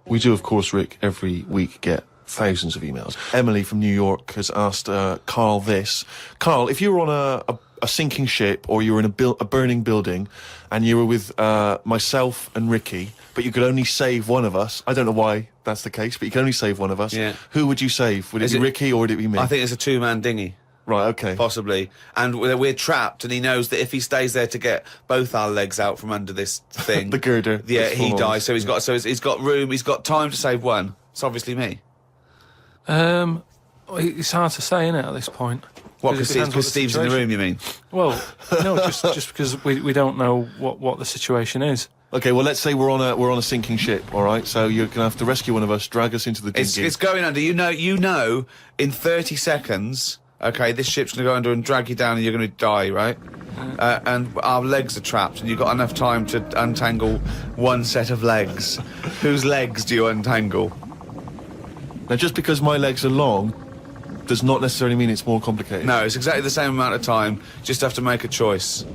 We do, of course, Rick, every week get thousands of emails. Emily from New York has asked Karl this. Karl, if you were on a sinking ship or you were in a burning building and you were with myself and Ricky, but you could only save one of us, I don't know why that's the case, but you can only save one of us, who would you save? Would it be Ricky or would it be me? I think it's a two-man dinghy. Right, okay. Possibly. And we're trapped, and he knows that if he stays there to get both our legs out from under this thing... the girder. Yeah, he dies, so he's got room, he's got time to save one. It's obviously me. It's hard to say, isn't it, at this point? What, because Steve's in the room, you mean? Well, no, just because we don't know what the situation is. Okay, well, let's say we're on a sinking ship, all right? So you're going to have to rescue one of us, drag us into the dinghy. It's going under. You know, in 30 seconds, okay, this ship's going to go under and drag you down and you're going to die, right? And our legs are trapped and you've got enough time to untangle one set of legs. Whose legs do you untangle? Now, just because my legs are long does not necessarily mean it's more complicated. No, it's exactly the same amount of time. Just have to make a choice.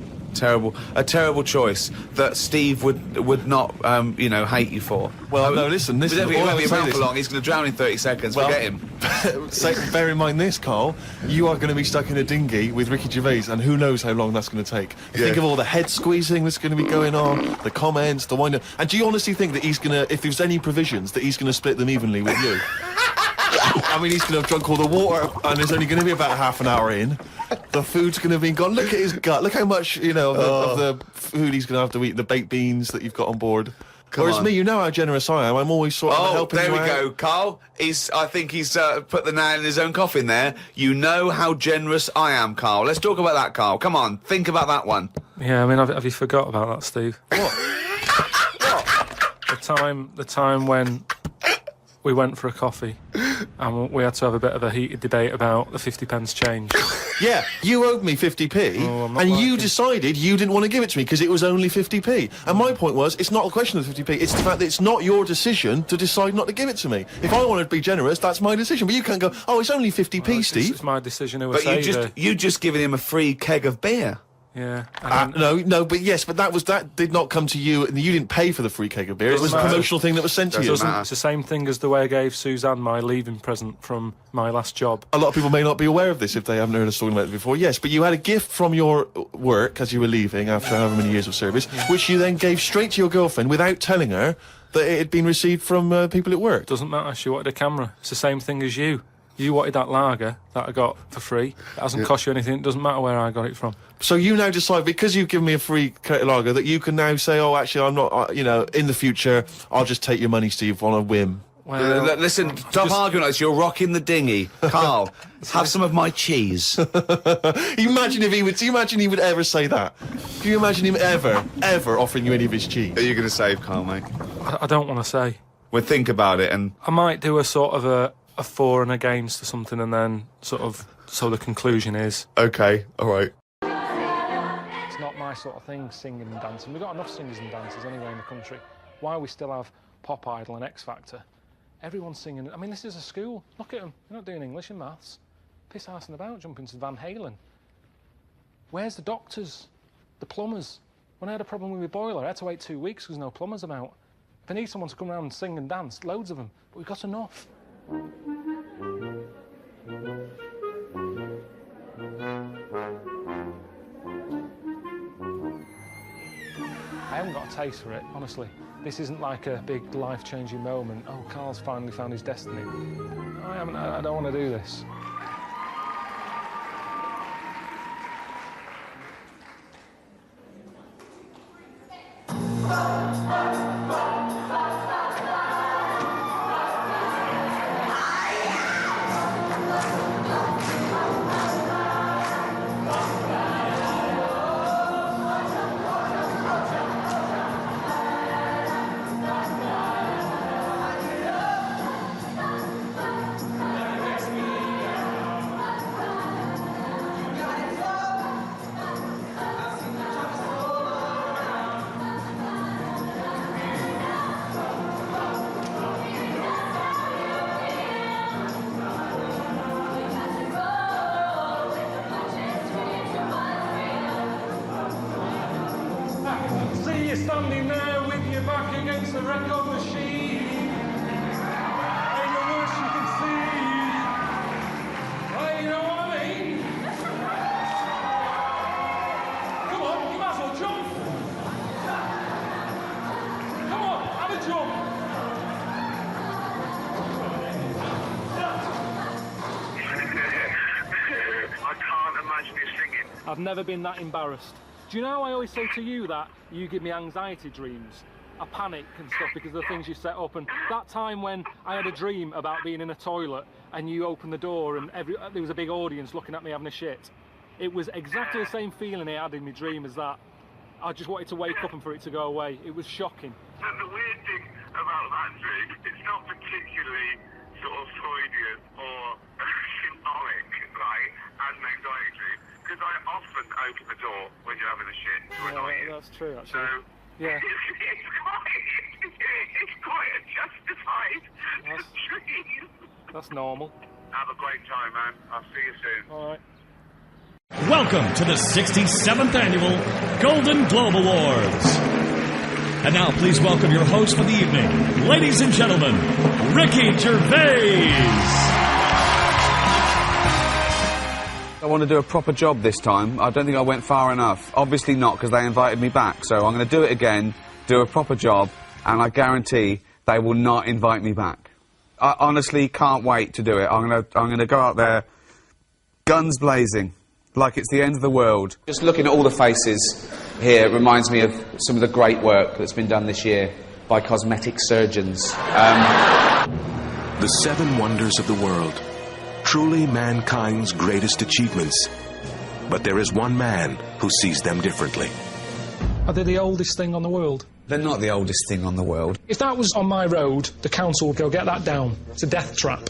A terrible choice that Steve would not, hate you for. Well, no, listen. He won't be around for long. He's going to drown in 30 seconds. Well, forget him. Bear in mind this, Karl. You are going to be stuck in a dinghy with Ricky Gervais, and who knows how long that's going to take. Think of all the head squeezing that's going to be going on, the comments, the wind-up. And do you honestly think that he's going to, if there's any provisions, that he's going to split them evenly with you? I mean, he's going to have drunk all the water, and there's only going to be about half an hour in. The food's going to be gone. Look at his gut. Look how much, of the food he's going to have to eat, the baked beans that you've got on board. Whereas me, you know how generous I am. I'm always sort of helping you out. Oh, there we go, Karl. I think he's put the nail in his own coffin there. You know how generous I am, Karl. Let's talk about that, Karl. Come on, think about that one. Yeah, I mean, have you forgot about that, Steve? What? The time when we went for a coffee and we had to have a bit of a heated debate about the 50p change. Yeah, you owed me 50p, and you decided you didn't want to give it to me because it was only 50p. And my point was, it's not a question of 50p, it's the fact that it's not your decision to decide not to give it to me. If I want to be generous, that's my decision. But you can't go, oh, it's only 50p, Steve. It's my decision who But you just given him a free keg of beer. Yeah. But that did not come to you, and you didn't pay for the free keg of beer. It was a promotional thing that was sent to you. It's the same thing as the way I gave Suzanne my leaving present from my last job. A lot of people may not be aware of this if they haven't heard us talking about it before. Yes, but you had a gift from your work as you were leaving after however many years of service, which you then gave straight to your girlfriend without telling her that it had been received from people at work. Doesn't matter. She wanted a camera. It's the same thing as you. You wanted that lager that I got for free. It hasn't cost you anything. It doesn't matter where I got it from. So you now decide, because you've given me a free lager, that you can now say, oh, actually, I'm not, in the future, I'll just take your money, Steve, on a whim. Well, listen, stop arguing like this. You're rocking the dinghy. Karl, have some of my cheese. Imagine if he would. Do you imagine he would ever say that? Do you imagine him ever offering you any of his cheese? Are you going to save Karl, mate? I don't want to say. Well, think about it, and I might do a sort of a for and against or something, and then so the conclusion is okay, all right. It's not my sort of thing, singing and dancing. We've got enough singers and dancers anyway in the country. Why we still have Pop Idol and X Factor? Everyone's singing. I mean, this is a school. Look at them. They're not doing English and maths. Piss-arsing about, jumping to Van Halen. Where's the doctors? The plumbers? When I had a problem with my boiler, I had to wait 2 weeks because no plumbers about. If I need someone to come around and sing and dance, loads of them. But we've got enough. I haven't got a taste for it, honestly. This isn't like a big life-changing moment. Oh, Karl's finally found his destiny. I don't want to do this. See you standing there with your back against the record machine. I've never been that embarrassed. Do you know how I always say to you that you give me anxiety dreams? I panic and stuff because of the things you set up. And that time when I had a dream about being in a toilet and you opened the door and there was a big audience looking at me having a shit. It was exactly the same feeling I had in my dream as that. I just wanted to wake up and for it to go away. It was shocking. And the weird thing about that dream, it's not particularly sort of Freudian or symbolic, right, as an anxiety dream, because I often open the door when you're having a shit to annoy you. That's true, actually. So, yeah. It's quite a justified dream. That's normal. Have a great time, man. I'll see you soon. All right. Welcome to the 67th Annual Golden Globe Awards. And now please welcome your host for the evening, ladies and gentlemen, Ricky Gervais. I want to do a proper job this time. I don't think I went far enough. Obviously not, because they invited me back. So I'm going to do it again, do a proper job, and I guarantee they will not invite me back. I honestly can't wait to do it. I'm going to go out there, guns blazing, like it's the end of the world. Just looking at all the faces here reminds me of some of the great work that's been done this year by cosmetic surgeons. The 7 wonders of the world. Truly mankind's greatest achievements. But there is one man who sees them differently. Are they the oldest thing on the world? They're not the oldest thing on the world. If that was on my road, the council would go, get that down. It's a death trap.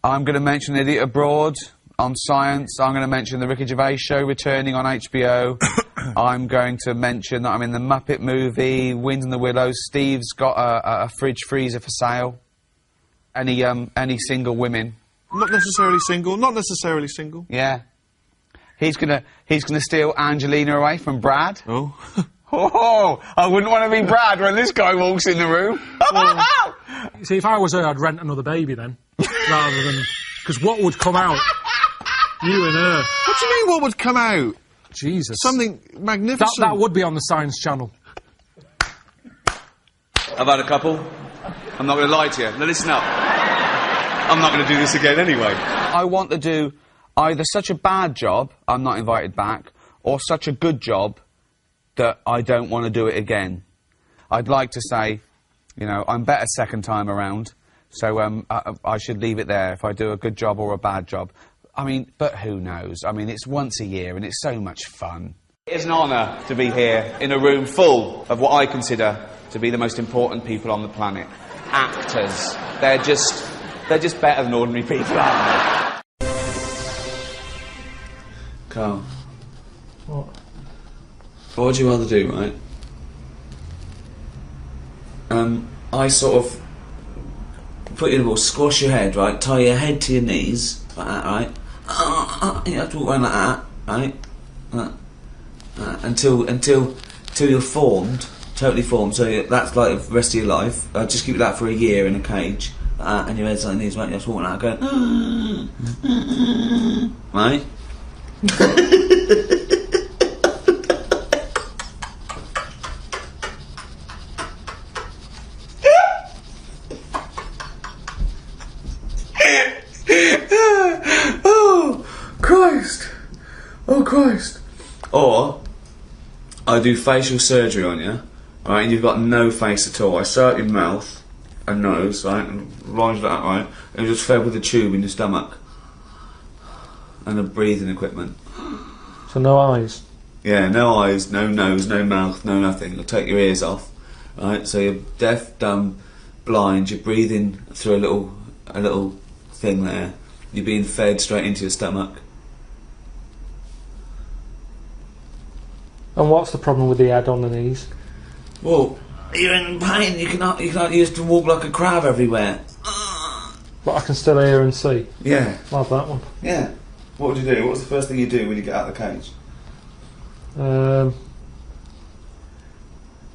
I'm going to mention Idiot Abroad on Science. I'm going to mention the Ricky Gervais Show returning on HBO. I'm going to mention that I'm in the Muppet movie, Wind in the Willows. Steve's got a fridge freezer for sale. Any single women? Not necessarily single. Not necessarily single. Yeah. He's gonna steal Angelina away from Brad. Oh. Oh, I wouldn't want to be Brad when this guy walks in the room. See, if I was her, I'd rent another baby then, rather than... Because what would come out? You and her. What do you mean, what would come out? Jesus. Something magnificent. That would be on the Science Channel. I've had a couple. I'm not going to lie to you. Now listen up. I'm not going to do this again anyway. I want to do either such a bad job, I'm not invited back, or such a good job that I don't want to do it again. I'd like to say, you know, I'm better second time around, so I should leave it there if I do a good job or a bad job. I mean, but who knows? I mean, it's once a year and it's so much fun. It is an honour to be here in a room full of what I consider to be the most important people on the planet. Actors. They're just better than ordinary people, aren't they? Carl. What? What would you rather do, right? I sort of put you in a ball, squash your head, right? Tie your head to your knees, like that, right? You have to walk around like that, right? Until you're formed, totally formed. So that's like the rest of your life. Just keep that for a year in a cage, and your head's like this, right? You have to walk like that, going, right? Oh Christ! Or I do facial surgery on you, right? And you've got no face at all. I sew up your mouth and nose, right, and lines like that, right, and just fed with a tube in your stomach and a breathing equipment. So no eyes? Yeah, no eyes, no nose, no mouth, no nothing. I'll take your ears off, right? So you're deaf, dumb, blind. You're breathing through a little thing there. You're being fed straight into your stomach. And what's the problem with the head on the knees? Well, you're in pain. You can't use to walk like a crab everywhere. But I can still hear and see. Yeah. Love that one. Yeah. What would you do? What's the first thing you do when you get out of the cage?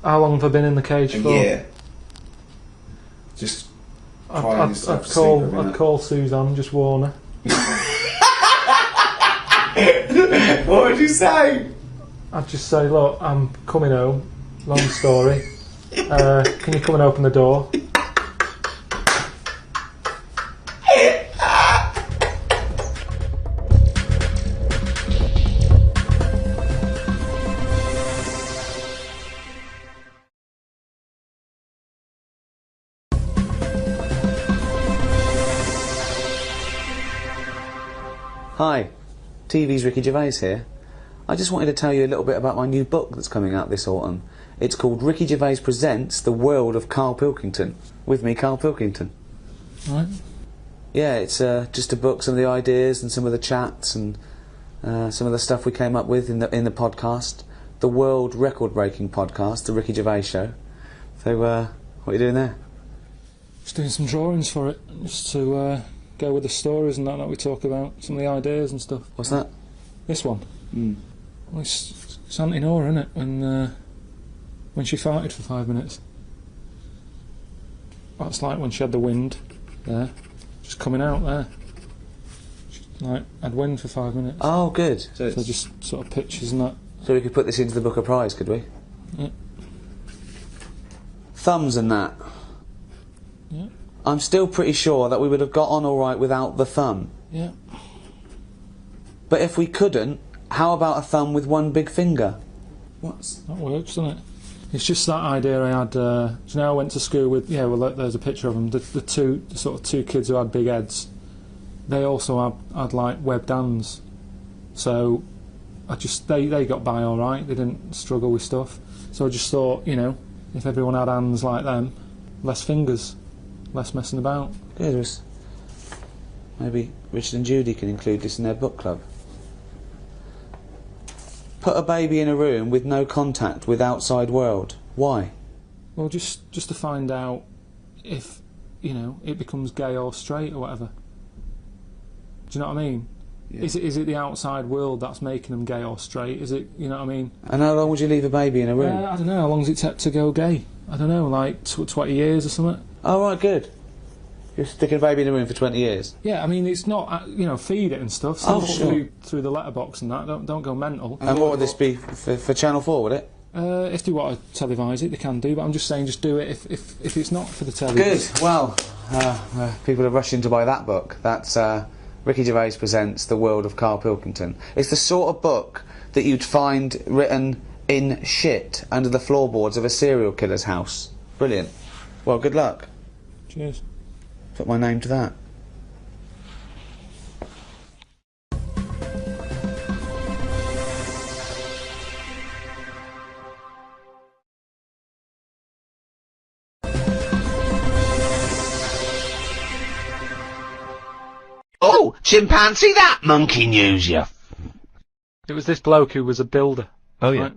How long have I been in the cage for? Yeah. Just crying yourself to sleep every night. I'd call Suzanne, just warn her. What would you say? I'd just say, look, I'm coming home. Long story. Can you come and open the door? Hi, TV's Ricky Gervais here. I just wanted to tell you a little bit about my new book that's coming out this autumn. It's called Ricky Gervais Presents The World of Karl Pilkington. With me, Karl Pilkington. Right. Yeah, it's just a book, some of the ideas and some of the chats and some of the stuff we came up with in the podcast. The world record-breaking podcast, The Ricky Gervais Show. So, what are you doing there? Just doing some drawings for it, just to go with the stories and that we talk about, some of the ideas and stuff. What's that? This one? Well, it's Auntie Nora, isn't it? When she farted for 5 minutes. That's like when she had the wind there, just coming out there. She, like, had wind for 5 minutes. Oh, good. So just sort of pictures and that. So we could put this into the Booker Prize, could we? Yeah. Thumbs and that. Yeah. I'm still pretty sure that we would have got on alright without the thumb. Yeah. But if we couldn't, how about a thumb with one big finger? That works, doesn't it? It's just that idea I had. So now I went to school with. Yeah, well, there's a picture of them. The sort of two kids who had big heads. They also had like webbed hands. So they got by all right. They didn't struggle with stuff. So I just thought, you know, if everyone had hands like them, less fingers, less messing about. Good. Maybe Richard and Judy can include this in their book club. Put a baby in a room with no contact with outside world. Why? Well, just to find out if, you know, it becomes gay or straight or whatever. Do you know what I mean? Yeah. Is it the outside world that's making them gay or straight? Is it, you know what I mean? And how long would you leave a baby in a room? I don't know. How long does it take to go gay? I don't know, like 20 years or something. Oh, right, good. You're sticking a baby in a room for 20 years? Yeah, I mean, it's not, you know, feed it and stuff. So sure. Through the letterbox and that. Don't go mental. And what would this be for Channel 4, would it? If they want to televise it, they can do. But I'm just saying, just do it if it's not for the television. Good. Well, people are rushing to buy that book. That's Ricky Gervais Presents The World of Karl Pilkington. It's the sort of book that you'd find written in shit under the floorboards of a serial killer's house. Brilliant. Well, good luck. Cheers. Put my name to that. Oh, chimpanzee, that monkey news, you. It was this bloke who was a builder. Oh, yeah. Right?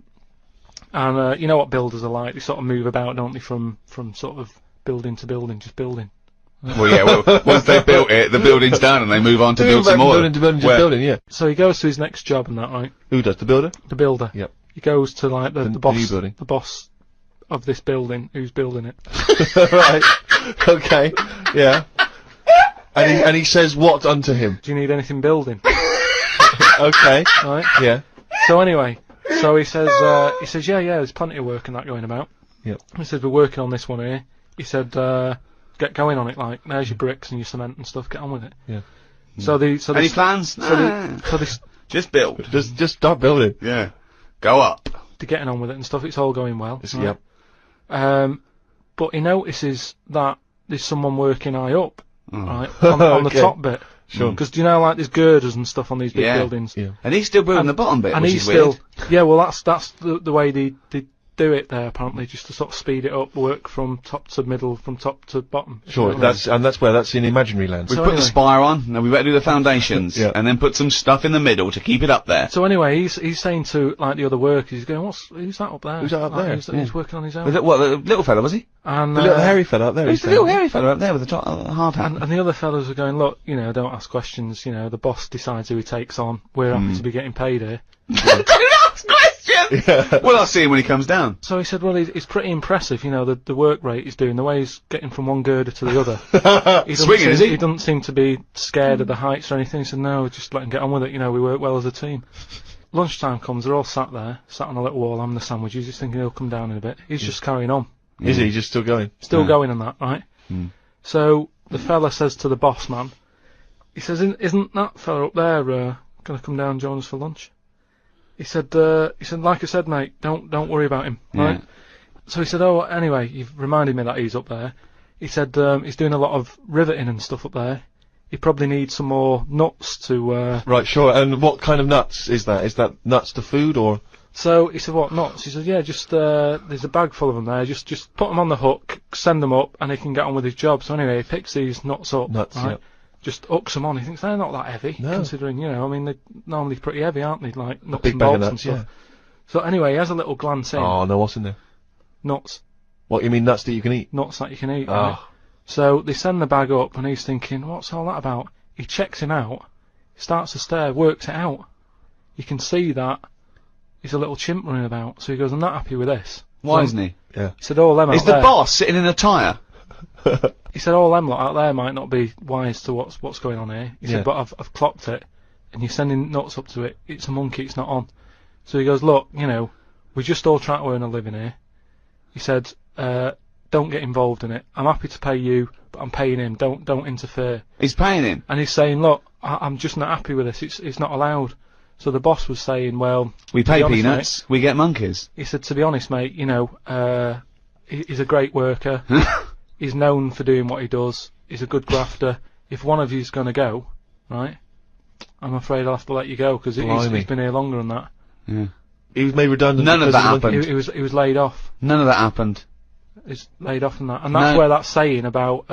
And you know what builders are like? They sort of move about, don't they, from sort of building to building, just building. Well, yeah, well, once they've built it, the building's done and they move on to build some more. Building to building, just building, yeah. So he goes to his next job and that, right? Who does, the builder? The builder. Yep. He goes to like the new boss, building. the boss of this building, who's building it. Right. Okay. Yeah. And he says what unto him? Do you need anything building? Okay. Right. Yeah. So anyway, so he says, yeah, there's plenty of work and that going about. Yep. He says, we're working on this one here. He said, get going on it, like, there's your bricks and your cement and stuff, get on with it. Yeah. Any plans? Just build. Just start building. Yeah. Go up. They're getting on with it and stuff, it's all going well. Yep. But he notices that there's someone working high up, right, on the top bit. Sure. Because do you know, like, there's girders and stuff on these big buildings. Yeah. And he's still building the bottom bit, and which he's is still, weird. yeah, well, that's the way they do it there, apparently, just to sort of speed it up, work from top to middle, from top to bottom. Sure, that's in imaginary land. We So put anyway. the spire on, now we better do the foundations, Yeah. and then put some stuff in the middle to keep it up there. So anyway, he's saying to, like, the other workers, he's going, who's that up there? Who's that up Like, there? He's working on his own. Was it, what, the little fella, was he? And, The little hairy fella up there. Who's the little hairy fella up there with the hard hat? and the other fellas are going, look, you know, don't ask questions, you know, the boss decides who he takes on, we're happy to be getting paid here. Don't ask questions! Yeah. Well, I'll see him when he comes down. So he said, well, he's pretty impressive, you know, the work rate he's doing, the way he's getting from one girder to the other. Swinging, is he? He doesn't seem to be scared of the heights or anything. He said, no, just let him get on with it, you know, we work well as a team. Lunchtime comes, they're all sat there, sat on a little wall having the sandwiches, he's thinking he'll come down in a bit. He's just carrying on. Is he just still going? Still going on that, right? So the fella says to the boss man, he says, isn't that fella up there going to come down and join us for lunch? He said, like I said, mate, don't worry about him, right? So he said, oh, anyway, you've reminded me that he's up there. He said, he's doing a lot of riveting and stuff up there. he probably needs some more nuts to. Right, sure. And what kind of nuts is that? Is that nuts to food or? So he said, what nuts? He said, yeah, just there's a bag full of them there. Just put them on the hook, send them up, and he can get on with his job. So anyway, he picks these nuts up, right? Yeah. Just hooks them on. He thinks they're not that heavy, considering, you know, I mean, they're normally pretty heavy, aren't they? Like nuts big and bag of bolts and nuts, stuff. So anyway, he has a little glance in. Oh no, what's in there? Nuts. What, you mean nuts that you can eat? Nuts that you can eat. Oh. Right? So they send the bag up, and he's thinking, what's all that about? He checks him out, starts to stare, works it out. You can see that he's a little chimp running about. So he goes, I'm not happy with this. Why isn't he? Yeah. He said, all them Is out the there. boss sitting in a tyre? He said, all them lot out there might not be wise to what's going on here. He said, but I've clocked it, and you're sending nuts up to it. It's a monkey, it's not on. So he goes, look, you know, we're just all trying to earn a living here. He said, don't get involved in it. I'm happy to pay you, but I'm paying him. Don't interfere. He's paying him. And he's saying, look, I'm just not happy with this. It's not allowed. So the boss was saying, well, We to pay be honest, peanuts, mate, we get monkeys. he said, to be honest, mate, you know, he's a great worker. He's known for doing what he does. He's a good grafter. If one of you's going to go, right, I'm afraid I'll have to let you go, because he's been here longer than that. Yeah. He was made redundant. None of because that the monkey- happened. He was laid off. None of that happened. He's laid off from that. And that's where that saying about,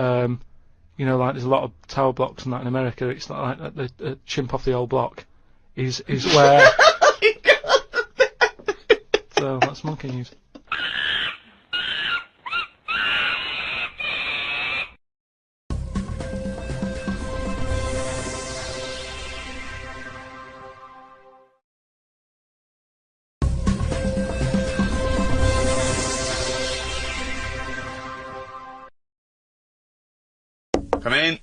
you know, like there's a lot of tower blocks and that in America, it's like the chimp off the old block, is where... So that's monkey news. Come in.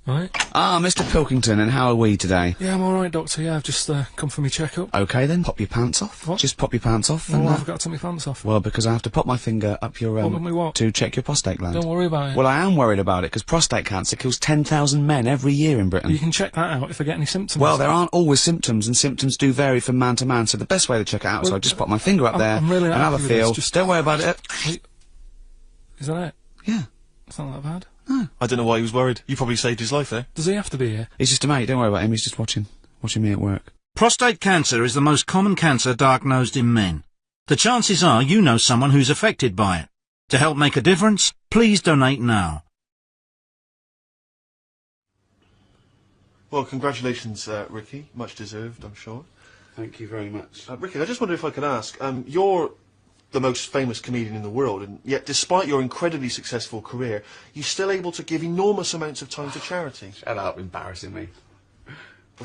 Right. Ah, Mr. Pilkington, and how are we today? Yeah, I'm alright, Doctor. Yeah, I've just come for my checkup. Okay then, pop your pants off. What? Just pop your pants off. Oh, and, I forgot to take my pants off. well, because I have to pop my finger up your What with me what? to check your prostate gland. Don't worry about it. Well, I am worried about it because prostate cancer kills 10,000 men every year in Britain. You can check that out if I get any symptoms. Well, there aren't always symptoms, and symptoms do vary from man to man. So the best way to check it out is Well, I just pop my finger up there I'm really and have a happy with feel. this, just- Don't worry about it. Wait. Is that it? Yeah. It's not that bad. I don't know why he was worried. You probably saved his life there. Does he have to be here? He's just a mate. Don't worry about him. He's just watching me at work. Prostate cancer is the most common cancer diagnosed in men. The chances are you know someone who's affected by it. To help make a difference, please donate now. Well, congratulations, Ricky. Much deserved, I'm sure. Thank you very much. Ricky, I just wondered if I could ask, you're the most famous comedian in the world, and yet despite your incredibly successful career, you're still able to give enormous amounts of time to charity. Shut up, embarrassing me. Well,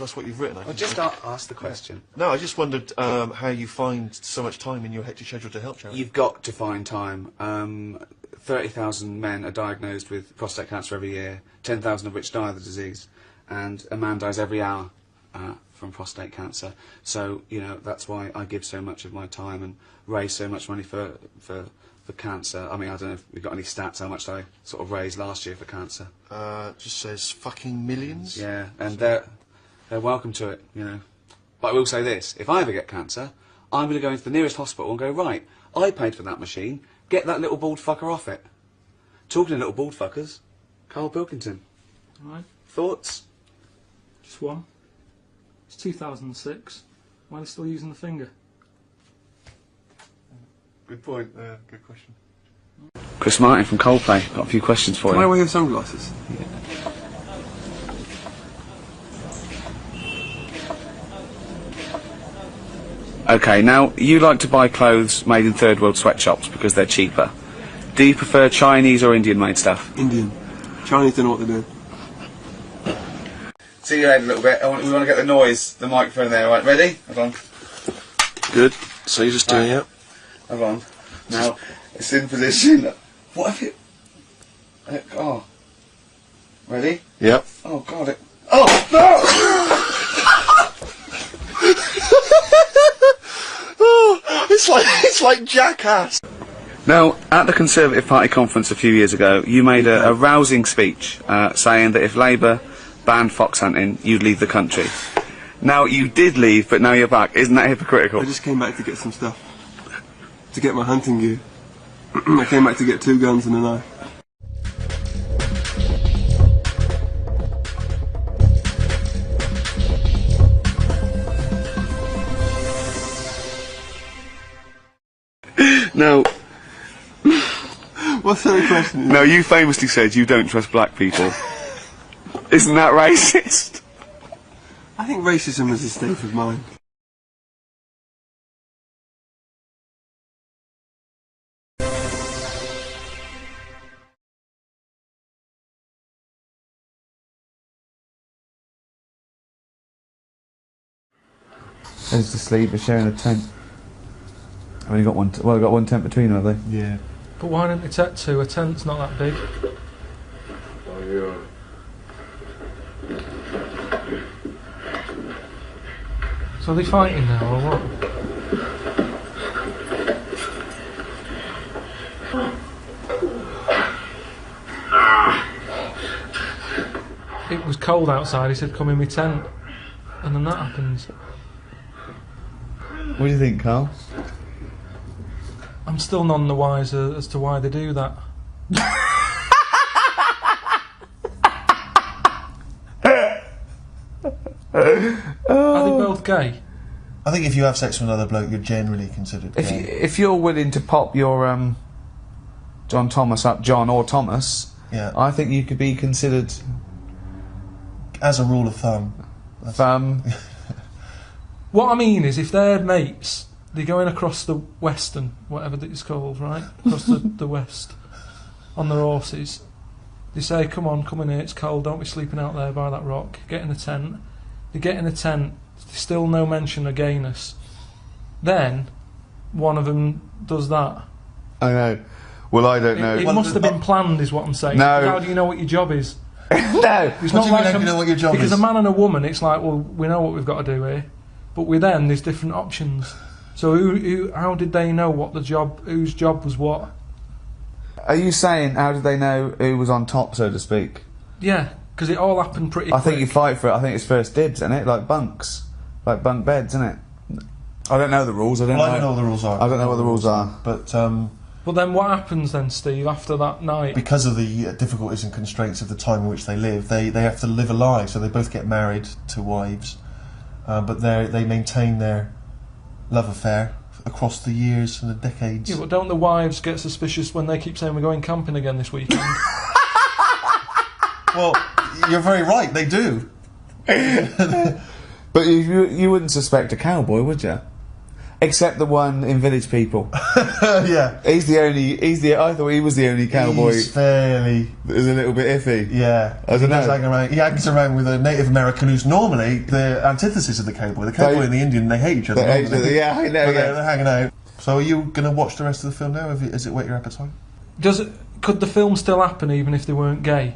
that's what you've written. I think. Just ask the question. No, I just wondered how you find so much time in your hectic schedule to help charity. You've got to find time. 30,000 men are diagnosed with prostate cancer every year, 10,000 of which die of the disease, and a man dies every hour from prostate cancer. So, you know, that's why I give so much of my time and raise so much money for cancer. I mean, I don't know if we've got any stats how much I sort of raised last year for cancer. Just says fucking millions. Yeah, and they're welcome to it, you know. But I will say this, if I ever get cancer, I'm going to go into the nearest hospital and go, right, I paid for that machine, get that little bald fucker off it. Talking of little bald fuckers, Karl Pilkington. Right. Thoughts? Just one. It's 2006. Why are they still using the finger? Good point. Good question. Chris Martin from Coldplay, got a few questions for Can I you. wear your sunglasses? Okay, now, you like to buy clothes made in third world sweatshops because they're cheaper. Do you prefer Chinese or Indian made stuff? Indian. Chinese don't know what they're doing. See your head a little bit. We want to get the noise, the microphone there. Right, ready? Hold on. Good. So you're just doing it. Hold on. Now, it's in position. What have you... oh. Ready? Yep. Oh, God, it... Oh, no! Oh, it's like Jackass. Now, at the Conservative Party conference a few years ago, you made a rousing speech saying that if Labour banned fox hunting, you'd leave the country. Now, you did leave, but now you're back. Isn't that hypocritical? I just came back to get some stuff. To get my hunting gear. I came back to get 2 guns and a knife. Now, what's the other question? No, you famously said you don't trust black people. Isn't that racist? I think racism is a state of mind. Head's to sleep, they're sharing a tent. I've only got one, well, I've got one tent between them, have they? Yeah. But why don't they take two? A tent's not that big. Oh, yeah. So are they fighting now, or what? It was cold outside, he said come in my tent. And then that happens. What do you think, Carl? I'm still none the wiser as to why they do that. Are they both gay? I think if you have sex with another bloke, you're generally considered gay. If you're willing to pop your John Thomas up, John or Thomas, Yeah. I think you could be considered As a rule of thumb. What I mean is, if they're mates, they're going across the western, whatever it's called, right? Across the west, on their horses. They say, come in here, it's cold, don't be sleeping out there by that rock. Get in the tent. They get in the tent, there's still no mention of gayness. Then, one of them does that. I know. Well, I don't know. It must have been planned, is what I'm saying. No. How do you know what your job is? No. It's What not do you mean, like how do you know what your job because is? a man and a woman, it's like, well, we know what we've got to do here, but with them, there's different options. So how did they know what the job, whose job was what? Are you saying how did they know who was on top, so to speak? Yeah, because it all happened pretty I think quick. you fight for it. I think it's first dibs, isn't it? Like bunks, like bunk beds, isn't it? I don't know the rules. I don't know what the rules are. I don't know what the rules are. But then what happens then, Steve, after that night? Because of the difficulties and constraints of the time in which they live, they have to live a lie. So they both get married to wives, but they maintain their love affair across the years and the decades. Yeah, but don't the wives get suspicious when they keep saying we're going camping again this weekend? Well, you're very right, they do. But you wouldn't suspect a cowboy, would you? Except the one in Village People. Yeah. I thought he was the only cowboy. He's fairly... That was a little bit iffy. Yeah. I don't know. He hangs around with a Native American who's normally the antithesis of the cowboy. The cowboy and the Indian, they hate each other. They hate each other, yeah, I know. But Yeah. they're hanging out. So are you going to watch the rest of the film now? Is it whet your appetite? Could the film still happen even if they weren't gay?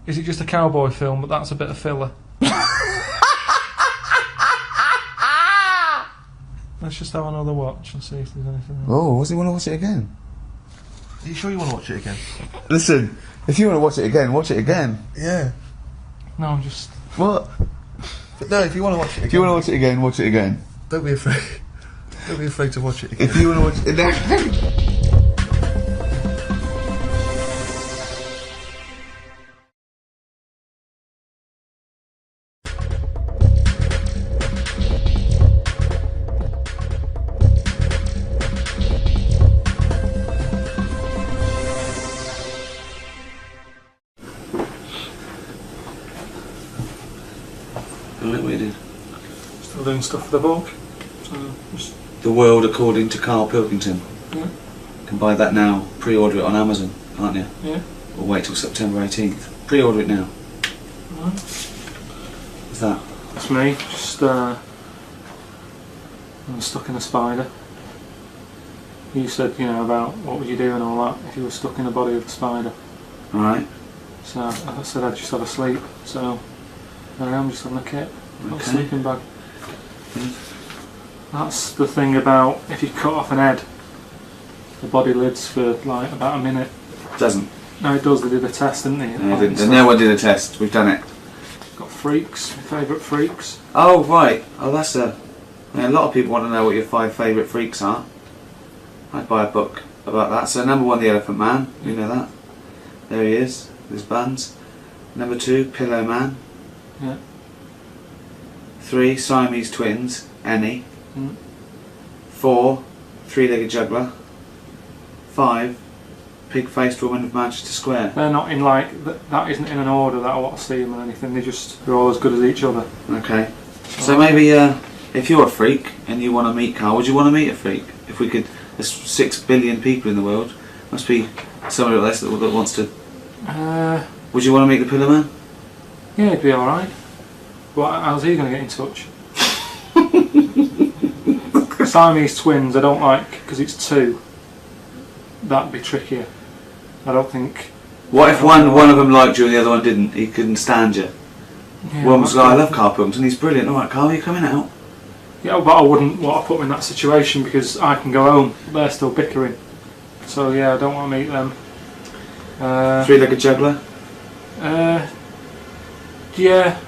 Is it just a cowboy film, but that's a bit of filler? Let's just have another watch and see if there's anything else. Oh, does he want to watch it again? Are you sure you want to watch it again? Listen, if you want to watch it again, watch it again. Yeah. No, I'm just... What? But no, if you want to watch it again... If you want to watch it again, watch it again. Don't be afraid. Don't be afraid to watch it again. If you want to watch it again... Right, what are you doing? Still doing stuff for the book. So just... The World According to Karl Pilkington. Yeah. You can buy that now, pre-order it on Amazon, can't you? Yeah. Or wait till September 18th. Pre-order it now. Right. What's that? That's me. Just I'm stuck in a spider. You said, about what would you do and all that if you were stuck in the body of the spider. Alright. So I said I'd just have a sleep. So there I am, just having a kit. Got a Okay. sleeping bag. That's the thing about if you cut off an head, the body lives for like about a minute. Doesn't. No, it does. They did a test, didn't they? No, no one did a test. We've done it. Got freaks. My favourite freaks. Oh, right. Oh, that's a lot of people want to know what your 5 favourite freaks are. I'd buy a book about that. So number 1, the Elephant Man. You know that. There he is, with his buns. Number 2, Pillow Man. Yeah. 3, Siamese Twins. Annie. Mm. 4, Three-Legged Juggler. 5 pig-faced women of Manchester Square. They're not in like that isn't in an order that I want to see them or anything. They're all as good as each other. Okay. So maybe if you're a freak and you want to meet Karl, would you want to meet a freak? If we could, there's 6 billion people in the world. Must be somebody like this that wants to. Would you want to meet the Pillar Man? Yeah, he'd be all right. But how's he going to get in touch? Siamese twins, I don't like because it's 2. That'd be trickier. I don't think. What if one of them liked you and the other one didn't? He couldn't stand you. Yeah, one was like, I love Karl Pilkington, he's brilliant. All right, Karl, you coming out? Yeah, but I wouldn't want to put them in that situation because I can go home. They're still bickering. So yeah, I don't want to meet them. 3-legged juggler? Yeah.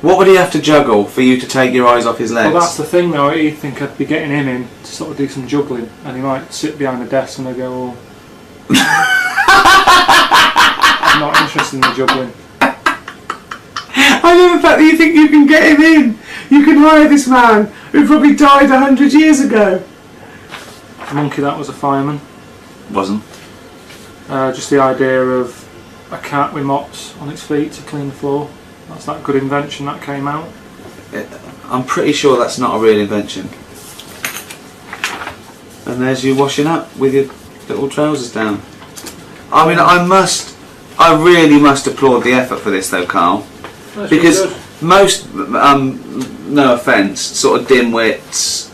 What would he have to juggle for you to take your eyes off his legs? Well, that's the thing though. He'd think I'd be getting him in to sort of do some juggling, and he might sit behind the desk and I go, oh. I'm not interested in the juggling. I love the fact that you think you can get him in. You can hire this man who probably died 100 years ago. The monkey that was a fireman. Wasn't. Just the idea of a cat with mops on its feet to clean the floor. That's that good invention that came out. I'm pretty sure that's not a real invention. And there's you washing up with your little trousers down. I mean, I really must applaud the effort for this though, Karl. That's because really most, no offence, sort of dimwits,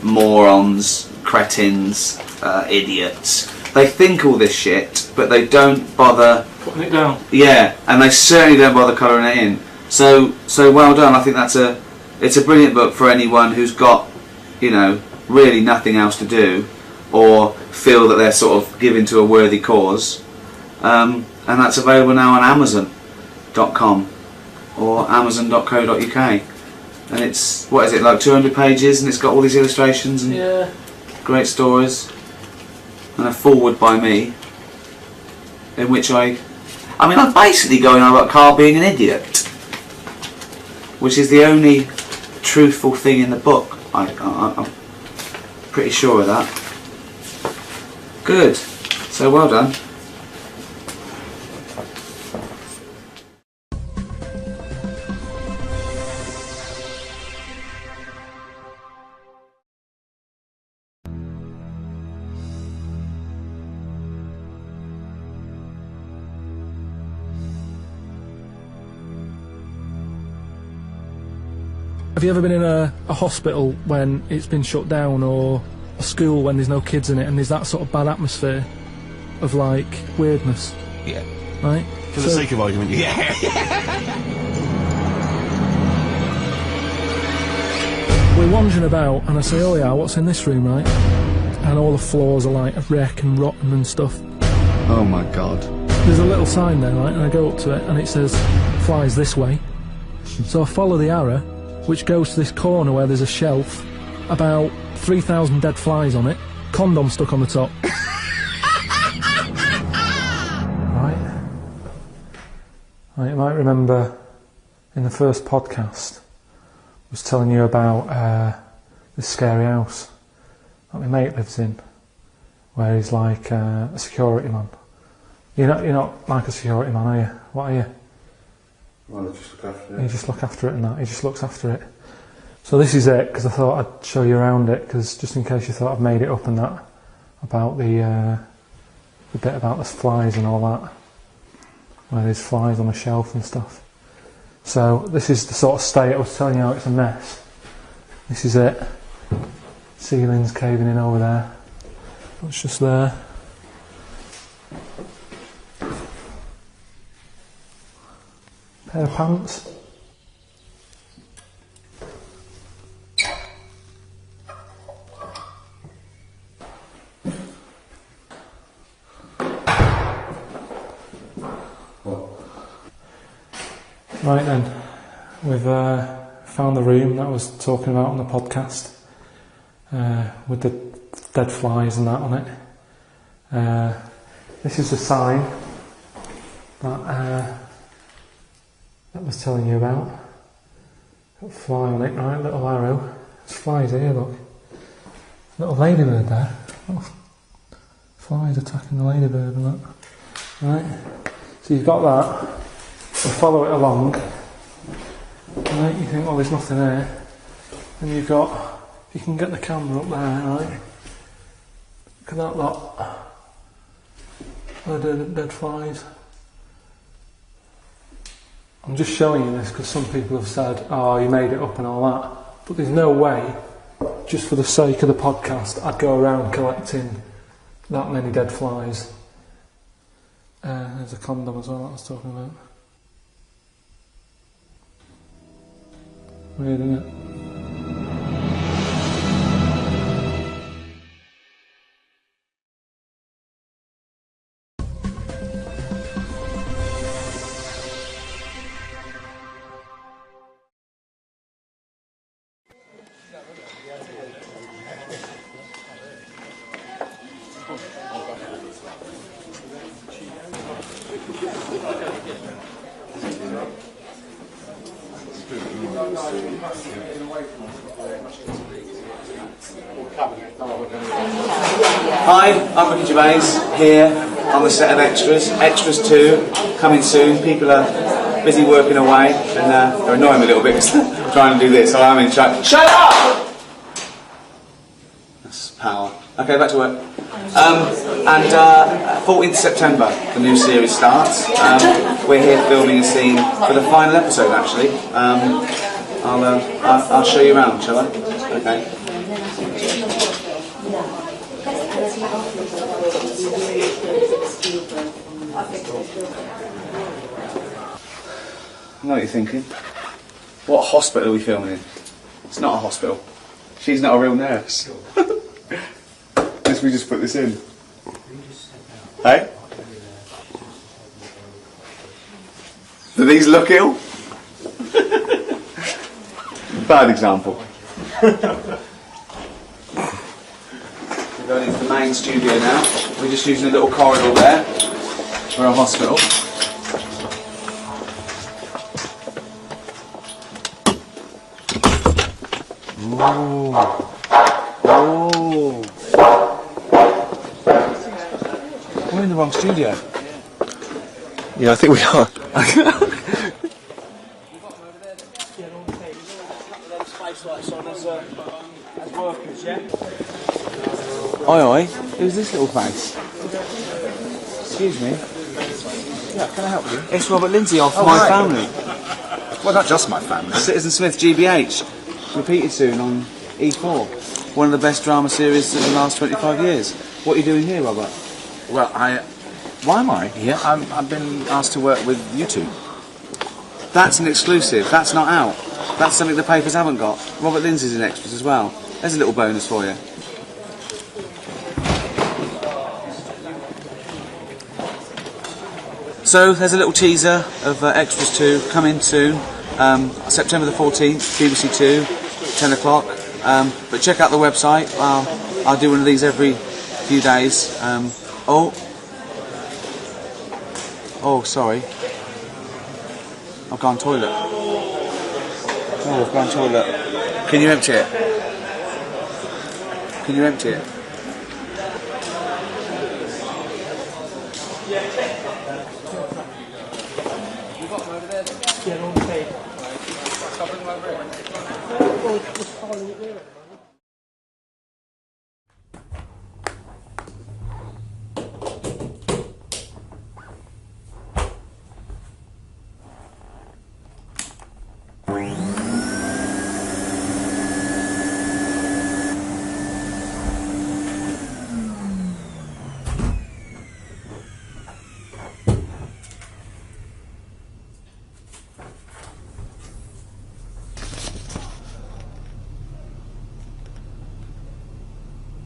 morons, cretins, idiots, they think all this shit, but they don't bother putting it down. Yeah, and they certainly don't bother colouring it in. So well done. I think it's a brilliant book for anyone who's got, you know, really nothing else to do, or feel that they're sort of giving to a worthy cause. And that's available now on Amazon.com or Amazon.co.uk. And it's, what is it, like 200 pages, and it's got all these illustrations and great stories, and a foreword by me, in which I'm basically going on about Karl being an idiot, which is the only truthful thing in the book. I'm pretty sure of that. Good. So well done. Have you ever been in a hospital when it's been shut down, or a school when there's no kids in it, and there's that sort of bad atmosphere of like weirdness? Yeah. Right? For the sake of argument, yeah. We're wandering about and I say, oh yeah, what's in this room, right? And all the floors are like a wreck and rotten and stuff. Oh my god. There's a little sign there, right? And I go up to it and it says, flies this way. So I follow the arrow, which goes to this corner where there's a shelf, about 3,000 dead flies on it, condom stuck on the top. Right, you might remember in the first podcast I was telling you about this scary house that my mate lives in, where he's like a security man. You're not like a security man, are you? What are you? Well, I just look after it. You just look after it and that, he just looks after it. So this is it, because I thought I'd show you around it, because just in case you thought I'd made it up and that, about the bit about the flies and all that, where there's flies on the shelf and stuff. So this is the sort of state I was telling you how it's a mess. This is it. Ceiling's caving in over there. It's just there. Pair of pants. Right then, we've found the room that I was talking about on the podcast, with the dead flies and that on it. This is the sign that I was telling you about. Got a fly on it, right? Little arrow. There's flies here, look. Little ladybird there. Oh, flies attacking the ladybird and that. Right, so you've got that, and follow it along. Right, you think, well, there's nothing there. And you've got, if you can get the camera up there, right? Look at that lot. Dead flies. I'm just showing you this because some people have said, oh, you made it up and all that. But there's no way, just for the sake of the podcast, I'd go around collecting that many dead flies. There's a condom as well that I was talking about. Weird, isn't it? Hi, I'm Ricky Gervais, here on the set of Extras. Extras 2, coming soon. People are busy working away and they're annoying me a little bit because I'm trying to do this, so I'm in charge. Shut up! That's power. Okay, back to work. 14th September, the new series starts. We're here filming a scene for the final episode, actually. I'll show you around, shall I? Okay. I know what you're thinking. What hospital are we filming in? It's not a hospital. She's not a real nurse. Unless we just put this in. Hey? Do these look ill? Bad example. We're going into the main studio now. We're just using a little corridor there for a hospital. Ooh. Oh. We're in the wrong studio. Yeah, I think we are. Oi oi, who's this little face? Excuse me. Yeah, can I help you? It's Robert Lindsay off My Family. Well, not just My Family. Citizen Smith GBH. Repeated soon on E4. One of the best drama series of the last 25 years. What are you doing here, Robert? Well, Why am I here? I've been asked to work with you two. That's an exclusive. That's not out. That's something the papers haven't got. Robert Lindsay's in Extras as well. There's a little bonus for you. So there's a little teaser of Extras 2 coming soon, September the 14th, BBC 2, 10 o'clock. But check out the website. I'll do one of these every few days. Oh, sorry. I've gone toilet. Oh, I've gone toilet. Can you empty it? Can you empty it?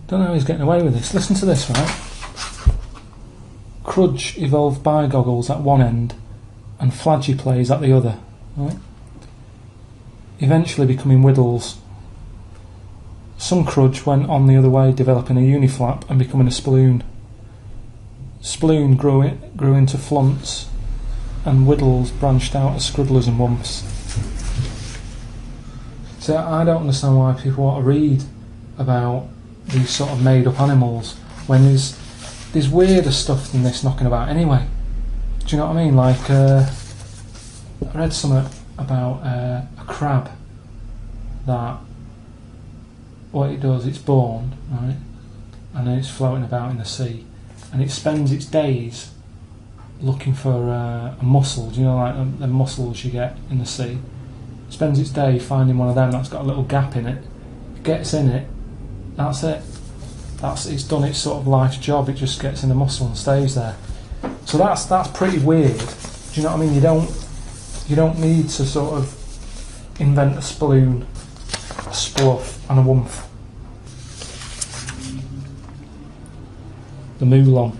Don't know how he's getting away with this. Listen to this, right? Crudge evolved bi-goggles at one end and Flagy-plays at the other, right? Eventually becoming Whittles. Some Crudge went on the other way, developing a uniflap and becoming a Sploon. Sploon grew into Flunts, and Whittles branched out as Scruddlers and Wumps. So I don't understand why people want to read about these sort of made up animals when there's weirder stuff than this knocking about anyway. Do you know what I mean? Like I read something about a crab that what it does, it's born, right, and then it's floating about in the sea, and it spends its days looking for a mussel. Do you know, like the mussels you get in the sea? It spends its day finding one of them that's got a little gap in it, gets in it, that's it. It's done its sort of life's job. It just gets in the mussel and stays there. So that's pretty weird. Do you know what I mean? You don't need to sort of invent a sploon, a spluff and a wumph. The Moulon.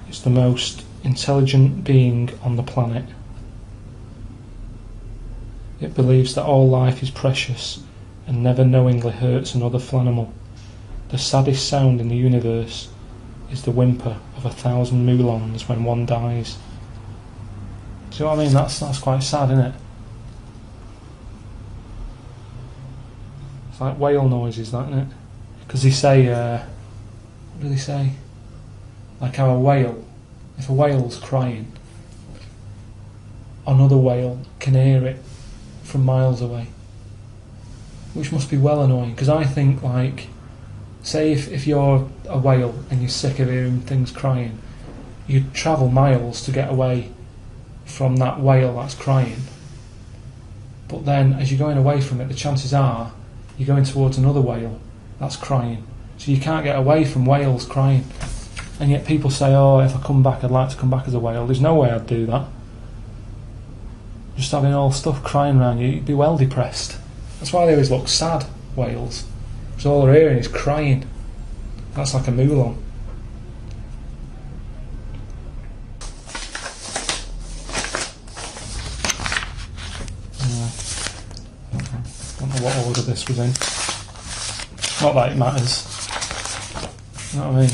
It's the most intelligent being on the planet. It believes that all life is precious and never knowingly hurts another flanimal. The saddest sound in the universe is the whimper of 1,000 Moulons when one dies. Do you know what I mean? That's quite sad, isn't it? It's like whale noises, that, isn't it? Because they say, what do they say? Like how a whale, if a whale's crying, another whale can hear it from miles away. Which must be well annoying, because I think, like, say if you're a whale and you're sick of hearing things crying, you'd travel miles to get away from that whale that's crying. But then as you're going away from it, the chances are you're going towards another whale that's crying. So you can't get away from whales crying. And yet people say, oh, if I come back, I'd like to come back as a whale. There's no way I'd do that. Just having all stuff crying around you, you'd be well depressed. That's why they always look sad, whales. Because all they're hearing is crying. That's like a Moulon. I don't know what order this was in. Not that it matters. You know what I mean?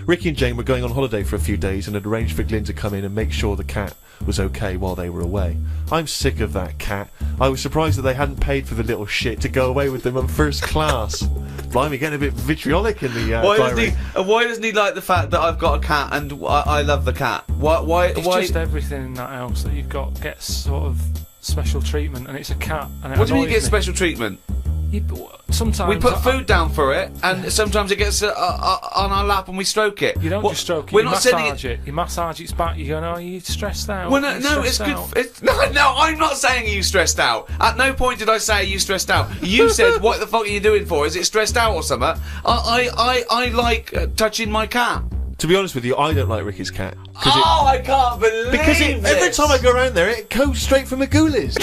Ricky and Jane were going on holiday for a few days and had arranged for Glyn to come in and make sure the cat was okay while they were away. I'm sick of that cat. I was surprised that they hadn't paid for the little shit to go away with them on first class. Blimey, getting a bit vitriolic in the diary. Why doesn't he like the fact that I've got a cat and I love the cat? Why? It's just everything in that house that you've got gets sort of special treatment, and it's a cat. And what do you mean you get special treatment? Sometimes we put food down for it, and sometimes it gets on our lap and we stroke it. You don't just stroke it. We're you not massage it. You massage its back. You go, no, you're stressed out. Well, no, it's good. No, I'm not saying you stressed out. At no point did I say you stressed out. You said, "What the fuck are you doing for? Is it stressed out or something?" I like touching my cat. To be honest with you, I don't like Ricky's cat. I can't believe because every time I go around there, it goes straight from a ghoulies.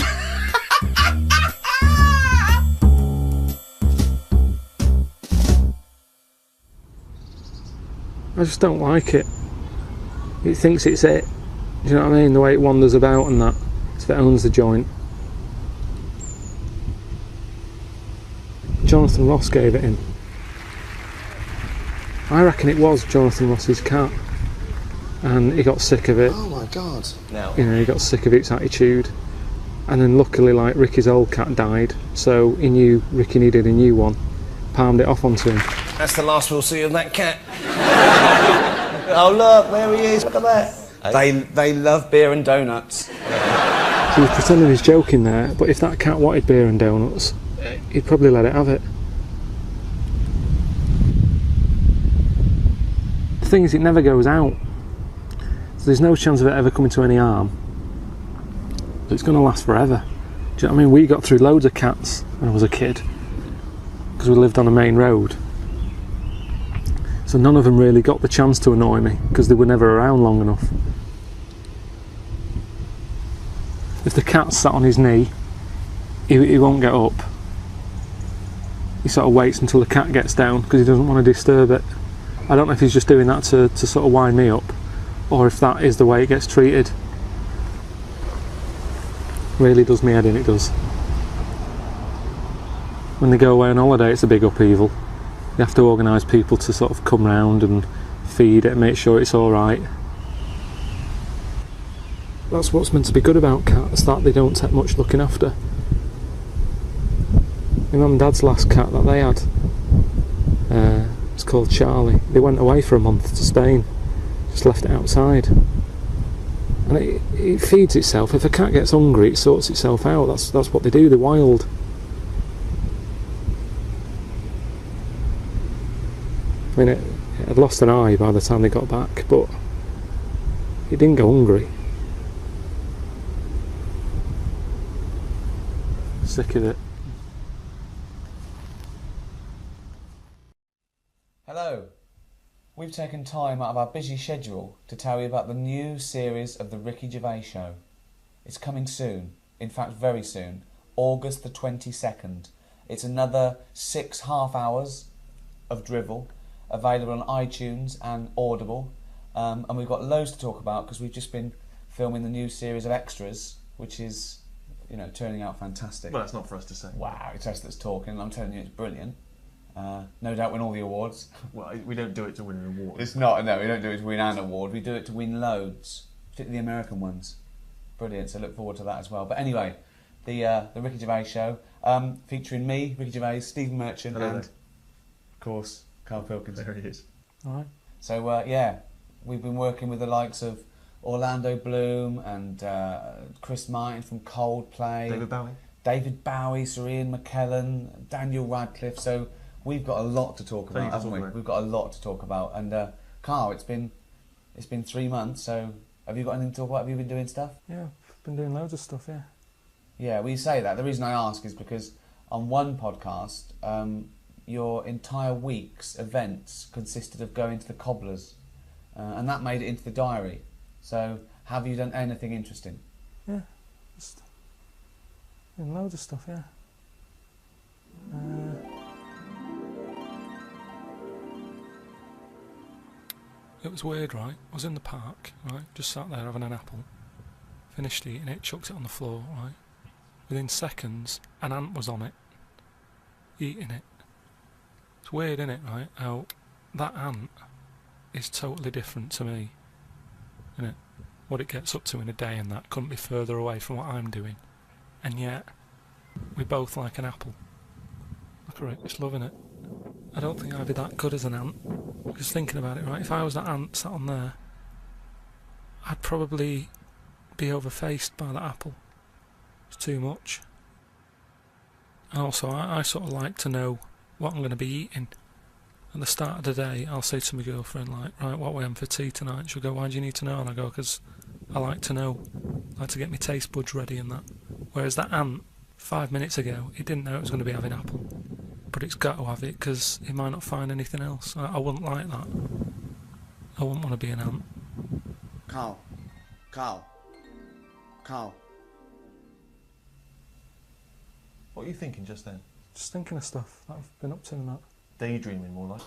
I just don't like it. It thinks it's it. Do you know what I mean? The way it wanders about and that. If it owns the joint. Jonathan Ross gave it in. I reckon it was Jonathan Ross's cat. And he got sick of it. Oh my god. No. You know, he got sick of its attitude. And then luckily, like, Ricky's old cat died. So he knew Ricky needed a new one. Palmed it off onto him. That's the last we'll see of that cat. Oh look, there he is, look at that. They love beer and donuts. So he was pretending he's joking there, but if that cat wanted beer and donuts, he'd probably let it have it. thing is, it never goes out. So there's no chance of it ever coming to any harm. But it's going to last forever. Do you know what I mean? We got through loads of cats when I was a kid because we lived on a main road. So none of them really got the chance to annoy me because they were never around long enough. If the cat sat on his knee, he won't get up. He sort of waits until the cat gets down because he doesn't want to disturb it. I don't know if he's just doing that to sort of wind me up, or if that is the way it gets treated. Really does me head in, it does. When they go away on holiday, it's a big upheaval. You have to organise people to sort of come round and feed it and make sure it's alright. That's what's meant to be good about cats, that they don't take much looking after. My mum and dad's last cat that they had, it's called Charlie. They went away for a month to Spain, just left it outside. And it feeds itself. If a cat gets hungry, it sorts itself out. That's what they do, they're wild. I mean, it had lost an eye by the time they got back, but it didn't go hungry. Sick of it. Hello. We've taken time out of our busy schedule to tell you about the new series of the Ricky Gervais Show. It's coming soon, in fact very soon, August the 22nd. It's another 6 half hours of drivel, available on iTunes and Audible, and we've got loads to talk about because we've just been filming the new series of extras, which is, you know, turning out fantastic. Well, that's not for us to say. Wow, it's us that's talking. I'm telling you, it's brilliant. No doubt win all the awards. Well, we don't do it to win an award. It's not, no, we don't do it to win an award. We do it to win loads, particularly the American ones. Brilliant, so look forward to that as well. But anyway, the Ricky Gervais Show, featuring me, Ricky Gervais, Stephen Merchant, Hello and, there. of course, Karl Pilkington. There he is. All right. So, yeah, we've been working with the likes of Orlando Bloom and Chris Martin from Coldplay. David Bowie, Sir Ian McKellen, Daniel Radcliffe. So we've got a lot to talk about, haven't we? We've got a lot to talk about. And Karl, it's been 3 months. So have you got anything to talk about? Have you been doing stuff? Yeah, I've been doing loads of stuff. Yeah. Yeah, well, you say that. The reason I ask is because on one podcast, your entire week's events consisted of going to the cobblers, and that made it into the diary. So, have you done anything interesting? Yeah, just doing loads of stuff. Yeah. It was weird, right? I was in the park, right? Just sat there having an apple. Finished eating it, chucked it on the floor, right? Within seconds, an ant was on it, eating it. It's weird, isn't it, right? How that ant is totally different to me, isn't it? What it gets up to in a day and that couldn't be further away from what I'm doing. And yet, we both like an apple. Look at it, just loving it. I don't think I'd be that good as an ant. Because thinking about it, right, if I was that ant sat on there, I'd probably be overfaced by that apple. It's too much. And also, I sort of like to know what I'm going to be eating. At the start of the day, I'll say to my girlfriend, like, right, what are we having for tea tonight? She'll go, why do you need to know? And I go, because I like to know. I like to get my taste buds ready and that. Whereas that ant, 5 minutes ago, it didn't know it was going to be having apple. But it's got to have it, because it might not find anything else. I wouldn't like that. I wouldn't want to be an ant. Karl. What are you thinking just then? Just thinking of stuff that I've been up to and that. Daydreaming, more like.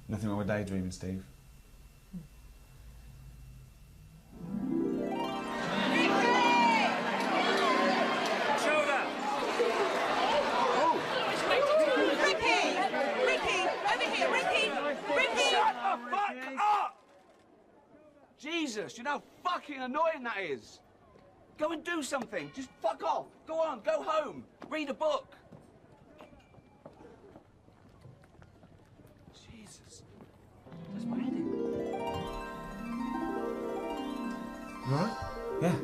Nothing wrong with daydreaming, Steve. Jesus, you know how fucking annoying that is. Go and do something. Just fuck off. Go on, go home. Read a book. Jesus. That's my head in. You alright? Yeah.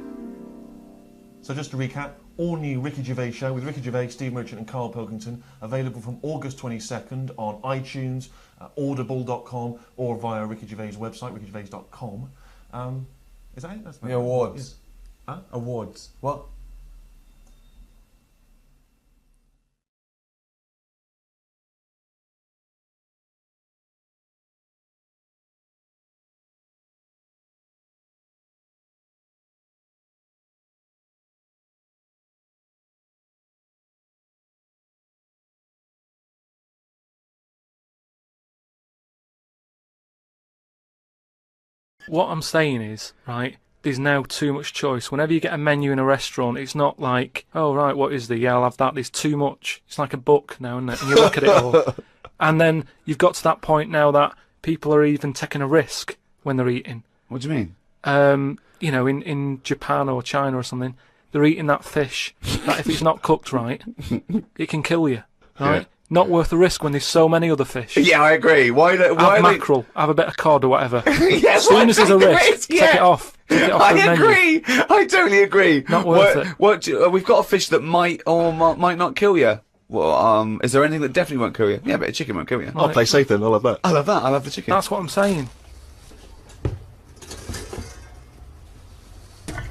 So just to recap, all-new Ricky Gervais Show with Ricky Gervais, Steve Merchant and Karl Pilkington, available from August 22nd on iTunes, audible.com, or via Ricky Gervais' website, rickygervais.com. Is that it? That's The awards. Huh? Awards. What? What I'm saying is, right, there's now too much choice. Whenever you get a menu in a restaurant, it's not like, oh, right, what is there? Yeah, I'll have that. There's too much. It's like a book now, isn't it? And you look at it all. And then you've got to that point now that people are even taking a risk when they're eating. What do you mean? You know, in Japan or China or something, they're eating that fish that if it's not cooked right, it can kill you, right? Yeah. Not worth the risk when there's so many other fish. Yeah, I agree. Why have mackerel, have a bit of cod or whatever. Yeah, as soon as there's a risk, take it off. Take it off I the menu. agree. I totally agree. Not worth it. We've got a fish that might or might not kill you. Well, is there anything that definitely won't kill you? Yeah, but a chicken won't kill you. I'll play safe then. I'll have that. I love that. I love the chicken. That's what I'm saying.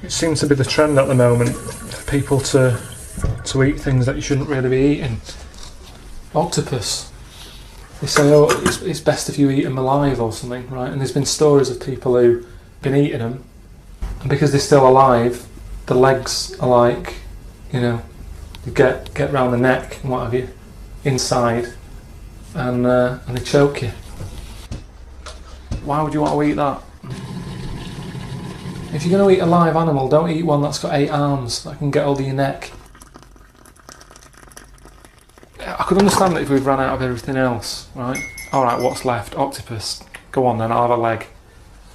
It seems to be the trend at the moment for people to eat things that you shouldn't really be eating. Octopus. They say, oh, it's best if you eat them alive or something, right? And there's been stories of people who've been eating them, and because they're still alive, the legs are like, you know, you get round the neck and what have you, inside, and they choke you. Why would you want to eat that? If you're going to eat a live animal, don't eat one that's got 8 arms that can get hold of your neck. I could understand that if we've run out of everything else, right? Alright, what's left? Octopus. Go on then, I'll have a leg.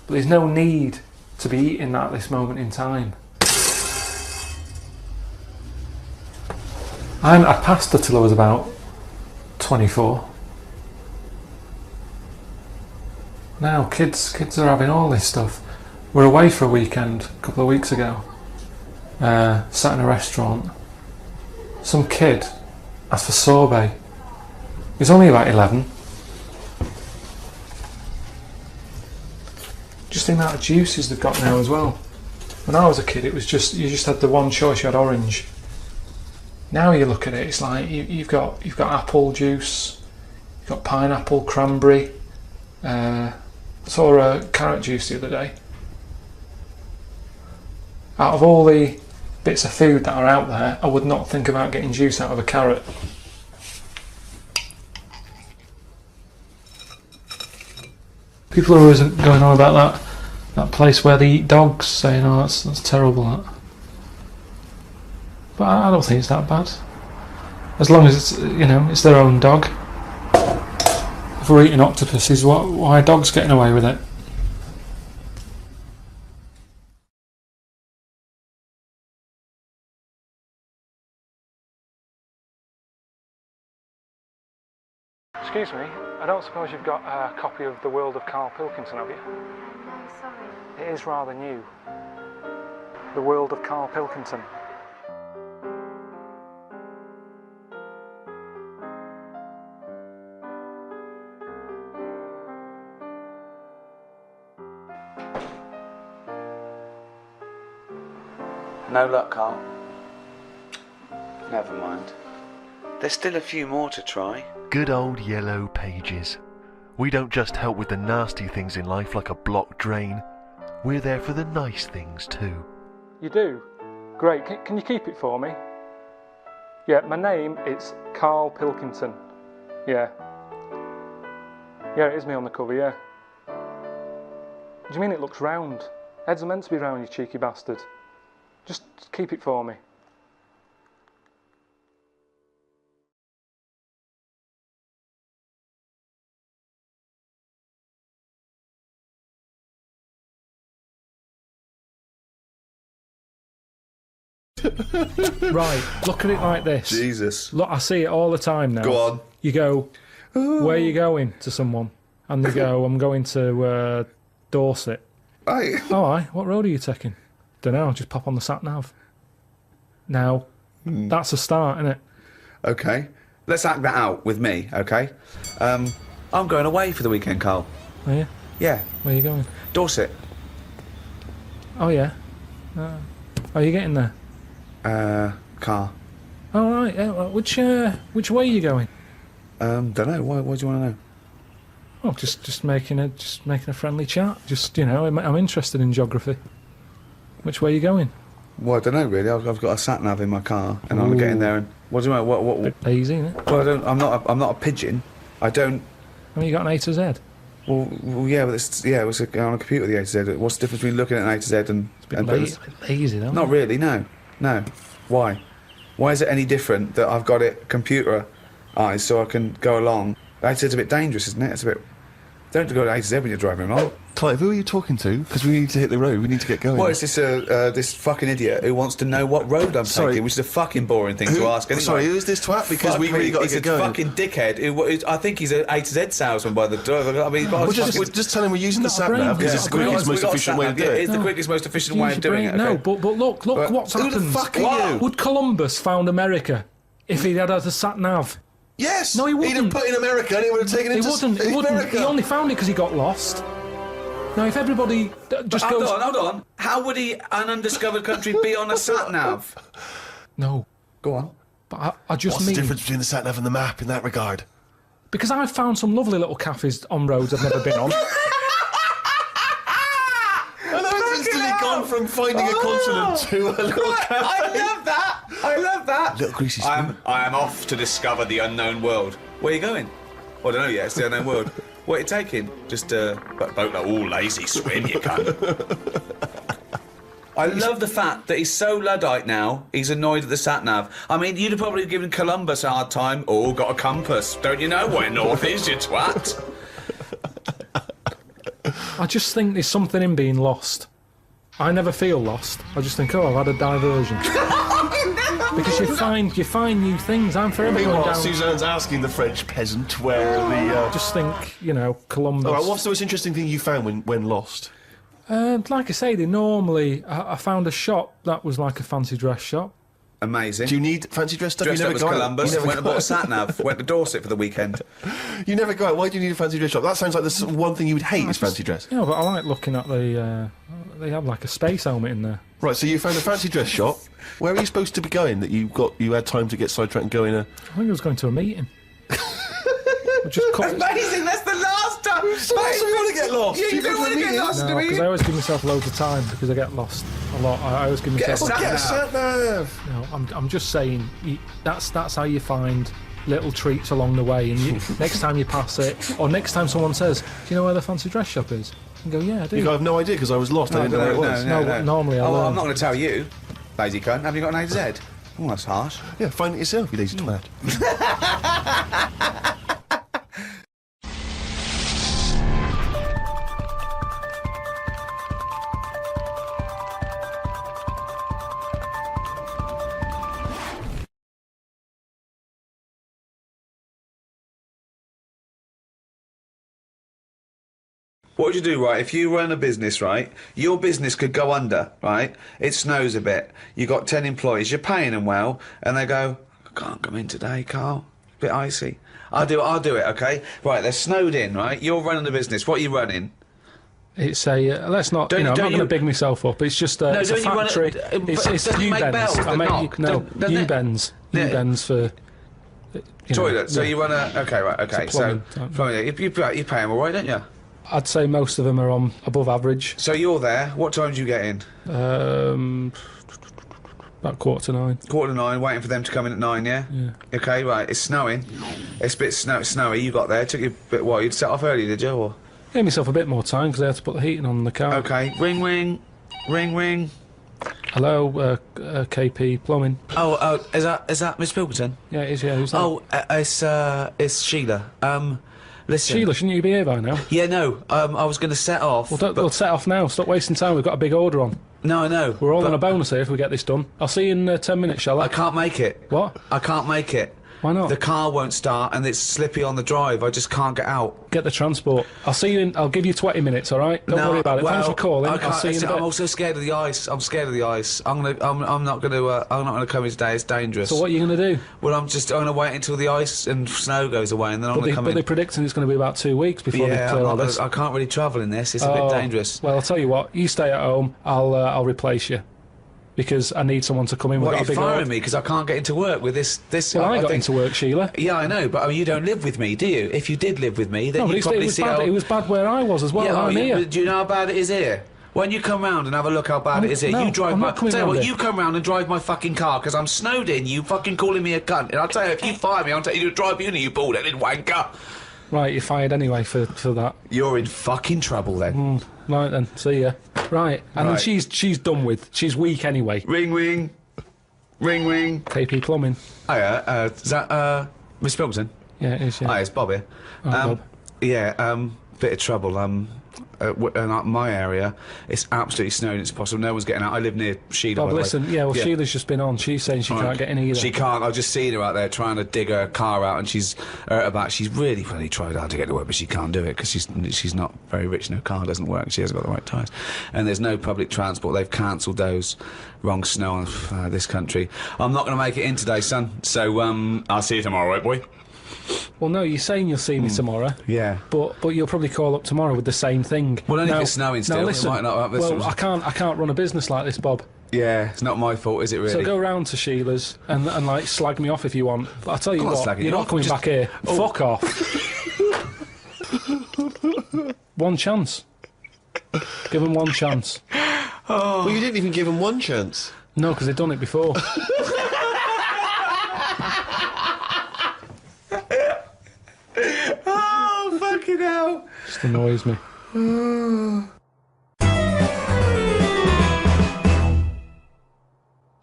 But there's no need to be eating that at this moment in time. I hadn't had pasta till I was about 24. Now kids are having all this stuff. We're away for a weekend a couple of weeks ago. Sat in a restaurant. Some kid asked for sorbet. He's only about 11. Just the amount of juices they've got now as well. When I was a kid, it was just you just had the one choice. You had orange. Now you look at it, it's like you've got apple juice, you've got pineapple, cranberry. I saw a carrot juice the other day. Out of all the bits of food that are out there, I would not think about getting juice out of a carrot. People are always going on about that place where they eat dogs, saying, oh, that's terrible, that. But I don't think it's that bad. As long as it's, you know, it's their own dog. If we're eating octopuses, why are dogs getting away with it? Excuse me, I don't suppose you've got a copy of The World of Karl Pilkington, have you? No, sorry. It is rather new. The World of Karl Pilkington. No luck, Carl. Never mind. There's still a few more to try. Good old yellow pages. We don't just help with the nasty things in life like a blocked drain. We're there for the nice things too. You do? Great. Can you keep it for me? Yeah, my name is Karl Pilkington. Yeah. Yeah, it is me on the cover, yeah. Do you mean it looks round? Heads are meant to be round, you cheeky bastard. Just keep it for me. Right, look at it like this. Jesus. Look, I see it all the time now. Go on. You go, where are you going, to someone? And they go, I'm going to Dorset. Right. Oh, aye, what road are you taking? Don't know, just pop on the sat nav. Now, That's a start, isn't it? Okay. Let's act that out with me, okay? I'm going away for the weekend, Carl. Are you? Yeah. Where are you going? Dorset. Oh, yeah. Are you getting there? Car. Oh, right. Yeah, well, which way are you going? Don't know. Why do you want to know? Oh, just making a friendly chat. Just, you know, I'm interested in geography. Which way are you going? Well, I don't know really. I've got a sat nav in my car, and I'm getting there. And what do you want? What? Bit lazy, isn't it? Well, I'm not a pigeon. I don't. I mean, you got an A to Z. Well, yeah, but it's on a computer the A to Z. What's the difference between looking at an A to Z and A bit lazy, though. Not really. No. Why? Why is it any different that I've got it computerized so I can go along? A to Z's a bit dangerous, isn't it? It's a bit. Don't go to A to Z when you're driving along. Clive, who are you talking to? Because we need to hit the road. We need to get going. Well, it's this fucking idiot who wants to know what road I'm taking, which is a fucking boring thing to ask. Anyway. Sorry, who is this twat? Because we really got to get going. He's a fucking dickhead. I think he's an A to Z salesman by the driver. I mean, we'll just tell him we're using the sat nav because it's the quickest, most efficient way to do it. It's the quickest, most efficient way of doing it. No, but look what's happened. Who the fuck are you? Would Columbus found America if he'd had a sat nav? Yes. No, he wouldn't. He'd have put in America and he would have taken it to He wouldn't. America. He only found it because he got lost. Now, if everybody just goes... Hold on. How would an undiscovered country be on a sat-nav? No. Go on. But I just What's the difference between the sat-nav and the map in that regard? Because I've found some lovely little cafes on roads I've never been on. And I've instantly gone from finding a continent to a little cafe. I love that. Little greasy spoon. I am off to discover the unknown world. Where are you going? Well, I don't know yet. It's the unknown world. What are you taking? Just a boat, all lazy swim, you cunt. I love the fact that he's so Luddite now, he's annoyed at the sat-nav. I mean, you'd have probably given Columbus a hard time. Oh, got a compass. Don't you know where north is, you twat? I just think there's something in being lost. I never feel lost. I just think, I've had a diversion. Because you find new things. I'm forever going down... Suzanne's asking the French peasant where the... I just think, Columbus... All right, what's the most interesting thing you found when lost? Like I say, I found a shop that was like a fancy dress shop. Amazing. Do you need fancy dress stuff? Dressed up as Columbus, went and bought a sat-nav, went to Dorset for the weekend. You never go out. Why do you need a fancy dress shop? That sounds like the one thing you would hate is fancy dress. Yeah, but I like looking at they have like a space helmet in there. Right, so you found a fancy dress shop. Where are you supposed to be going that you had time to get sidetracked and go in a... I think I was going to a meeting. Amazing, that's the last time! So you want to get lost? Yeah, you don't want to get lost, No, because I always give myself loads of time because I get lost a lot. I always give myself... Get a sat-nav! No, I'm just saying, that's how you find little treats along the way, and next time you pass it, or next time someone says, do you know where the fancy dress shop is? You go, yeah, I do. You go, I have no idea because I was lost. I didn't know where it was. No, normally I learn. I'm not going to tell you, lazy cunt. Have you got an A to Z? Oh, that's harsh. Yeah, find it yourself, you lazy twat. What would you do, right? If you run a business, right, your business could go under, right? It snows a bit. You got 10 employees. You're paying them well, and they go, I can't come in today, Carl. Bit icy. I'll do it, okay? Right, they're snowed in, right? You're running the business. What are you running? It's a let's not. I'm not going to big myself up. It's just it's a factory. It's U-bends. U-bends. U-bends for. Toilet. So you run a. Okay, right. Okay. So you pay them all right, don't you? I'd say most of them are on above average. So you're there. What time do you get in? About 9:15. 9:15, waiting for them to come in at 9, yeah? Yeah. Okay, right, it's snowing. It's a bit snowy, you got there. It took you a bit while. You'd set off early, did you? Or? Gave myself a bit more time because I had to put the heating on the car. Okay, ring, ring. Ring, ring. Hello, KP Plumbing. Oh, is that Miss Pilkington? Yeah, it is, yeah. Who's that? Oh, it's Sheila. Listen. Sheila, shouldn't you be here by now? Yeah, no, I was going to set off. Well, we'll set off now. Stop wasting time. We've got a big order on. No, I know. We're all on a bonus here if we get this done. I'll see you in 10 minutes, shall I? I can't make it. What? I can't make it. Why not? The car won't start and it's slippy on the drive. I just can't get out. Get the transport. I'll see you in. I'll give you 20 minutes. All right. Don't worry about it. Thanks for calling. I'll see you in a bit. I'm also scared of the ice. I'm scared of the ice. I'm not gonna come in today. It's dangerous. So what are you gonna do? Well, I'm gonna wait until the ice and snow goes away, and then I'm gonna come in. But they're predicting it's going to be about 2 weeks before they clear all this. I can't really travel in this. It's a bit dangerous. Well, I'll tell you what. You stay at home. I'll replace you. Because I need someone to come in. What, you're firing me because I can't get into work with this? Well, I got into work, Sheila. Yeah, I know, but I mean, you don't live with me, do you? If you did live with me, then you'd probably see it was bad where I was as well. I'm here. Do you know how bad it is here? When you come round and have a look how bad it is here, you drive my... Tell you what, you come round and drive my fucking car because I'm snowed in, you fucking calling me a cunt. And I'll tell you, if you fire me, I'll take you to drive uni, you bald-headed wanker. Right, you're fired anyway for that. You're in fucking trouble then. Right then, see ya. Right, and then she's done with. She's weak anyway. Ring, ring. Ring, ring. KP Plumbing. Hiya, is that, Miss Pilkington? Yeah, it is, yeah. Hi, it's Bob here. Bob. Yeah, bit of trouble. In my area, it's absolutely snowing. It's possible. No one's getting out. I live near Sheila. Bob, listen. Sheila's just been on. She's saying she can't get in either. She can't. I've just seen her out there trying to dig her car out, and she's She's really tried hard to get to work, but she can't do it because she's not very rich. And her car doesn't work. She hasn't got the right tyres, and there's no public transport. They've cancelled those. Wrong snow on this country. I'm not going to make it in today, son. So I'll see you tomorrow, right, boy? Well, no, you're saying you'll see me tomorrow. Yeah. But you'll probably call up tomorrow with the same thing. Well, only if it's snowing still. Now, listen, it might not I can't run a business like this, Bob. Yeah, it's not my fault, is it really? So go round to Sheila's and like slag me off if you want. But I'll tell you what, you're not coming back here. Oh. Fuck off. One chance. Give him one chance. Oh. Well, you didn't even give him one chance. No, because they've done it before. Oh, fucking hell. Just annoys me.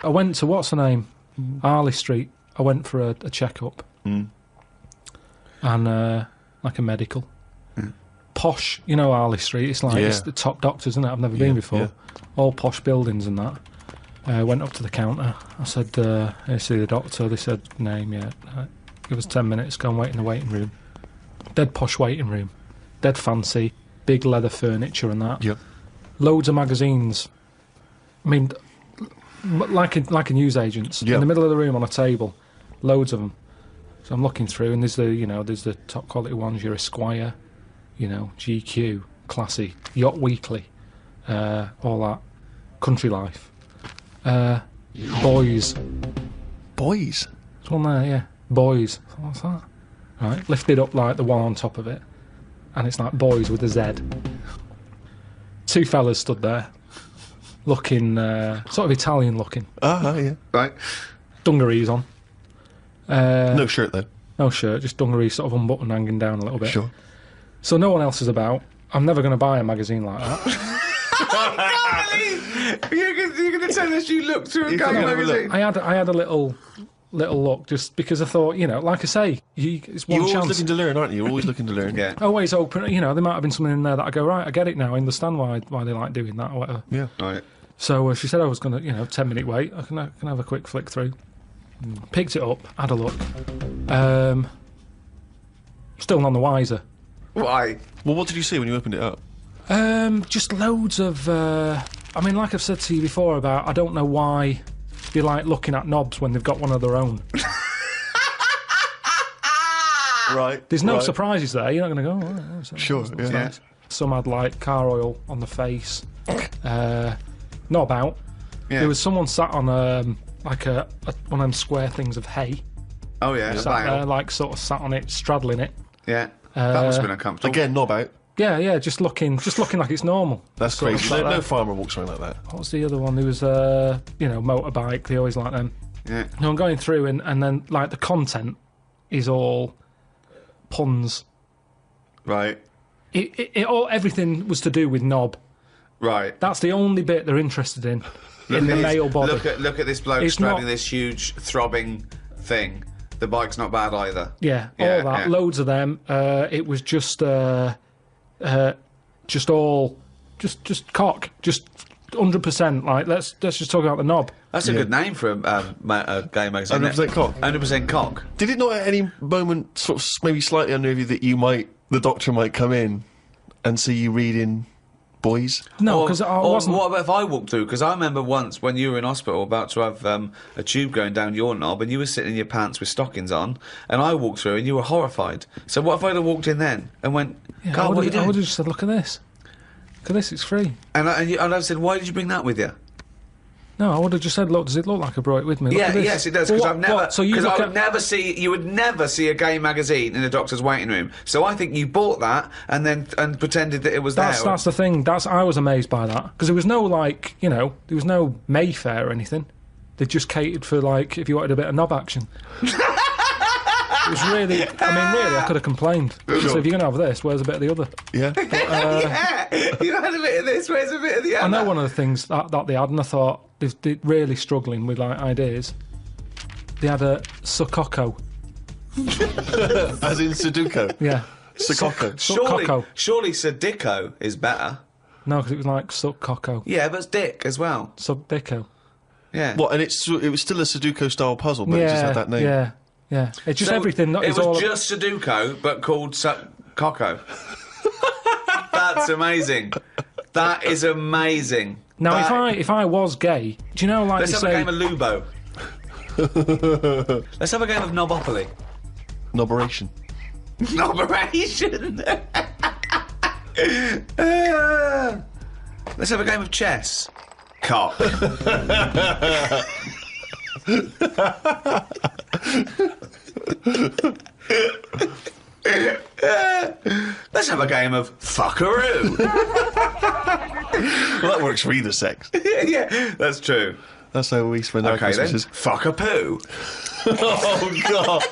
I went to, what's her name? Harley Street. I went for a checkup. And, like a medical. Posh, you know Harley Street, it's like it's the top doctors, isn't it? I've never been before. Yeah. All posh buildings and that. Went up to the counter. I said, I see the doctor. They said, name, yeah. Give us 10 minutes, go and wait in the waiting room. Dead posh waiting room. Dead fancy. Big leather furniture and that. Yep. Loads of magazines. I mean, like a newsagents. Yep. In the middle of the room on a table. Loads of them. So I'm looking through and there's the top quality ones, your Esquire, GQ, Classy, Yacht Weekly, all that. Country Life. Boys. Boys? There's one there, yeah. Boys. What's that? Right, lifted up like the one on top of it. And it's like Boys with a Z. Two fellas stood there. Looking, sort of Italian looking. Yeah. Right. Dungarees on. No shirt though. No shirt, just dungarees sort of unbuttoned, hanging down a little bit. Sure. So no one else is about. I'm never going to buy a magazine like that. You're going to tell us you looked through a magazine? I had a little look, just because I thought, like I say, it's one chance. You're always looking to learn, aren't you? You're always looking to learn. Yeah. Always open. There might have been something in there that I go, right, I get it now. I understand why they like doing that or whatever. Yeah. Right. So she said I was going to, 10-minute wait. I can have a quick flick through. Picked it up, had a look. Still none the wiser. Why? Well, what did you see when you opened it up? Just loads of. Like I've said to you before about, I don't know why you like looking at knobs when they've got one of their own. Right. There's no surprises there. You're not going to go. Oh, sure. Yeah. Nice. Some had like car oil on the face. Knob out. Yeah. There was someone sat on one of them square things of hay. Oh yeah. Sat there, like sort of sat on it, straddling it. Yeah. That must have been uncomfortable. Again, knob out. Yeah, just looking like it's normal. That's crazy. No farmer walks around like that. What's the other one? There was motorbike. They always like them. Yeah. No, I'm going through and then like the content is all puns. Right. Everything was to do with knob. Right. That's the only bit they're interested in the male body. Look at this bloke straddling this huge throbbing thing. The bike's not bad either. Yeah, all that. Yeah. Loads of them. It was just cock. Just 100%. Like, let's just talk about the knob. That's a good name for a gay magazine. 100% cock. 100% cock. Did it not at any moment sort of maybe slightly unnerve you that the doctor might come in and see you reading boys? No, because I wasn't. What about if I walked through? Because I remember once when you were in hospital about to have a tube going down your knob and you were sitting in your pants with stockings on and I walked through and you were horrified. So what if I'd have walked in then and went, Carl, what are you doing? I would have just said, look at this. Look at this, it's free. And I said, why did you bring that with you? No, I would have just said, look, does it look like I brought it with me? Look at this. Yes, it does, because you would never see a gay magazine in a doctor's waiting room. So I think you bought that and pretended that it was there. That's the thing. I was amazed by that, because there was no, like, you know, there was no Mayfair or anything. They just catered for, like, if you wanted a bit of knob action. It was really, I could have complained. Sure. So if you're going to have this, where's a bit of the other? Yeah. You had a bit of this, where's a bit of the other? I know one of the things that they had, and I thought, they're really struggling with, like, ideas. They had a Sukoko. As in Sudoku? Yeah. Sukoko. Surely Sudoku is better. No, because it was like Sukoko. Yeah, but it's dick as well. Subdico. Yeah. What, and it was still a Sudoku-style puzzle, but it just had that name? Yeah. Yeah, it's just everything. It was just Sudoku, but called Coco. That's amazing. That is amazing. Now, if I was gay, do you know, like, let's have a game of Lubo. Let's have a game of Knobopoly. Noberation. Noberation. Let's have a game of chess. Cock. Let's have a game of fuckaroo. Well, that works for either sex. Yeah, that's true. That's how we spend our Christmases. Then. Fuck a poo. Oh, God.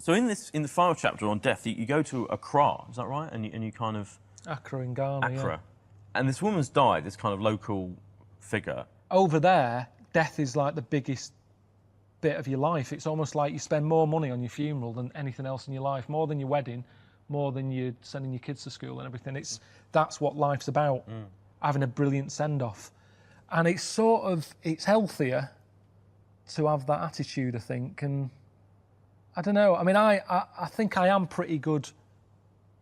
So in the final chapter on death, you go to Accra, is that right? And you kind of... Accra in Ghana, Accra. Yeah. And this woman's died, this kind of local figure. Over there, death is like the biggest bit of your life. It's almost like you spend more money on your funeral than anything else in your life, more than your wedding, more than you sending your kids to school and everything. That's what life's about, having a brilliant send-off. And it's healthier to have that attitude, I think, and I don't know. I mean, I think I am pretty good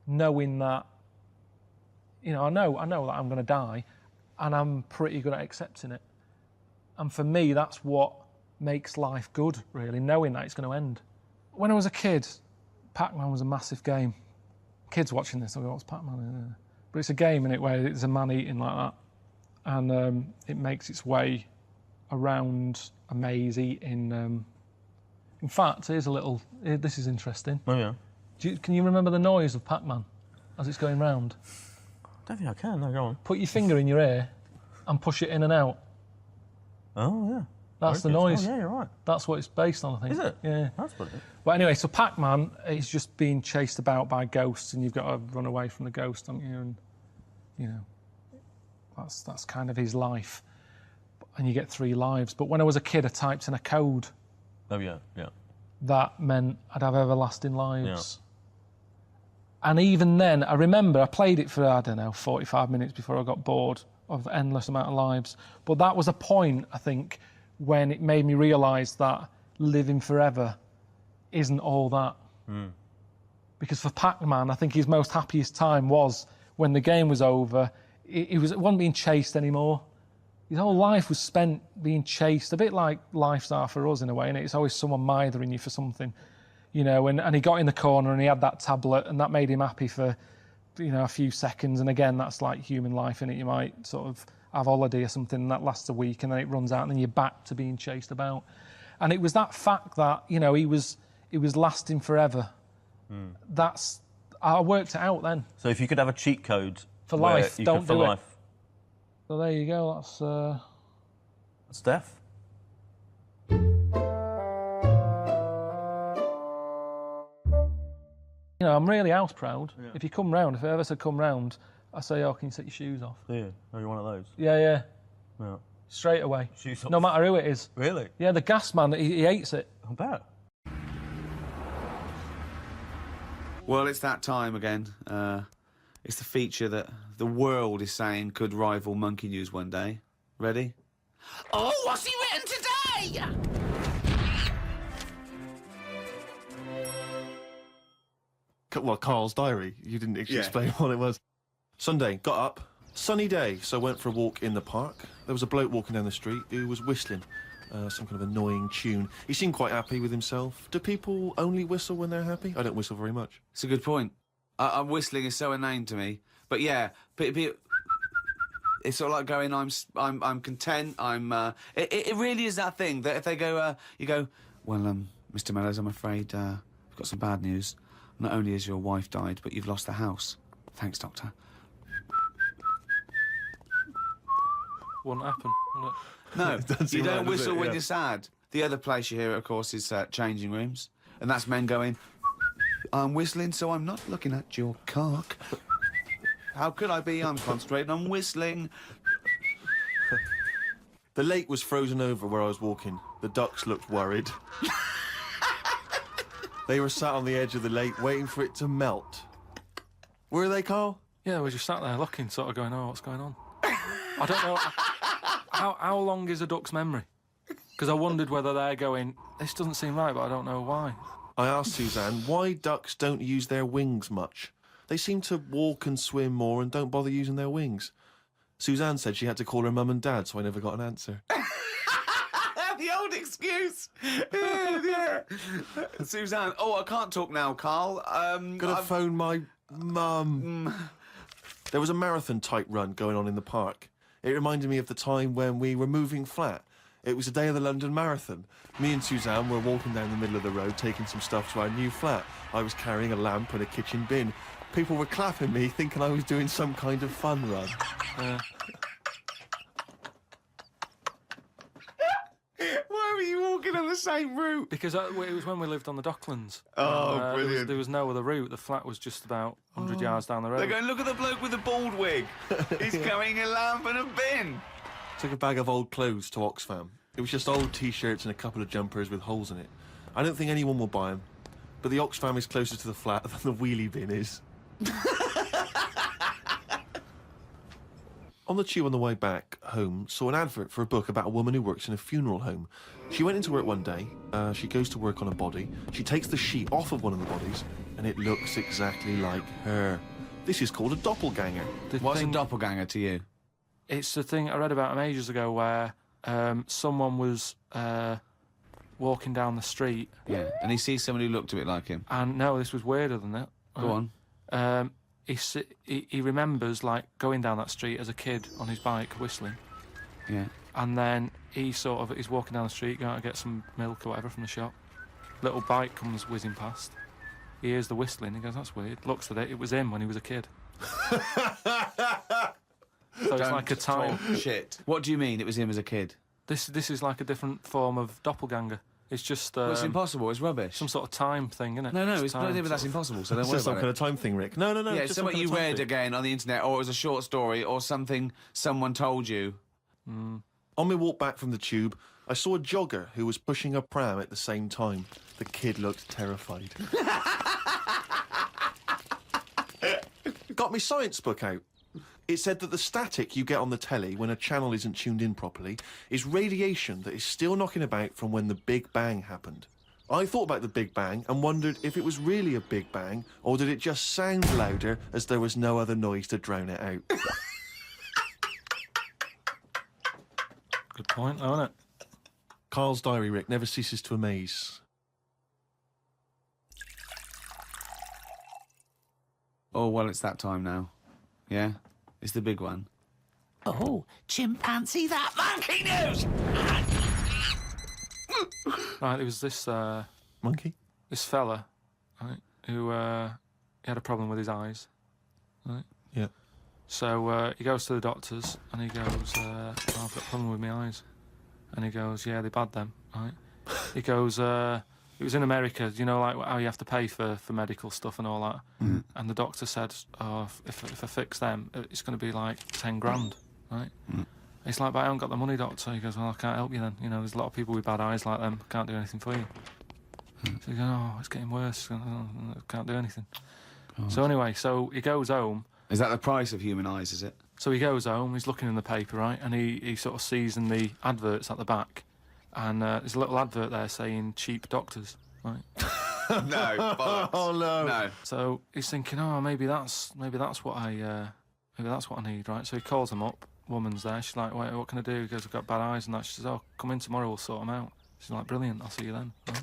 knowing that, you know, I know that I'm going to die, and I'm pretty good at accepting it. And for me, that's what makes life good, really, knowing that it's going to end. When I was a kid, Pac-Man was a massive game. Kids watching this will go, what's Pac-Man? But it's a game in it where it's a man eating like that, and it makes its way around a maze eating... In fact, here's a little... This is interesting. Oh, yeah. Can you remember the noise of Pac-Man as it's going round? I don't think I can, no, go on. Put your finger in your ear and push it in and out. Oh, yeah. That's the noise. Oh, yeah, you're right. That's what it's based on, I think. Is it? Yeah. That's brilliant. But anyway, so Pac-Man is just being chased about by ghosts, and you've got to run away from the ghost, haven't you? And, you know, that's kind of his life. And you get 3 lives. But when I was a kid, I typed in a code. Oh, yeah, yeah. That meant I'd have everlasting lives. Yeah. And even then, I remember I played it for, 45 minutes before I got bored of the endless amount of lives. But that was a point, I think, when it made me realise that living forever isn't all that. Because for Pac-Man, I think his most happiest time was when the game was over. It wasn't being chased anymore. His whole life was spent being chased, a bit like lives are for us in a way, and it's always someone mithering you for something, you know, and he got in the corner and he had that tablet and that made him happy for, you know, a few seconds, and again, that's like human life, innit? You might sort of have a holiday or something and that lasts a week and then it runs out and then you're back to being chased about. And it was that fact that, you know, it was lasting forever. I worked it out then. So if you could have a cheat code... For life, don't do it. So there you go, That's death. You know, I'm really house proud. Yeah. If you come round, if I ever said come round, I say, oh, can you take your shoes off? Yeah. Are you one of those? Yeah. Yeah. Straight away. Shoes off. No matter who it is. Really? Yeah, the gas man, he hates it. I bet. Well, it's that time again. It's the feature that the world is saying could rival Monkey News one day. Ready? Oh, what's he written today? Well, Carl's diary. You didn't Yeah. explain what it was. Sunday, got up. Sunny day, so I went for a walk in the park. There was a bloke walking down the street who was whistling some kind of annoying tune. He seemed quite happy with himself. Do people only whistle when they're happy? I don't whistle very much. It's a good point. Whistling is so inane to me. But yeah, it's sort of like going, I'm content. It really is that thing that if they go, you go, well, Mr. Mellows, I'm afraid I've got some bad news. Not only has your wife died, but you've lost the house. Thanks, Doctor. Wouldn't happen, would it? No, It doesn't you seem don't right, does whistle it? when Yeah. you're sad. The other place you hear it, of course, is changing rooms. And that's men going, I'm whistling, so I'm not looking at your cock. How could I be? I'm concentrating on whistling. The lake was frozen over where I was walking. The ducks looked worried. They were sat on the edge of the lake waiting for it to melt. Were they, Carl? Yeah, we just sat there looking, sort of going, oh, what's going on? I don't know. How long is a duck's memory? Because I wondered whether they're going, this doesn't seem right, but I don't know why. I asked Suzanne why ducks don't use their wings much. They seem to walk and swim more and don't bother using their wings. Suzanne said she had to call her mum and dad, so I never got an answer. The old excuse. Yeah. Suzanne, oh, I can't talk now, Carl. Gotta phone my mum. There was a marathon-type run going on in the park. It reminded me of the time when we were moving flat. It was the day of the London Marathon. Me and Suzanne were walking down the middle of the road, taking some stuff to our new flat. I was carrying a lamp and a kitchen bin. People were clapping me, thinking I was doing some kind of fun run. Why were you walking on the same route? Because it was when we lived on the Docklands. Oh, brilliant. There was no other route. The flat was just about 100 yards down the road. They're going, look at the bloke with the bald wig. He's carrying a lamp and a bin. Took a bag of old clothes to Oxfam. It was just old T-shirts and a couple of jumpers with holes in it. I don't think anyone will buy them, but the Oxfam is closer to the flat than the wheelie bin is. On the tube on the way back home, saw an advert for a book about a woman who works in a funeral home. She went into work one day, she goes to work on a body, she takes the sheet off of one of the bodies, and it looks exactly like her. This is called a doppelganger. What's a doppelganger to you? It's the thing I read about him ages ago where someone was walking down the street. Yeah, and he sees someone who looked a bit like him. And no, this was weirder than that. Go on. He remembers, like, going down that street as a kid on his bike, whistling. Yeah. And then he's walking down the street, going to get some milk or whatever from the shop. Little bike comes whizzing past. He hears the whistling, he goes, that's weird. Looks at it, it was him when he was a kid. So it's like a time. Shit. What do you mean it was him as a kid? This is like a different form of doppelganger. It's just... Well, it's impossible, it's rubbish. Some sort of time thing, isn't it? No, Just it's time, but that's impossible, so don't It's worry just some about kind it. of time thing, Rick. No. Yeah, it's just something some you kind of time read thing. again on the internet, or it was a short story, or something someone told you. On my walk back from the tube, I saw a jogger who was pushing a pram at the same time. The kid looked terrified. Got my science book out. It said that the static you get on the telly when a channel isn't tuned in properly is radiation that is still knocking about from when the Big Bang happened. I thought about the Big Bang and wondered if it was really a Big Bang or did it just sound louder as there was no other noise to drown it out. Good point, isn't it? Carl's diary, Rick, never ceases to amaze. Oh, well, it's that time now. Yeah? It's the big one. Oh, chimpanzee that monkey news! Right, there was this... Monkey? This fella, right, who he had a problem with his eyes, right? Yeah. So he goes to the doctors and he goes, I've got a problem with my eyes. And he goes, yeah, they're bad then, right? He goes, it was in America, you know, like how you have to pay for medical stuff and all that. Mm. And the doctor said, oh, if I fix them, it's going to be like 10 grand, right? Mm. He's like, but I haven't got the money, doctor. He goes, well, I can't help you then. You know, there's a lot of people with bad eyes like them. Can't do anything for you. So he goes, oh, it's getting worse. I can't do anything. God. So anyway, so he goes home. Is that the price of human eyes, is it? So he goes home, he's looking in the paper, right? And he sort of sees in the adverts at the back. And there's a little advert there saying cheap doctors, right? No, bollocks. Oh no. No. So he's thinking, oh, maybe that's what I need, right? So he calls them up. Woman's there. She's like, wait, what can I do? He goes, I've got bad eyes and that. She says, oh, come in tomorrow, we'll sort them out. She's like, brilliant, I'll see you then. Right?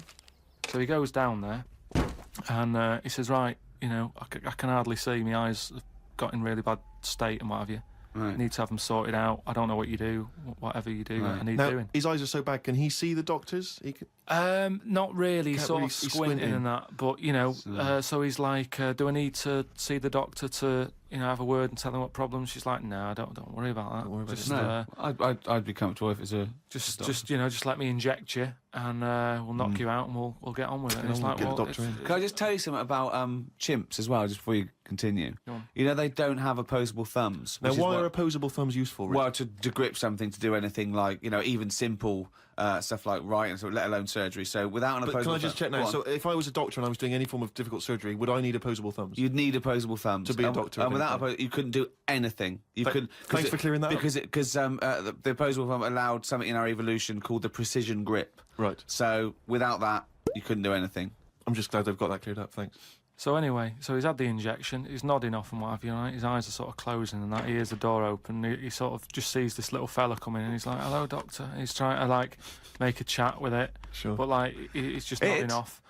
So he goes down there and he says, right, you know, I can hardly see. My eyes have got in really bad state and what have you. Right. Need to have them sorted out. I don't know what you do, whatever you do, Right. I need Now, doing. his eyes are so bad. Can he see the doctors? He can... Not really, Can't sort really- of he's squinting squinting. and that. But you know, so he's like, "Do I need to see the doctor to, you know, have a word and tell him what problems?" She's like, "No, don't worry about that. Don't worry about just, No, I'd be comfortable if it's a... just you know, just let me inject you and we'll knock you out and we'll get on with it." And it's we'll like, get the well, doctor in. Can I just tell you something about chimps as well, just before you continue? Go on. You know, they don't have opposable thumbs. Now, which is why what- are opposable thumbs useful? Rick? Well, to grip something, to do anything like, you know, even simple stuff like writing, so let alone surgery. So without an But opposable can I just check thumb- now? Go So on. if I was a doctor and I was doing any form of difficult surgery, would I need opposable thumbs? You'd need opposable thumbs To be a And- doctor, And if without anything. you couldn't do anything. You couldn't. Thanks for clearing that up. Because the opposable thumb allowed something in our evolution called the precision grip. Right. So without that, you couldn't do anything. I'm just glad they've got that cleared up. Thanks. So anyway, so he's had the injection, he's nodding off and what have you, right? His eyes are sort of closing and that. He hears the door open, he sort of just sees this little fella coming in and he's like, hello, doctor. He's trying to, like, make a chat with it. Sure. But, like, he's just nodding off.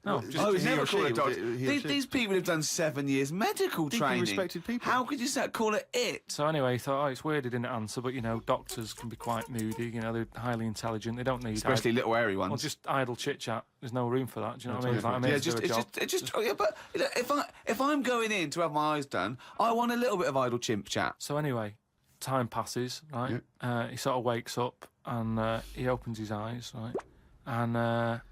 No, just... Oh, he never or she, call it was doctor. it he or she? These people have done 7 years medical Deeply training. respected people. How could you call it it? So anyway, he thought, oh, it's weird he didn't answer, but, you know, doctors can be quite moody, you know, they're highly intelligent, they don't need... Especially little airy ones. Well, just idle chit-chat. There's no room for that, do you know what I mean? It's like, I'm here to do a job. Yeah, but you know, if I'm going in to have my eyes done, I want a little bit of idle chimp chat. So anyway, time passes, right? He sort of wakes up and he opens his eyes, right? And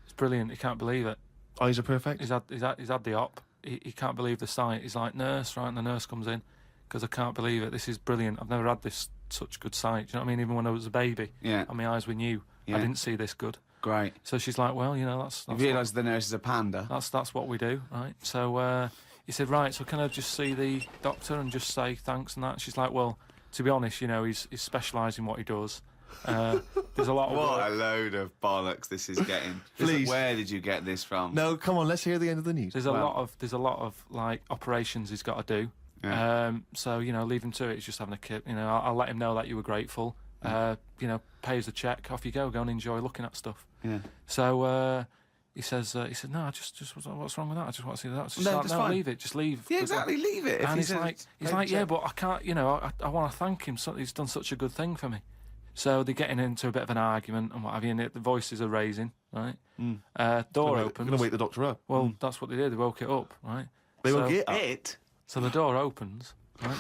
it's brilliant. He can't believe it. Eyes are perfect. He's had the op. He can't believe the sight. He's like, nurse, right? And the nurse comes in because I can't believe it. This is brilliant. I've never had this such good sight. Do you know what I mean? Even when I was a baby, Yeah. and my eyes were new, Yeah. I didn't see this good. Great. So she's like, well, you know, that's You what, realise the nurse is a panda. that's what we do, right? So he said, right, so can I just see the doctor and just say thanks and that? She's like, well, to be honest, you know, he's specialised in what he does. There's a lot of What work. a load of bollocks this is getting. Please. Where did you get this from? No, come on, let's hear the end of the news. There's a lot of like operations he's got to do. Yeah. So you know, leave him to it. He's just having a kip. You know, I'll let him know that you were grateful. You know, pay us a check. Off you go. Go and enjoy looking at stuff. Yeah. So he said, no, I just what's wrong with that? I just want to see that. She's like, that's no, fine. leave it. Just leave. Yeah, exactly. Leave it. If And he he's says like, pay yeah, check. but I can't. You know, I want to thank him. So he's done such a good thing for me. So they're getting into a bit of an argument and what have you, and the voices are raising, right? Door opens. We're going to wake the doctor up. Well, that's what they did. They woke it up, right? They woke So- it up. It? So the door opens, right?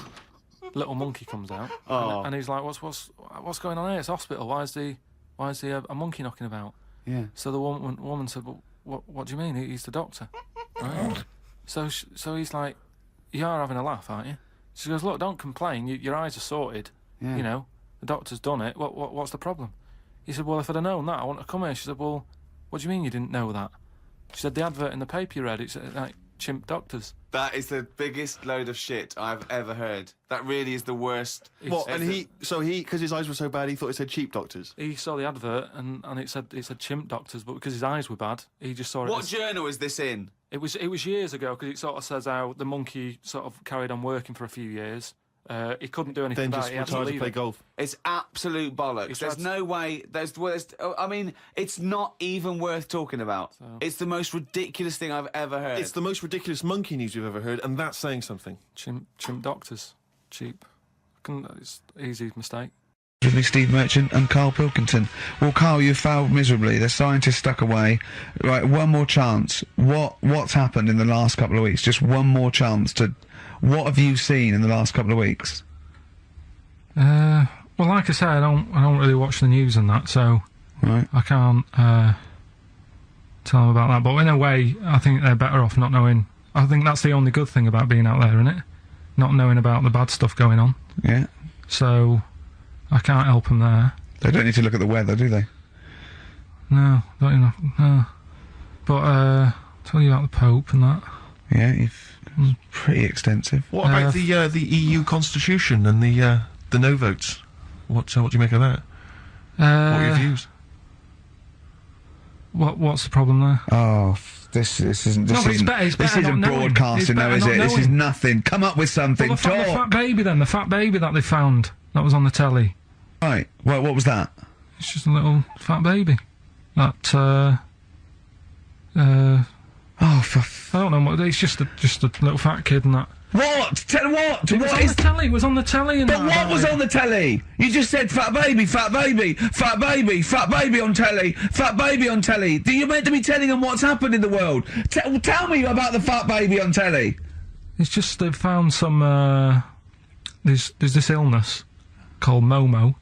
Little monkey comes out, Oh. and he's like, "What's going on here? It's a hospital. Why is a monkey knocking about?" Yeah. So the woman said, "Well, what do you mean? He's the doctor." Right? So he's like, "You are having a laugh, aren't you?" She goes, "Look, don't complain. Your eyes are sorted. Yeah. You know, the doctor's done it. What's the problem?" He said, "Well, if I'd have known that, I wouldn't have come here." She said, "Well, what do you mean you didn't know that?" She said, "The advert in the paper you read, it's like chimp doctors." That is the biggest load of shit I've ever heard. That really is the worst. What? And because his eyes were so bad, he thought it said cheap doctors. He saw the advert and it said chimp doctors, but because his eyes were bad, he just saw it. What as, journal is this in? It was years ago because it sort of says how the monkey sort of carried on working for a few years. He couldn't do anything Then about just it. He had to retired to leave play it. golf. It's absolute bollocks. He's There's tried no way. I mean, it's not even worth talking about. It's the most ridiculous thing I've ever heard. It's the most ridiculous monkey news you've ever heard, and that's saying something. Chimp doctors, cheap. It's easy mistake. With me, Steve Merchant and Karl Pilkington. Well, Karl, you failed miserably. The scientists stuck away. Right, one more chance. What's happened in the last couple of weeks? Just one more chance to... What have you seen in the last couple of weeks? Well, like I say, I don't really watch the news and that, so I can't tell them about that. But in a way, I think they're better off not knowing. I think that's the only good thing about being out there, isn't it? Not knowing about the bad stuff going on. Yeah. So I can't help them there. They don't need to look at the weather, do they? No, not enough. No. But tell you about the Pope and that. Yeah, it's pretty extensive. What about the EU Constitution and the no votes? What do you make of that? What are your views? What's the problem there? Oh, this isn't broadcasting, though, is it? This is nothing. Come up with something. Well, the fat baby, then, the fat baby that they found that was on the telly. Right. Well, what was that? It's just a little fat baby. That oh, for I don't know what. It's just a little fat kid and that. What? Tell what? It was on the telly. It was on the telly. But what was on the telly? You just said fat baby, fat baby, fat baby, fat baby on telly, fat baby on telly. You're meant to be telling them what's happened in the world. Tell me about the fat baby on telly. It's just they've found some. There's this illness called Momo,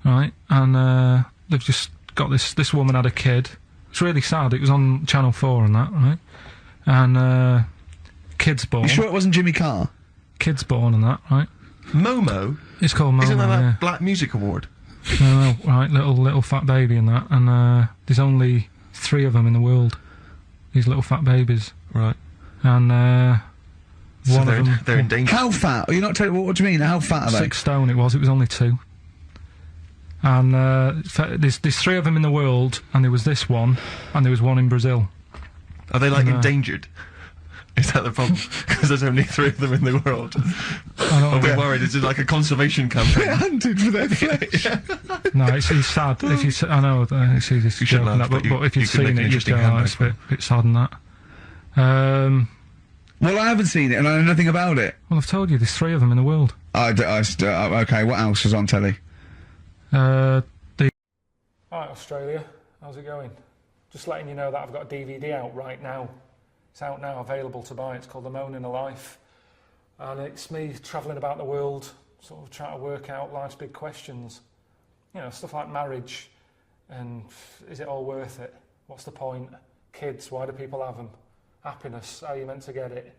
right? And they've just got this woman had a kid. It's really sad. It was on Channel 4 and that, right? And kid's born. You sure it wasn't Jimmy Carr? Kid's born and that, right? Momo? It's called Momo. Isn't that yeah. a Black Music Award? No, right, little fat baby and that, and there's only 3 of them in the world. These little fat babies. Right. And so one of them... they're in danger. How fat? Are you not telling what do you mean? How fat are they? 6 stone it was only 2. And there's 3 of them in the world, and there was this one, and there was one in Brazil. Are they like endangered? Is that the problem? Because there's only 3 of them in the world. I don't know. Are we worried? Is it like a conservation campaign? They're hunted for their flesh. No, it's sad. If you, I know it's easy to joke on that, but if you've seen it, you'd go, oh, it's a bit sad and that. Well, I haven't seen it, and I know nothing about it. Well, I've told you, there's 3 of them in the world. Okay, what else was on telly? Alright, Australia, how's it going? Just letting you know that I've got a DVD out right now. It's out now, available to buy. It's called The Moaning of Life. And it's me travelling about the world, sort of trying to work out life's big questions. You know, stuff like marriage, and is it all worth it? What's the point? Kids, why do people have them? Happiness, how are you meant to get it?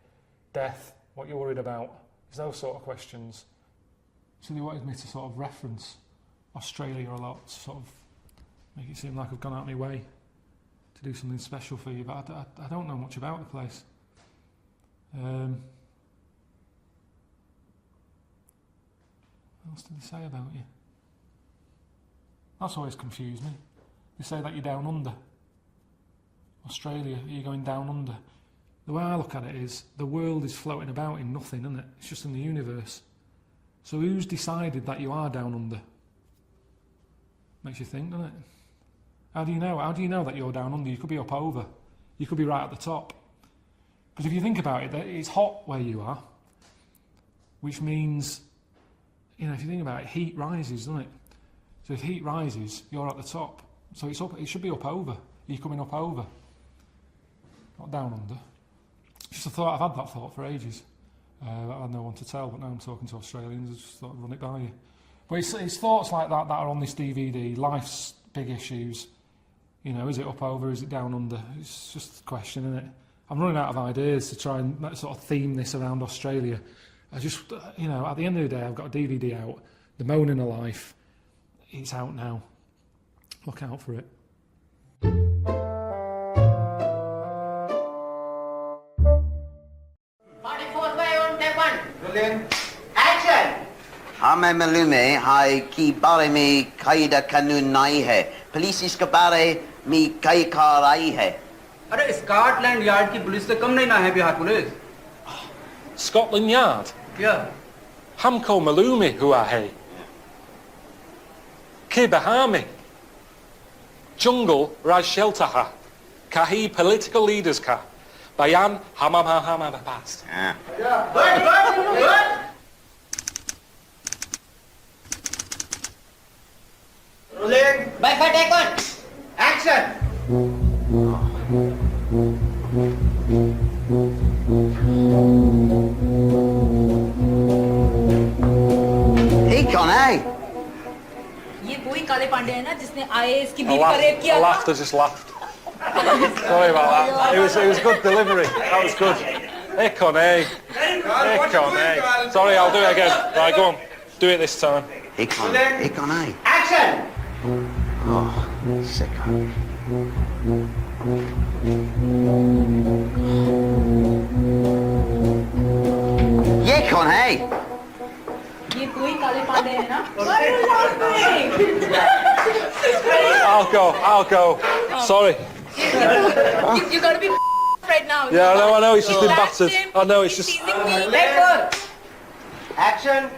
Death, what you're worried about? It's those sort of questions. So they wanted me to sort of reference Australia a lot, to sort of make it seem like I've gone out of my way to do something special for you, but I don't know much about the place. What else did they say about you? That's always confused me. They say that you're down under. Australia, you're going down under. The way I look at it is, the world is floating about in nothing, isn't it? It's just in the universe. So who's decided that you are down under? Makes you think, doesn't it? How do you know? How do you know that you're down under? You could be up over. You could be right at the top. Because if you think about it, it's hot where you are, which means, you know, if you think about it, heat rises, doesn't it? So if heat rises, you're at the top. So it's up. It should be up over. You're coming up over, not down under. Just a thought. I've had that thought for ages. I had no one to tell, but now I'm talking to Australians. I just thought I'd run it by you. But it's thoughts like that that are on this DVD. Life's big issues. You know, is it up over? Is it down under? It's just a question, isn't it? I'm running out of ideas to try and sort of theme this around Australia. I just, you know, at the end of the day, I've got a DVD out. The Moaning of Life. It's out now. Look out for it. हाँ मैं मालूम है हाय कि बारे में कायदा कानून नहीं है पुलिस इसके बारे में कई कार आई है अरे स्कॉटलैंड यार्ड की पुलिस से कम नहीं ना है Bihar police Scotland Yard? Yeah. Hamko Malumi Huahe. Kibahami. Jungle Raj Sheltaha. Kahi political leaders ka. Bayan Hamamahama past. Good. Rolling. Bye for take on. Action. Hey, Connie. ये वही काले पांडे हैं ना जिसने आए इसकी I बीवी का रेप किया था? laughed, I just laughed. Sorry about that. It was good delivery. That was good. Hey, Connie. Hey, Connie. Sorry, I'll do it again. Right, go on. Do it this time. Hey, Connie. Hey, Connie. Action! Oh, sicko. Yeah, Connie. ये वही काले पांडे हैं ना? What are you laughing? I'll go. Sorry. You gotta be right now. Yeah, I know, it's just been battered. I know, it's just... Action!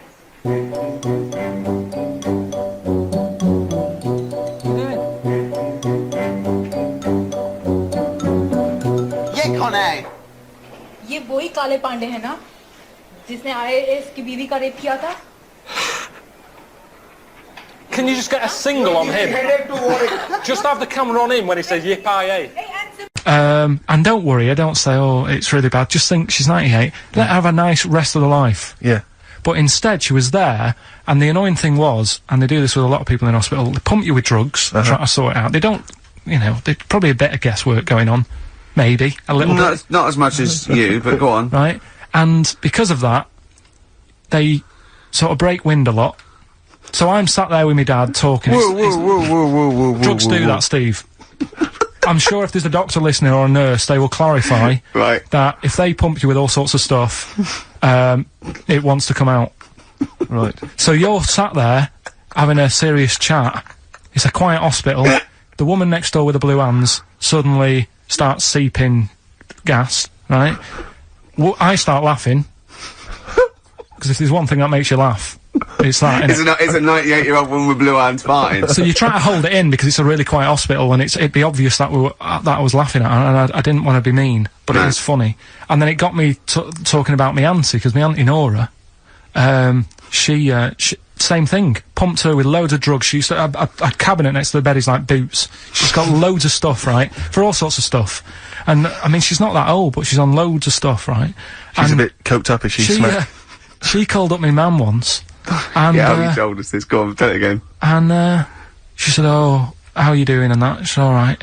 Yeah, Connie. ये वही काले पांडे हैं ना जिसने आए इसकी बीवी का रेप किया था? Can you just get a single on him? Just have the camera on him when he says yippee. And don't worry, I don't say, oh, it's really bad. Just think she's 98. Let her have a nice rest of the life. Yeah. But instead, she was there, and the annoying thing was, and they do this with a lot of people in hospital, they pump you with drugs, try to sort it out. They don't, you know, there's probably a bit of guesswork going on. Maybe. A little bit. Not as much as you, but go on. Right? And because of that, they sort of break wind a lot. So I'm sat there with my dad talking. Whoa. Drugs do that, Steve. I'm sure if there's a doctor listening or a nurse, they will clarify that if they pump you with all sorts of stuff, it wants to come out. Right. So you're sat there having a serious chat. It's a quiet hospital. The woman next door with the blue hands suddenly starts seeping gas, right? I start laughing. Because if there's one thing that makes you laugh, it's that, It's a 98-year-old woman with blue hands farting. So you try to hold it in because it's a really quiet hospital, and it'd be obvious that that I was laughing at, and I didn't want to be mean, but it was funny. And then it got me talking about my auntie, because my auntie Nora, she same thing, pumped her with loads of drugs. She used to have a cabinet next to the bed is like boots. She's got loads of stuff, right, for all sorts of stuff. And I mean, she's not that old, but she's on loads of stuff, right? She's a bit coked up, is she? She called up my mum once. And, yeah, you told us this. Go on, tell it again. And she said, "Oh, how are you doing?" And that. She said, "All right."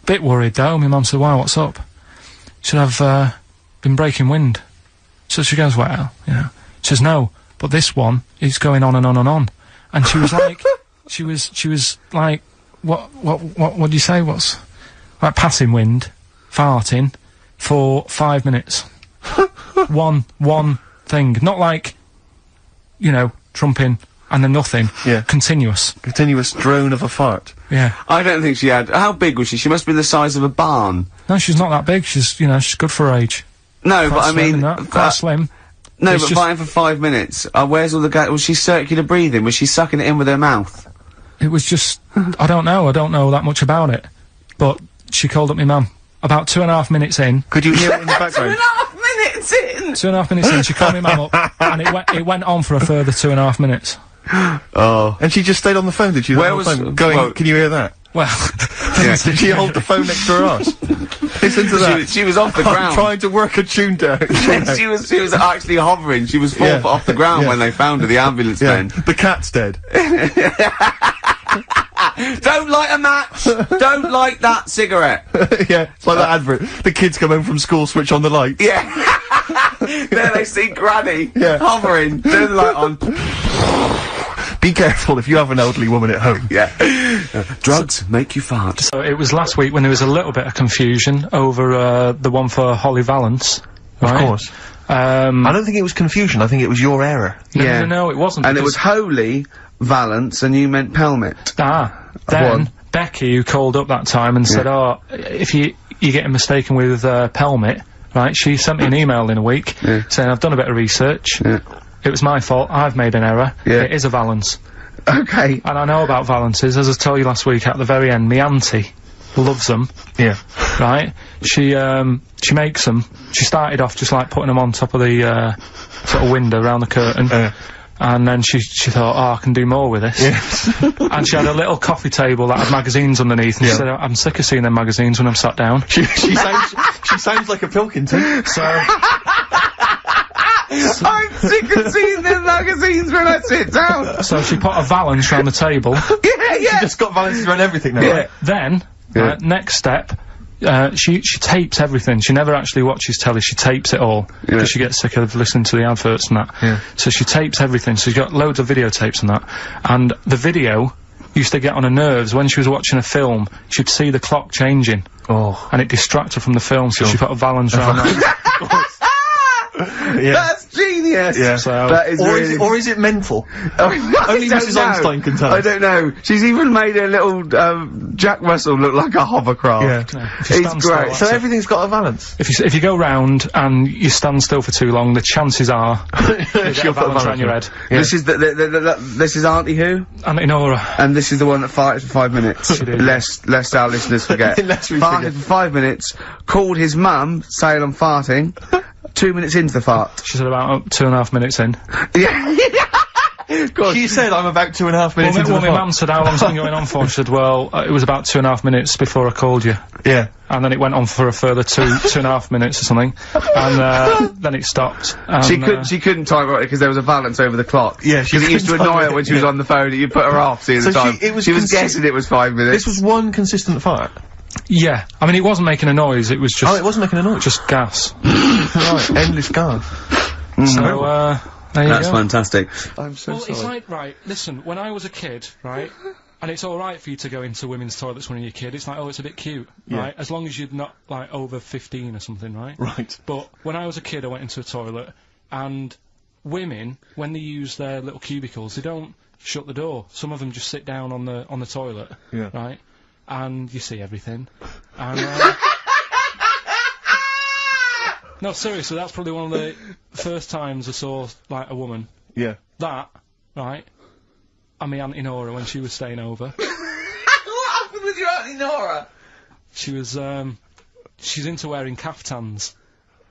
Bit worried though. My mum said, "Why? What's up?" She said, "I've been breaking wind." So she goes, "Well, you know." She says, "No, but this one is going on and on and on." And she was like, she was like, what do you say? What's like passing wind, farting for 5 minutes. one thing, not like, you know, trumping and then nothing. Yeah. Continuous drone of a fart. Yeah. I don't think she had. How big was she? She must be the size of a barn. No, she's not that big. She's, you know, she's good for her age. No, Quite but I slim mean, and that, quite slim. No, It's but just- fighting for 5 minutes. Where's all the gas? Was she circular breathing? Was she sucking it in with her mouth? It was just, I don't know that much about it. But she called up my mum. About 2.5 minutes in. Could you hear it in the background? 2.5 minutes in! 2.5 minutes in, she called my mum up, and it went on for a further 2.5 minutes. Oh. And she just stayed on the phone, did she? Where The was- whole time, going, well- can you hear that? Well, Yeah. Did she hold the phone next to her arse? Listen to that. She was off the I'm ground. trying to work a tune down. she was actually hovering. She was 4 Yeah. foot off the ground Yeah. when they found her, the ambulance men. The cat's dead. Don't light a match! Don't light that cigarette! Yeah, it's like that advert. The kids come home from school, switch on the lights. Yeah. There they see Granny Yeah. hovering, turn the light on. Be careful if you have an elderly woman at home. Yeah. Drugs make you fart. So it was last week when there was a little bit of confusion over the one for Holly Valance. Of right? course. I don't think it was confusion, I think it was your error. No, it wasn't. And it because- was Holy Valance and you meant Pelmet. Then Becky, who called up that time and said, "Oh, if you're getting mistaken with Pelmet," right? She sent me an email in a week saying, "I've done a bit of research. It was my fault. I've made an error. It is a Valance." Okay. And I know about Valances, as I told you last week at the very end. My auntie loves them. Yeah. Right? She makes them. She started off just like putting them on top of the sort of window around the curtain. And then she thought, oh, I can do more with this. And she had a little coffee table that had magazines underneath, and she said, I'm sick of seeing them magazines when I'm sat down. She sounds like a Pilkington. So I'm sick of seeing them magazines when I sit down. So she put a valance round the table. She just got valances around everything now. Right? Then, next step, she tapes everything. She never actually watches telly. She tapes it all because she gets sick of listening to the adverts and that. So she tapes everything. So she's got loads of videotapes and that. And the video used to get on her nerves. When she was watching a film, she'd see the clock changing. And it distracted her from the film. So she put a valance round that. That's genius. So, that is or is it mental? Only Mrs. Einstein can tell. I don't know. She's even made a little Jack Russell look like a hovercraft. It's great. So everything's got a valance. If you go round and you stand still for too long, the chances are she'll put a valance around your head. This is this is Auntie who? Auntie Nora. And this is the one that farted for 5 minutes. Lest our listeners forget. Farted for 5 minutes. Called his mum, saying I'm farting. 2 minutes into the fart. She said about 2.5 minutes in. She said I'm about 2.5 minutes into the fart. Well, my mum said, how long's it been going on for? She said, well, it was about 2.5 minutes before I called you. And then it went on for a further 2.5 minutes or something. And, then it stopped. And, she couldn't type right because there was a valance over the clock. Because it used to annoy her when she was on the phone and you put her off seeing the time. She was guessing it was 5 minutes. This was one consistent fart. Yeah, I mean, it wasn't making a noise, it was just... Oh, it wasn't making a noise? Just gas. Right, endless gas. So, there you That's go. fantastic. I'm so sorry. It's like, right, listen, when I was a kid, right, and it's alright for you to go into women's toilets when you're a kid, it's like, oh, it's a bit cute, right, as long as you're not, like, over 15 or something, right? Right. But when I was a kid, I went into a toilet, and women, when they use their little cubicles, they don't shut the door. Some of them just sit down on the toilet, right? And you see everything. And, no, seriously, that's probably one of the first times I saw, like, a woman. That, right, and my Auntie Nora when she was staying over. What happened with your Auntie Nora? She was, she's into wearing caftans.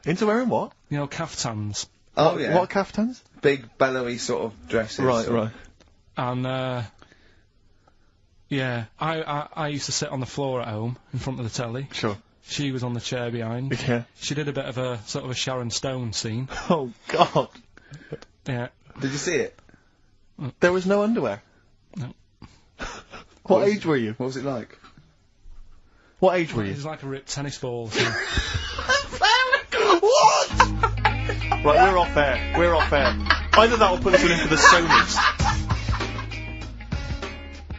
Into wearing what? You know, caftans. Oh, yeah. What caftans? Big, bellowy sort of dresses. Right. And, yeah, I used to sit on the floor at home, in front of the telly. Sure. She was on the chair behind. Yeah. She did a bit of a, sort of a Sharon Stone scene. Oh, God. Yeah. Did you see it? There was no underwear? No. What age were you? What was it like? What age were you? It was like a ripped tennis ball. So. What? Right, we're off air. We're off air. Either that or put us in for the Sonys.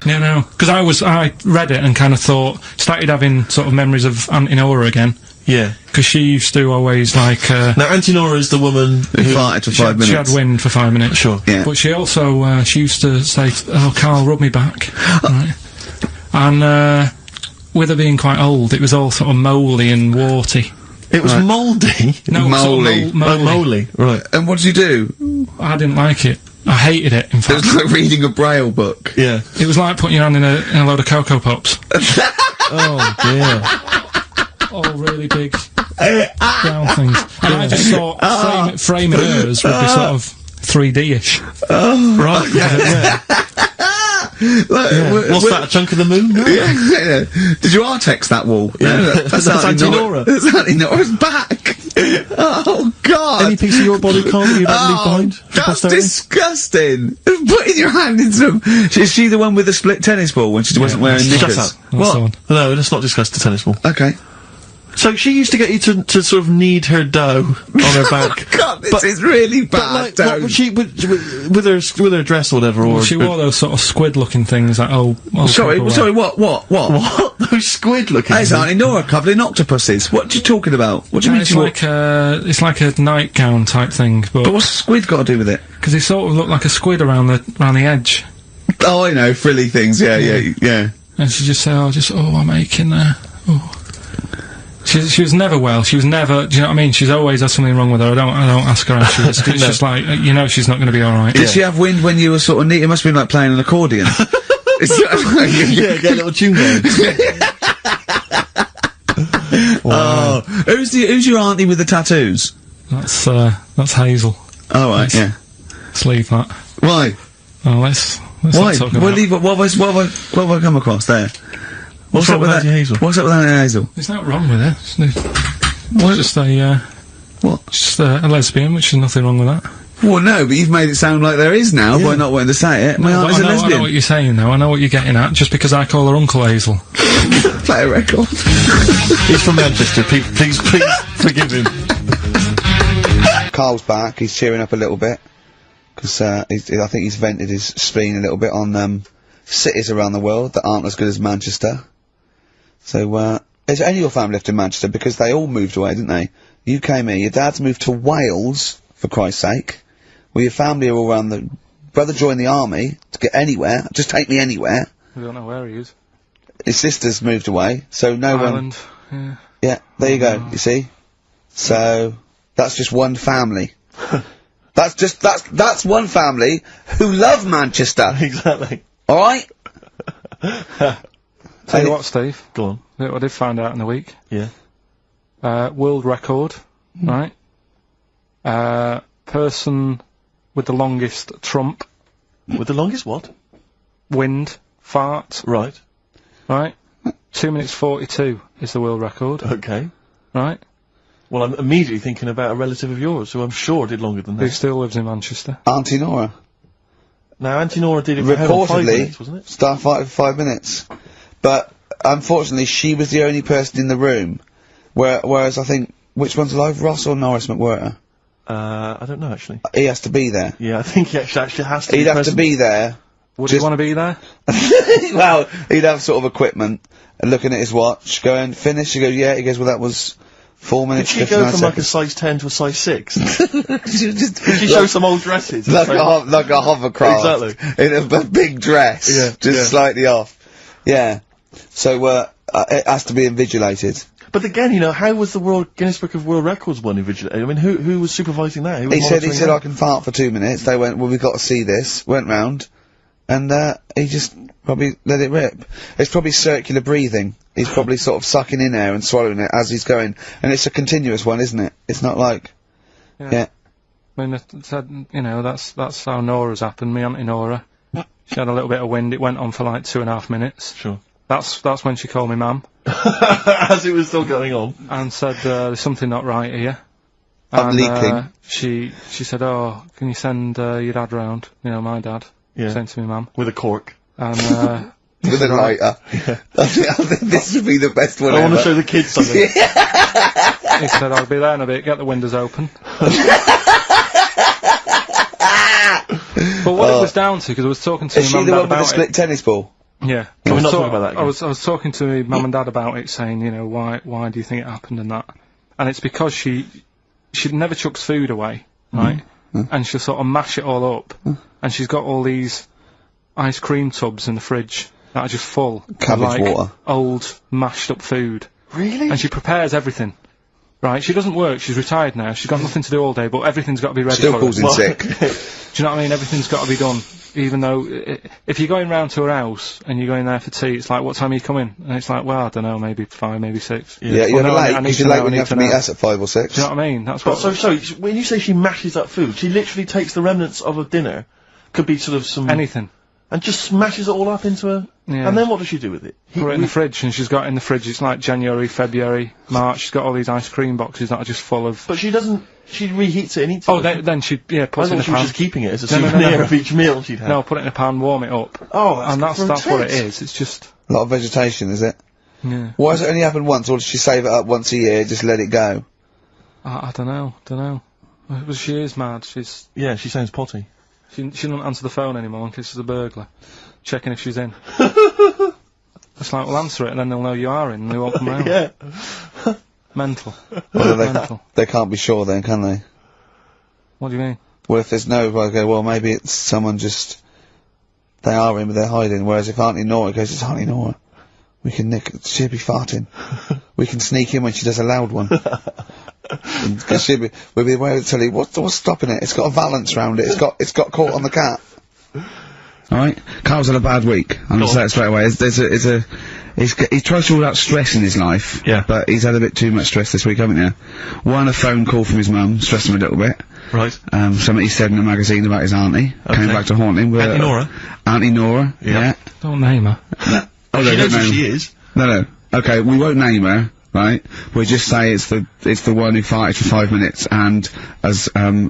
No, because I read it and kind of started having sort of memories of Auntie Nora again. Yeah. Because she used to always, like, Now, Auntie Nora is the woman who farted for 5 minutes. She had wind for 5 minutes. Sure. Yeah. But she also, she used to say, oh, Carl, rub me back. Right. And, with her being quite old, it was all sort of mouldy and warty. It was mouldy? No, mouldy. Mouldy. Right. And what did you do? I didn't like it. I hated it, in fact. It was like reading a Braille book. Yeah. It was like putting your hand in a load of Cocoa Pops. Oh, dear. All really big brown things. And I just thought framing hers would be sort of 3D-ish. Oh. Right, yeah. What's that, a chunk of the moon? No. Yeah. Did you Artex that wall? Yeah. No, that's Auntie Nora. That's Auntie Nora's back. Oh, God. Any piece of your body, Carl, that you'd leave behind? That's disgusting. Putting your hand in some... Is she the one with the split tennis ball when she wasn't wearing knickers? Shut up. What? No, let's not discuss the tennis ball. Okay. So she used to get you to sort of knead her dough on her back. Oh, God, this is really bad. But like, what would she with her dress or whatever? Or she wore those sort of squid-looking things. Like sorry, what? Those squid-looking. There's Auntie Nora cobbling octopuses. What are you talking about? What do you mean? It's like a nightgown type thing. But what's squid got to do with it? Because it sort of looked like a squid around the edge. Oh, I know, frilly things. Yeah. And she just said, I'm aching there. Oh. She was never well. She was never. Do you know what I mean? She's always had something wrong with her. I don't ask her how she is. It's just like she's not going to be all right. Did she have wind when you were sort of neat? It must have been like playing an accordion. Yeah, get a little tune going. Wow. Oh, who's your auntie with the tattoos? That's Hazel. Oh right, yeah. Let's leave that. Why? Oh, let's Why? not talk about What have I come across there? What's up with Auntie Hazel? What's up with Auntie Hazel? There's nothing wrong with her. It's just a, what? Just a lesbian, which is nothing wrong with that. Well, no, but you've made it sound like there is now by not wanting to say it. My aunt is a lesbian. I know what you're saying, though. I know what you're getting at. Just because I call her Uncle Hazel. Play a record. He's from Manchester. Please forgive him. Carl's back. He's cheering up a little bit because I think he's vented his spleen a little bit on cities around the world that aren't as good as Manchester. So, is any of your family left in Manchester? Because they all moved away, didn't they? You came here. Your dad's moved to Wales, for Christ's sake. Well, your family are all around the... Brother joined the army to get anywhere. Just take me anywhere. I don't know where he is. His sister's moved away, so no Ireland, one... Yeah, there you go, you see? So, that's just one family. That's one family who love Manchester. Exactly. Alright? Tell you what, Steve. Go on. Look what I did find out in the week. Yeah. World record, right? Person with the longest trump. With the longest what? Wind. Fart. Right. Right? 2 minutes 42 is the world record. Okay. Right? Well, I'm immediately thinking about a relative of yours who I'm sure did longer than that. Who still lives in Manchester. Auntie Nora. Now, Auntie Nora did it for 5 minutes, wasn't it? Starfighter for 5 minutes. But, unfortunately, she was the only person in the room. Whereas I think, which one's alive, Ross or Norris McWhirter? I don't know, actually. He has to be there. Yeah, I think he actually has to He'd have to be there. Would you want to be there? Well, he'd have sort of equipment, and looking at his watch, going, finish, you go, yeah, he goes, well, that was 4 minutes, Did she go from like a size 10 to a size 6? Did she show some old dresses? Like a hovercraft. Exactly. In a big dress. Yeah. Just slightly off. Yeah. So, it has to be invigilated. But again, you know, how was the Guinness Book of World Records one invigilated? I mean, who was supervising that? Who was He said, that? I can fart for 2 minutes. They went, well, we've got to see this. Went round. And, he just probably let it rip. It's probably circular breathing. He's probably sort of sucking in air and swallowing it as he's going. And it's a continuous one, isn't it? It's not like... Yeah. I mean, you know, that's how Nora's happened. Me Auntie Nora. She had a little bit of wind. It went on for like 2.5 minutes. Sure. That's when she called me Mum. As it was still going on. And said, there's something not right here. I'm leaking. She said, oh, can you send your dad round? You know, my dad. Yeah. Sent to me Mum. With a cork. And, with a lighter. I think this would be the best one I ever. want to show the kids something. He said, I'll be there in a bit, get the windows open. But what it was down to, because I was talking to Is my she mum the and one dad with the about split tennis ball? Yeah. Can we not talk about that again? I was talking to my mum and dad about it, saying, you know, why do you think it happened and that? And it's because she never chucks food away, right? And she'll sort of mash it all up. And she's got all these ice cream tubs in the fridge that are just full Cabbage of, like, water. old, mashed up food. Really? And she prepares everything. Right, she doesn't work, she's retired now, she's got nothing to do all day, but everything's got to be ready Still for calls her. in sick. Do you know what I mean? Everything's got to be done. Even though, if you're going round to her house, and you're going there for tea, it's like, what time are you coming? And it's like, well, I don't know, maybe 5, maybe 6. Yeah, you're late, because you're late when you have to meet us at 5 or 6. Do you know what I mean? That's what... So, when you say she mashes up food, she literally takes the remnants of a dinner, could be sort of some... Anything. And just smashes it all up into a... Yeah. And then what does she do with it? Put it in the fridge, and she's got in the fridge, it's like January, February, March, she's got all these ice cream boxes that are just full of... But she doesn't... She reheats it and eats it. Oh, then she, puts it in a pan. I thought she was just keeping it as a souvenir of each meal she'd had. No, put it in a pan, warm it up. Oh, and that's what it is, it's just... A lot of vegetation, is it? Yeah. Why does it only happen once, or does she save it up once a year, just let it go? I don't know. Well, she is mad, she's... Yeah, she sounds potty. She doesn't answer the phone anymore in case there's a burglar. Checking if she's in. It's like, well, answer it and then they'll know you are in and they won't come round. Yeah. Mental. Well, Mental. they can't be sure then, can they? What do you mean? Well, if there's no, I go, well, maybe it's someone just... They are in, but they're hiding, whereas if Auntie Nora goes, it's Auntie Nora. We can she'll be farting. We can sneak in when she does a loud one. Because we'll be aware of the telly, what's stopping it? It's got a valance round it, it's got caught on the cap. Alright, Carl's had a bad week. I'm just saying it straight away. He tries to rule out stress in his life. Yeah. But he's had a bit too much stress this week, haven't you? One, a phone call from his mum, stressed him a little bit. Right. Something he said in a magazine about his auntie. Came back to haunt him. Auntie Nora? Auntie Nora, yeah. Don't name her. Oh, she knows who she is. No. Okay, we won't name her, right? We'll just say it's the one who farted for 5 minutes and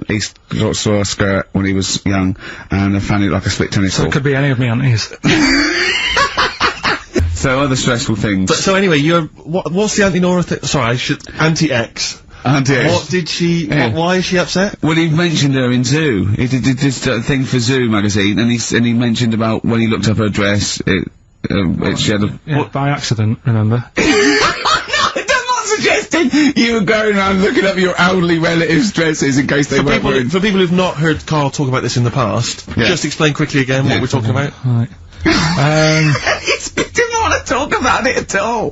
he saw a skirt when he was young and I found it like a split tennis ball. So it could be any of me aunties. So other stressful things. So anyway, what's the Auntie Nora thing? Sorry, Auntie X. Auntie X. What did she, why is she upset? Well, he mentioned her in Zoo. He did this thing for Zoo magazine and he mentioned about when he looked up her dress, she had a... by accident, remember? I'm not suggesting you were going around looking up your elderly relatives' dresses in case they weren't wearing... For people who've not heard Karl talk about this in the past, just explain quickly again what we're talking about. Right. He didn't want to talk about it at all.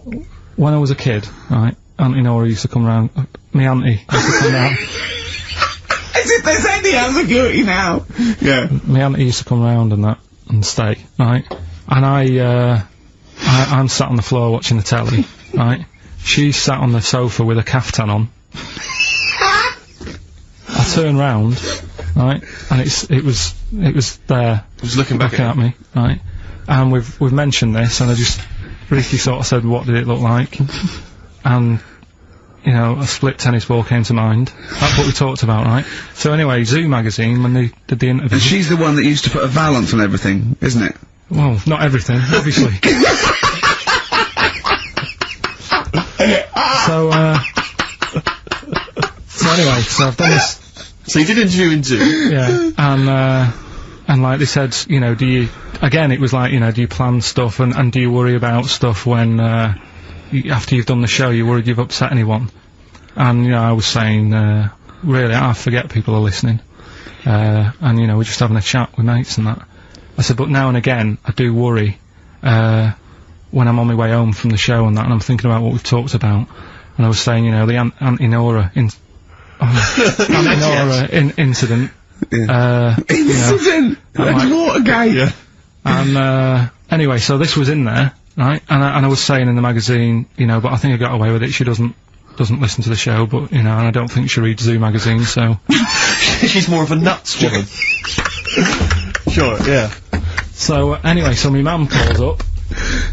When I was a kid, right, Auntie Nora used to come round. My auntie used to come round. As if there's any ambiguity now. Yeah. My auntie used to come round and stay, right? And I'm sat on the floor watching the telly, right? She's sat on the sofa with a caftan on. I turn round, right, and it was there. It was looking back at me, right? And we've mentioned this, and Ricky sort of said, what did it look like? And, you know, a split tennis ball came to mind. That's what we talked about, right? So anyway, Zoo magazine, when they did the interview... And she's the one that used to put a valance on everything, isn't it? Well, not everything, obviously. So anyway, so I've done this... So you did interview in Zoo? Yeah, and like they said, you know, it was like, you know, do you plan stuff and do you worry about stuff when, after you've done the show, you're worried you've upset anyone? And, you know, I was saying, really, I forget people are listening. And, you know, we're just having a chat with mates and that. I said, but now and again, I do worry, when I'm on my way home from the show and that, and I'm thinking about what we've talked about. And I was saying, you know, the Auntie Nora incident. Incident! That's Watergate! Yeah. And, anyway, so this was in there, right? And I was saying in the magazine, you know, but I think I got away with it. She doesn't listen to the show, but, you know, and I don't think she reads Zoo magazine, so... She's more of a nuts woman. Sure, yeah. So, anyway, so my mum calls up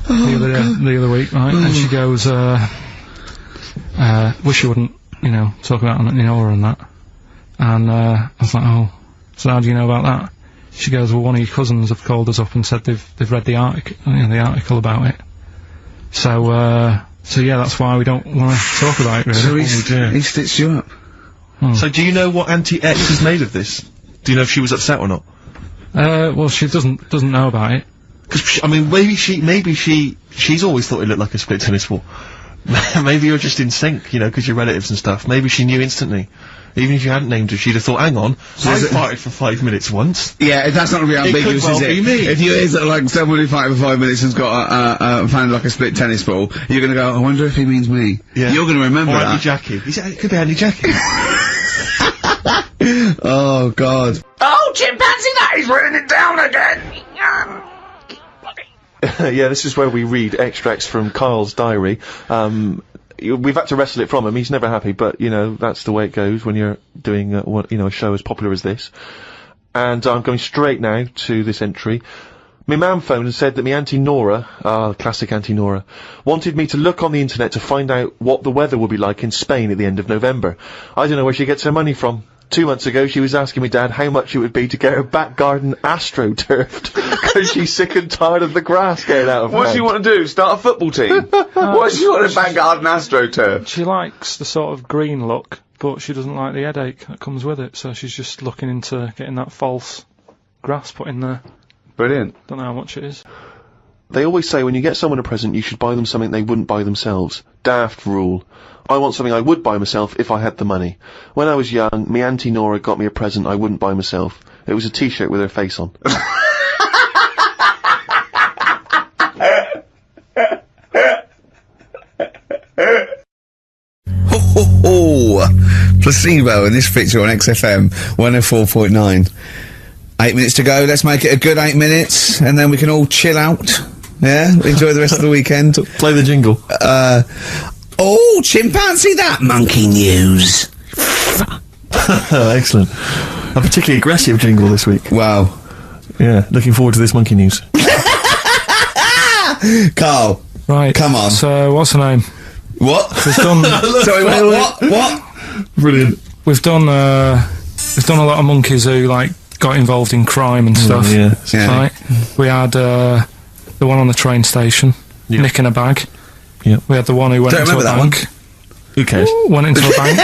the other week, right, and she goes, wish you wouldn't, you know, talk about Auntie Nora and that. And, I was like, oh, so how do you know about that? She goes, well, one of your cousins have called us up and said they've read the article about it. So yeah, that's why we don't want to talk about it, really. So he stitched you up. So do you know what Auntie X is made of this? Do you know if she was upset or not? Well, she doesn't know about it. Because, I mean, maybe she's always thought it looked like a split tennis ball. Maybe you're just in sync, you know, because you're relatives and stuff. Maybe she knew instantly. Even if you hadn't named her, she'd have thought, hang on, so I farted for 5 minutes once. Yeah, that's not really ambiguous, it could well is it? Be me. If you hear that, like, someone who farted for 5 minutes and's got found like a split tennis ball, you're gonna go, I wonder if he means me. Yeah. You're gonna remember or that. Auntie Jackie. It could be Auntie Jackie. Oh, God. Oh, chimpanzee, that is running it down again! Yeah, this is where we read extracts from Karl's diary. We've had to wrestle it from him. He's never happy, but, you know, that's the way it goes when you're doing, you know, a show as popular as this. And I'm going straight now to this entry. My mum phoned and said that my Auntie Nora, classic Auntie Nora, wanted me to look on the internet to find out what the weather will be like in Spain at the end of November. I don't know where she gets her money from. 2 months ago, she was asking me dad how much it would be to get her back garden astroturfed, because she's sick and tired of the grass getting out of What does she want to do? Start a football team? What does she want a back garden astroturf? She likes the sort of green look, but she doesn't like the headache that comes with it, so she's just looking into getting that false grass put in there. Brilliant. Don't know how much it is. They always say when you get someone a present, you should buy them something they wouldn't buy themselves. Daft rule. I want something I would buy myself if I had the money. When I was young, me Auntie Nora got me a present I wouldn't buy myself. It was a t-shirt with her face on. Placebo in this picture on XFM 104.9. 8 minutes to go. Let's make it a good 8 minutes, and then we can all chill out. Yeah, enjoy the rest of the weekend. Play the jingle. Oh, chimpanzee, that monkey news. Excellent. A particularly aggressive jingle this week. Wow. Yeah, looking forward to this monkey news. Carl. Right. Come on. So, what's her name? What? We've done... Sorry, what? Brilliant. We've done a lot of monkeys who, like, got involved in crime and stuff. Yeah. Right? We had the one on the train station, nicking a bag. Yep. We had the one who went into a bank. Who cares? Went into a bank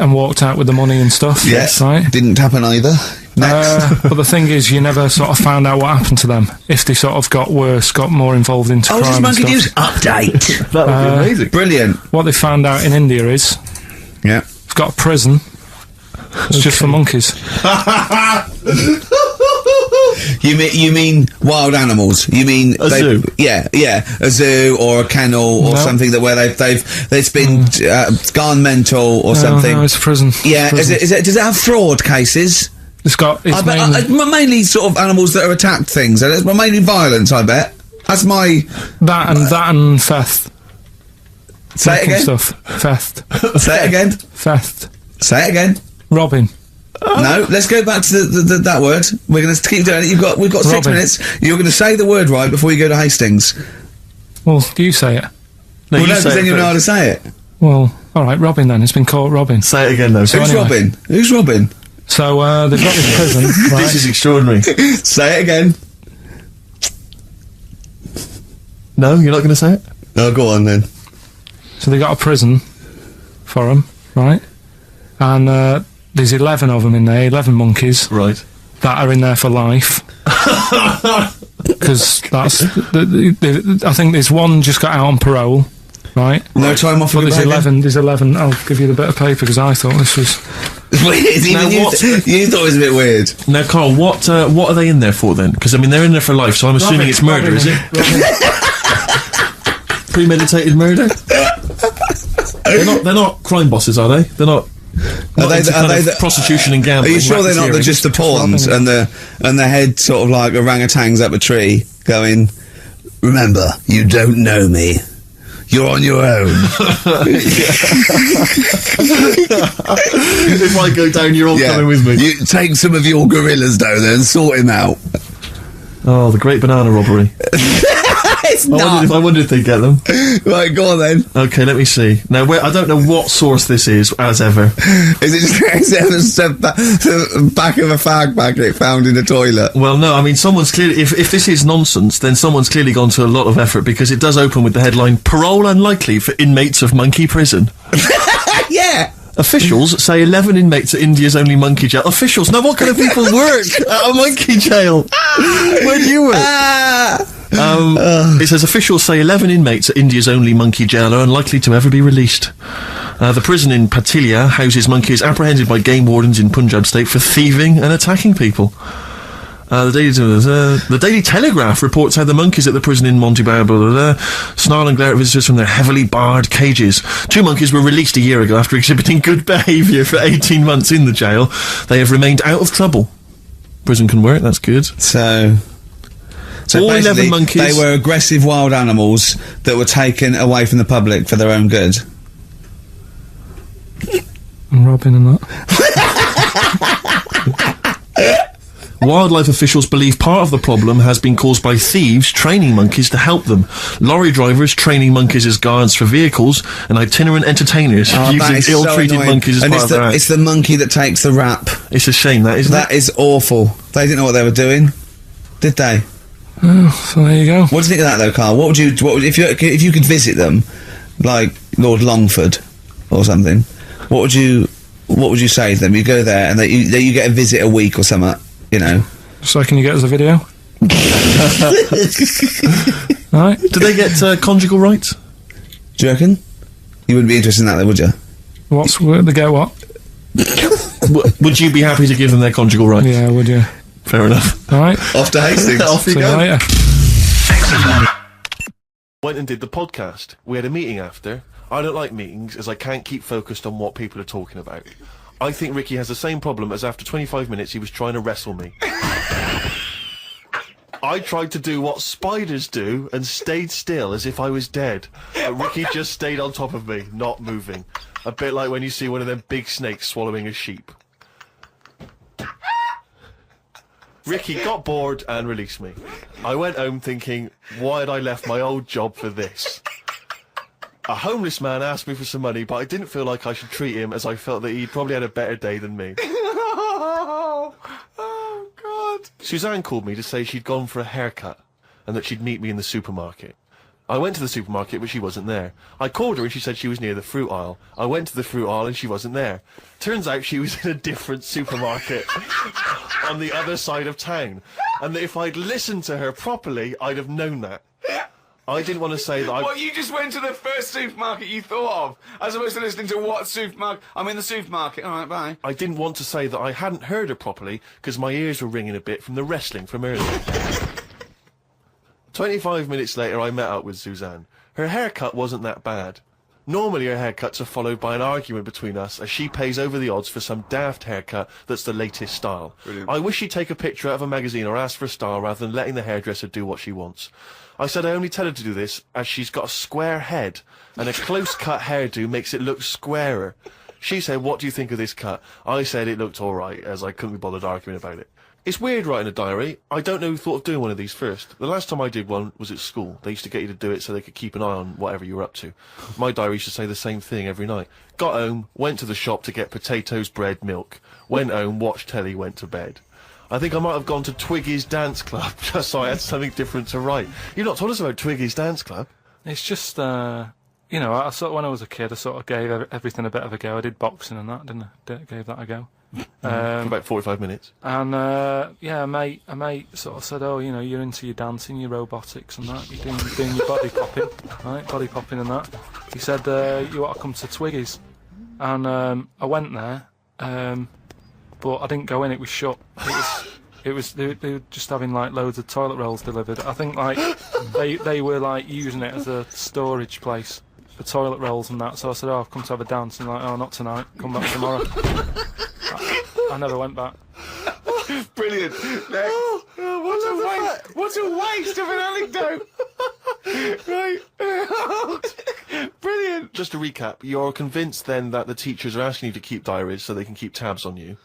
and walked out with the money and stuff. Yes. Right? Didn't happen either. Next. But the thing is, you never sort of found out what happened to them. If they sort of got worse, got more involved into crime this and monkey stuff. news update. That would be amazing. Brilliant. What they found out in India is... Yeah. It's got a prison. It's just for monkeys. You mean wild animals? You mean a zoo? Yeah, a zoo or a kennel or something where it's been gone mental or something. No, it's a prison. Yeah, Prison. Is it? Does it have fraud cases? It's mainly sort of animals that are attacked things. And it's mainly violence. I bet. That's my that and theft. Say it again. Stuff. Theft. Say it again. Theft. Say it again. Robbing. No, let's go back to that word. We're going to keep doing it. We've got 6 minutes. You're going to say the word right before you go to Hastings. Well, you say it. No, because then you know how to say it. Well, all right, robbing then. It's been caught robbing. Say it again, though. So Who's robbing? Who's robbing? So they've got this prison. Right? This is extraordinary. Say it again. No, you're not going to say it? No, go on then. So they got a prison for them, right? And there's 11 of them in there, 11 monkeys. Right. That are in there for life. Because that's... I think there's one just got out on parole, right? No time off for there's 11. I'll give you the bit of paper because I thought this was... Weird. You thought it was a bit weird. Now, Carl, what are they in there for then? Because, I mean, they're in there for life, so I'm assuming it's murder, is it? Premeditated murder? They're not crime bosses, are they? They're not... Are they prostitution and gambling? Are you sure they're not just the pawns and the head sort of like orangutans up a tree going, remember, you don't know me. You're on your own. If I go down, you're all coming with me. You take some of your gorillas down there and sort him out. Oh, the great banana robbery. It's not. I wondered if they'd get them. Right, go on then. Okay, let me see. Now, I don't know what source this is, as ever. Is it just the back of a fag packet found in the toilet? Well, no, I mean, someone's clearly... If this is nonsense, then someone's clearly gone to a lot of effort, because it does open with the headline, Parole Unlikely for Inmates of Monkey Prison. Yeah! Officials say 11 inmates at India's only monkey jail. Officials? Now, what kind of people work at a monkey jail? Where do you work? It says officials say 11 inmates at India's only monkey jail are unlikely to ever be released. The prison in Patilia houses monkeys apprehended by game wardens in Punjab state for thieving and attacking people. The Daily Telegraph reports how the monkeys at the prison in Montevideo snarl and glare at visitors from their heavily barred cages. 2 monkeys were released a year ago after exhibiting good behaviour for 18 months in the jail. They have remained out of trouble. Prison can work, that's good. So all 11 monkeys. They were aggressive wild animals that were taken away from the public for their own good. And robbing and that. Wildlife officials believe part of the problem has been caused by thieves training monkeys to help them. Lorry drivers training monkeys as guards for vehicles, and itinerant entertainers using ill-treated monkeys as part of their act. It's the monkey that takes the rap. It's a shame, that, isn't it? That is awful. They didn't know what they were doing, did they? Oh, so there you go. What do you think of that, though, Carl? What would if you could visit them, like Lord Longford or something? What would you say to them? You go there and you get a visit a week or something. You know. So can you get us a video? Right. Do they get conjugal rights? Do you reckon? You wouldn't be interested in that, though, would you? They get what? Would you be happy to give them their conjugal rights? Yeah, would you? Fair enough. All right. Off to Hastings. Off you See go. you later. Went and did the podcast. We had a meeting after. I don't like meetings, as I can't keep focused on what people are talking about. I think Ricky has the same problem as after 25 minutes he was trying to wrestle me. I tried to do what spiders do and stayed still as if I was dead. But Ricky just stayed on top of me, not moving. A bit like when you see one of them big snakes swallowing a sheep. Ricky got bored and released me. I went home thinking, why had I left my old job for this? A homeless man asked me for some money, but I didn't feel like I should treat him as I felt that he'd probably had a better day than me. Oh, God. Suzanne called me to say she'd gone for a haircut and that she'd meet me in the supermarket. I went to the supermarket, but she wasn't there. I called her and she said she was near the fruit aisle. I went to the fruit aisle and she wasn't there. Turns out she was in a different supermarket on the other side of town. And that if I'd listened to her properly, I'd have known that. I didn't want to say that Well, you just went to the first supermarket you thought of, as opposed to listening to what supermarket... I'm in the supermarket. All right, bye. I didn't want to say that I hadn't heard her properly, because my ears were ringing a bit from the wrestling from earlier. 25 minutes later, I met up with Suzanne. Her haircut wasn't that bad. Normally her haircuts are followed by an argument between us as she pays over the odds for some daft haircut that's the latest style. Brilliant. I wish she'd take a picture out of a magazine or ask for a style rather than letting the hairdresser do what she wants. I said I only tell her to do this as she's got a square head and a close-cut hairdo makes it look squarer. She said, what do you think of this cut? I said it looked alright, as I couldn't be bothered arguing about it. It's weird writing a diary. I don't know who thought of doing one of these first. The last time I did one was at school. They used to get you to do it so they could keep an eye on whatever you were up to. My diary used to say the same thing every night. Got home, went to the shop to get potatoes, bread, milk. Went home, watched telly, went to bed. I think I might have gone to Twiggy's Dance Club just so I had something different to write. You've not told us about Twiggy's Dance Club. It's just, you know, I sort of, when I was a kid, I sort of gave everything a bit of a go. I did boxing and that, didn't I? Gave that a go. For about 45 minutes. And, yeah, a mate sort of said, oh, you know, you're into your dancing, your robotics and that, you're doing your body popping, right, body popping and that. He said, you ought to come to Twiggy's. And I went there, but I didn't go in, it was shut. They were just having, like, loads of toilet rolls delivered. I think, like, they were, like, using it as a storage place for toilet rolls and that. So I said, oh, I've come to have a dance. And like, oh, not tonight, come back tomorrow. I never went back. Brilliant. Next. What a waste of an anecdote. Right. Brilliant. Just to recap, you're convinced then that the teachers are asking you to keep diaries so they can keep tabs on you.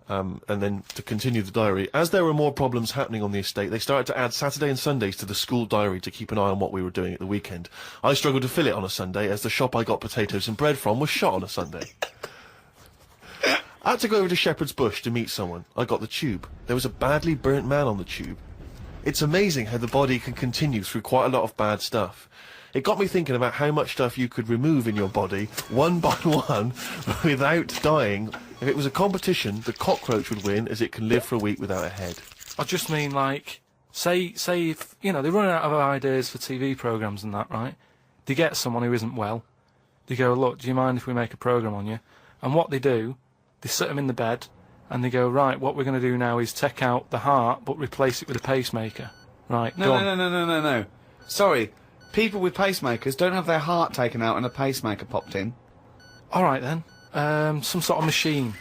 And then to continue the diary. As there were more problems happening on the estate, they started to add Saturday and Sundays to the school diary to keep an eye on what we were doing at the weekend. I struggled to fill it on a Sunday, as the shop I got potatoes and bread from was shut on a Sunday. I had to go over to Shepherd's Bush to meet someone. I got the tube. There was a badly burnt man on the tube. It's amazing how the body can continue through quite a lot of bad stuff. It got me thinking about how much stuff you could remove in your body, one by one, without dying. If it was a competition, the cockroach would win, as it can live for a week without a head. I just mean, like, say if, you know, they run out of ideas for TV programmes and that, right? They get someone who isn't well. They go, look, do you mind if we make a programme on you? And what they do, they sit them in the bed, and they go, right, what we're going to do now is take out the heart, but replace it with a pacemaker. Right, go on. No. Sorry. People with pacemakers don't have their heart taken out and a pacemaker popped in. All right, then. Some sort of machine.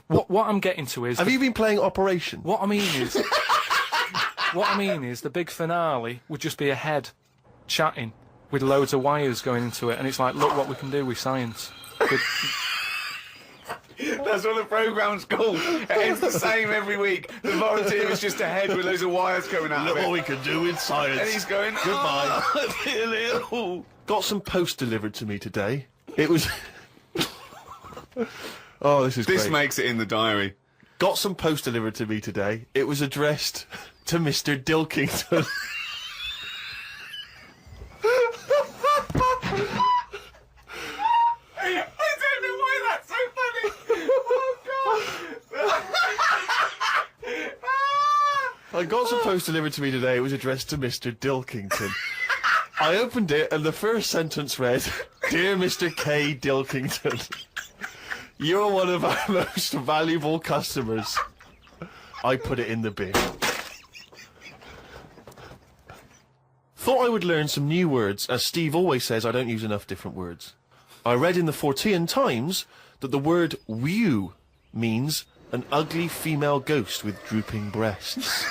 What I'm getting to is... Have you been playing Operation? What I mean is the big finale would just be a head chatting with loads of wires going into it, and it's like, look what we can do with science. That's what the programme's called. It's the same every week. The volunteer is just a head with loads of wires coming out Look of it. what we can do with science. And he's going, goodbye. I feel ill. Got some post delivered to me today. It was... Oh, this is great. This makes it in the diary. Got some post delivered to me today. It was addressed to Mr. Dilkington. I got some post delivered to me today. It was addressed to Mr. Dilkington. I opened it and the first sentence read, Dear Mr. K. Dilkington, you're one of our most valuable customers. I put it in the bin. Thought I would learn some new words, as Steve always says I don't use enough different words. I read in the Fortean Times that the word whew means an ugly female ghost with drooping breasts.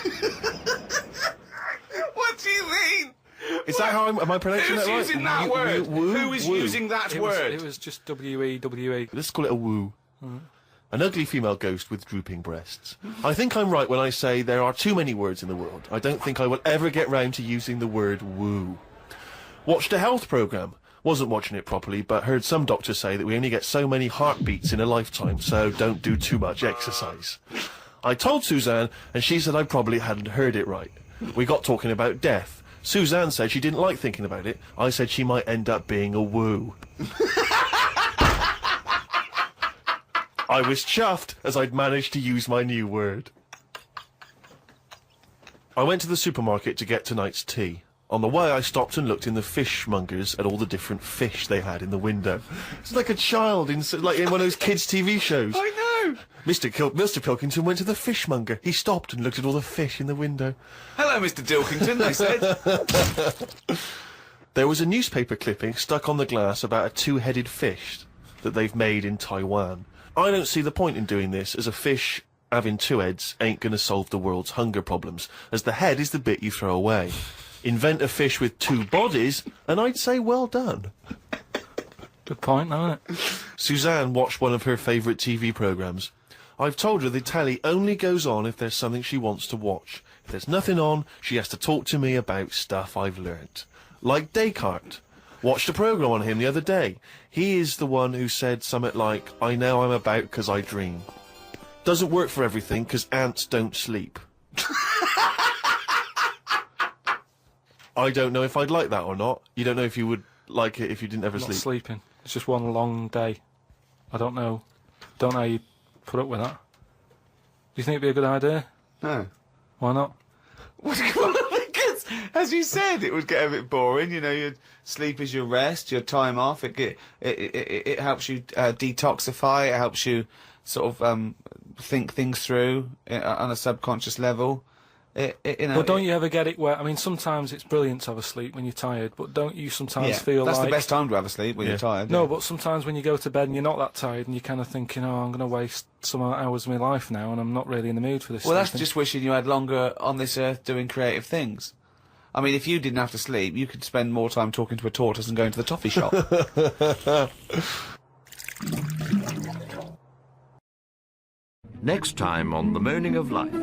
Is that how am I pronouncing Who's that right? using that word? Who is using that word? It was just W-E-W-E. Let's call it a woo. An ugly female ghost with drooping breasts. I think I'm right when I say there are too many words in the world. I don't think I will ever get round to using the word woo. Watched a health programme. Wasn't watching it properly, but heard some doctors say that we only get so many heartbeats in a lifetime, so don't do too much exercise. I told Suzanne, and she said I probably hadn't heard it right. We got talking about death. Suzanne said she didn't like thinking about it. I said she might end up being a woo. I was chuffed as I'd managed to use my new word. I went to the supermarket to get tonight's tea. On the way, I stopped and looked in the fishmongers at all the different fish they had in the window. It's like a child in one of those kids' TV shows. I know! Mr. Pilkington went to the fishmonger. He stopped and looked at all the fish in the window. Hello, Mr. Dilkington, they said. There was a newspaper clipping stuck on the glass about a two-headed fish that they've made in Taiwan. I don't see the point in doing this, as a fish having two heads ain't going to solve the world's hunger problems, as the head is the bit you throw away. Invent a fish with two bodies, and I'd say well done. Good point, isn't it? Suzanne watched one of her favourite TV programmes. I've told her the telly only goes on if there's something she wants to watch. If there's nothing on, she has to talk to me about stuff I've learnt. Like Descartes. Watched a programme on him the other day. He is the one who said something like, I know I'm about 'cause I dream. Doesn't work for everything, 'cause ants don't sleep. I don't know if I'd like that or not. You don't know if you would like it if you didn't ever Not sleep. sleeping. It's just one long day. I don't know. Don't know how you put up with that. Do you think it'd be a good idea? No. Why not? Because, as you said, it would get a bit boring. You know, your sleep is your rest, your time off. It helps you detoxify. It helps you sort of think things through on a subconscious level. You know, But don't you ever get it where, I mean, sometimes it's brilliant to have a sleep when you're tired, but don't you sometimes feel that's like... the best time to have a sleep, when you're tired. No, but sometimes when you go to bed and you're not that tired and you're kind of thinking, oh, I'm going to waste some hours of my life now and I'm not really in the mood for this. Well, that's sleeping. just wishing you had longer on this earth doing creative things. I mean, if you didn't have to sleep, you could spend more time talking to a tortoise and going to the toffee shop. Next time on The Moaning of Life.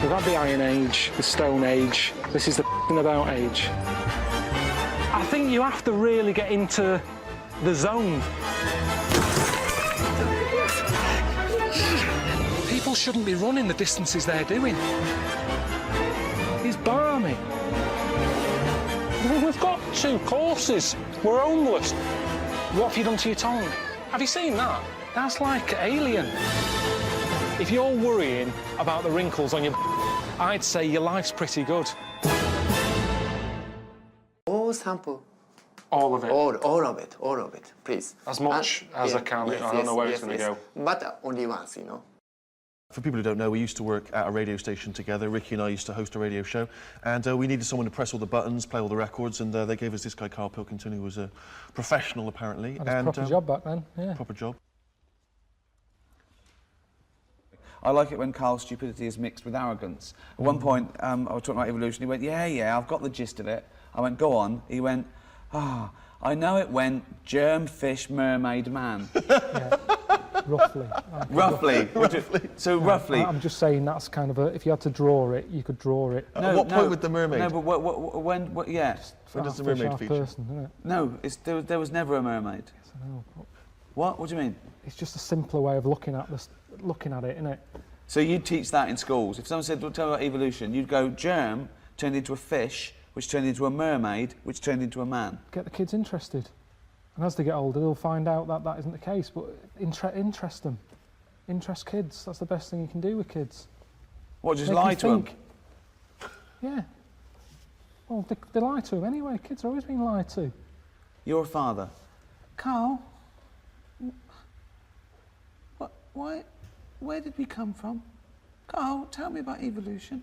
We've had the Iron Age, the Stone Age, this is the about age. I think you have to really get into the zone. People shouldn't be running the distances they're doing. It's balmy. We've got 2 courses. We're homeless. What have you done to your tongue? Have you seen that? That's like alien. If you're worrying about the wrinkles on your I'd say your life's pretty good. All sample. All of it? All of it, please. As much as I can. I don't know where it's going to go. But only once, you know. For people who don't know, we used to work at a radio station together. Ricky and I used to host a radio show, and we needed someone to press all the buttons, play all the records, and they gave us this guy, Karl Pilkington, who was a professional, apparently. Had a proper job back then, yeah. Proper job. I like it when Carl's stupidity is mixed with arrogance. At one point, I was talking about evolution, he went, yeah, I've got the gist of it. I went, go on. He went, I know it went germ, fish, mermaid, man. Yeah. Roughly. Roughly? So roughly? I'm just saying that's kind of a, if you had to draw it, you could draw it. At what point with the mermaid? No, but when yeah. When does the mermaid feature? Person, isn't it? No, there was never a mermaid. Yes, I know. What do you mean? It's just a simpler way of looking at it, isn't it? So you'd teach that in schools. If someone said, well, tell me about evolution, you'd go germ turned into a fish, which turned into a mermaid, which turned into a man. Get the kids interested. And as they get older, they'll find out that that isn't the case, but interest them. Interest kids. That's the best thing you can do with kids. What, just lie to them? Yeah. Well, they lie to them anyway. Kids are always being lied to. You're a father. Carl, where did we come from? Carl, tell me about evolution.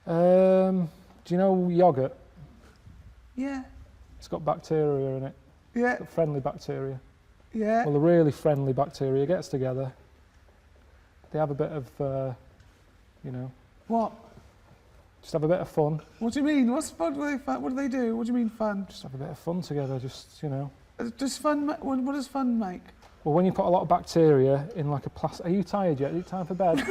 Do you know yoghurt? Yeah. It's got bacteria in it. Yeah. It's got friendly bacteria. Yeah. Well, the really friendly bacteria gets together. They have a bit of, you know. What? Just have a bit of fun. What do you mean? What's fun? What do they do? What do you mean fun? Just have a bit of fun together, just, you know. Does fun what does fun make? Well, when you put a lot of bacteria in like a plastic... Are you tired yet? Is it time for bed?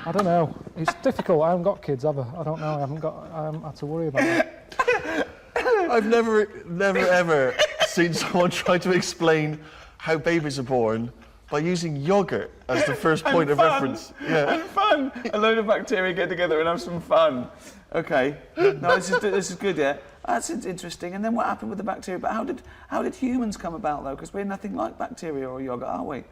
I don't know. It's difficult. I haven't got kids, have I? I don't know. I haven't had to worry about that. I've never ever seen someone try to explain how babies are born by using yogurt as the first point of reference. Yeah. And fun. A load of bacteria get together and have some fun. Okay. No, this is good. Yeah. That's interesting. And then what happened with the bacteria? But how did humans come about though? Because we're nothing like bacteria or yogurt, are we?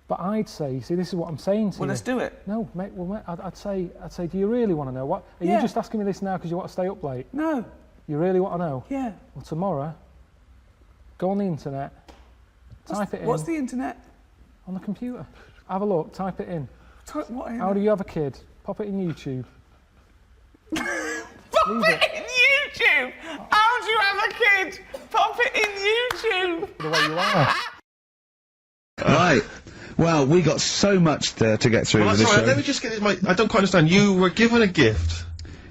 But I'd say, see, this is what I'm saying to you. Well, let's do it. No, mate. Well, mate, I'd say, do you really want to know? What? Are you just asking me this now because you want to stay up late? No. You really want to know? Yeah. Well, tomorrow, go on the internet, type it in. What's the internet? On the computer. Have a look. Type it in. Type what in? How do you have a kid? Pop it in YouTube. Pop it in YouTube. How do you have a kid? Pop it in YouTube. The way you are. Right. Well, we got so much to get through with this show. Let me just get this. I don't quite understand. You were given a gift,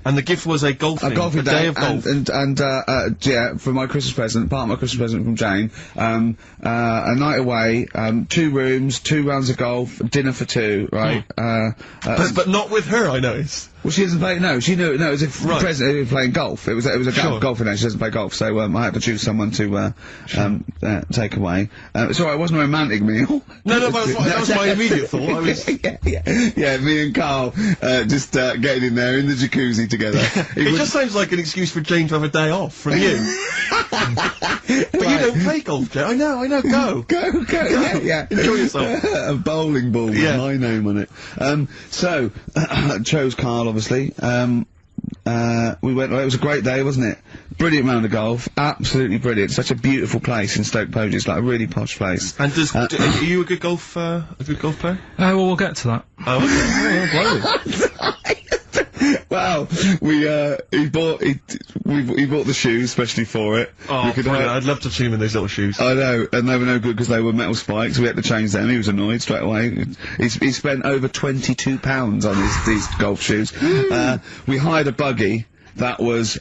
and the gift was a golfing day of golf. And yeah, for my Christmas present, part of my Christmas present from Jane, a night away, 2 rooms, 2 rounds of golf, dinner for 2, right? But not with her, I noticed. Well, she doesn't play. No, she knew. No, it was a present. They were playing golf. It was a golfing day. She doesn't play golf, so I had to choose someone to take away. It's all right. It wasn't a romantic meal. No, that was my immediate thought. I was... yeah. Me and Carl just getting in there in the jacuzzi together. It just sounds like an excuse for Jane to have a day off from you. But you don't play golf, Jane. I know. Go. Yeah. Enjoy yourself. A bowling ball with my name on it. So chose Carl, obviously. We went. It was a great day, wasn't it? Brilliant round of golf. Absolutely brilliant. Such a beautiful place in Stoke Poges. It's like a really posh place. And are you a good golf player? Well, we'll get to that. Oh, okay. Well, he bought the shoes especially for it. Oh, brilliant. I'd love to see him in those little shoes. I know, and they were no good because they were metal spikes. We had to change them. He was annoyed straight away. He spent over £22 on these golf shoes. We hired a buggy that was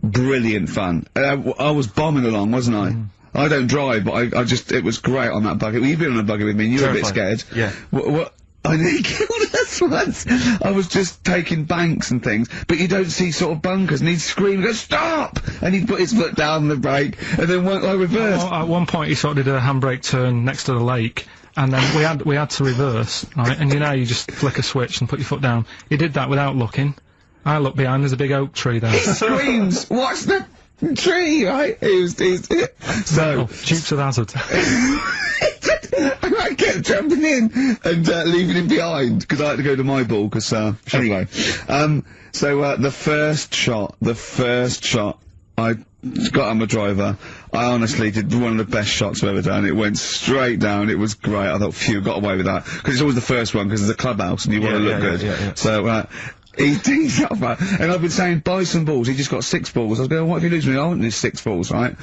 brilliant fun. I was bombing along, wasn't I? I don't drive, but it was great on that buggy. Well, you've been on a buggy with me, and you were a bit scared. Yeah. What? I nearly killed us once. I was just taking banks and things, but you don't see sort of bunkers, and he'd scream, go, stop! And he'd put his foot down the brake, and then I reversed. At one point he sort of did a handbrake turn next to the lake, and then we had to reverse, right? And you know, you just flick a switch and put your foot down. He did that without looking. I looked behind, there's a big oak tree there. He screams, watch the tree, right? So, Dukes of Hazzard. I kept jumping in and leaving him behind because I had to go to my ball. Anyway, the first shot, I got on my driver. I honestly did one of the best shots I've ever done. It went straight down. It was great. I thought, phew, got away with that because it's always the first one because it's a clubhouse and you want to look good. Yeah. So. He tees up, right? And I've been saying, buy some balls. He just got 6 balls. I was going, what if you lose me? I want these 6 balls, right?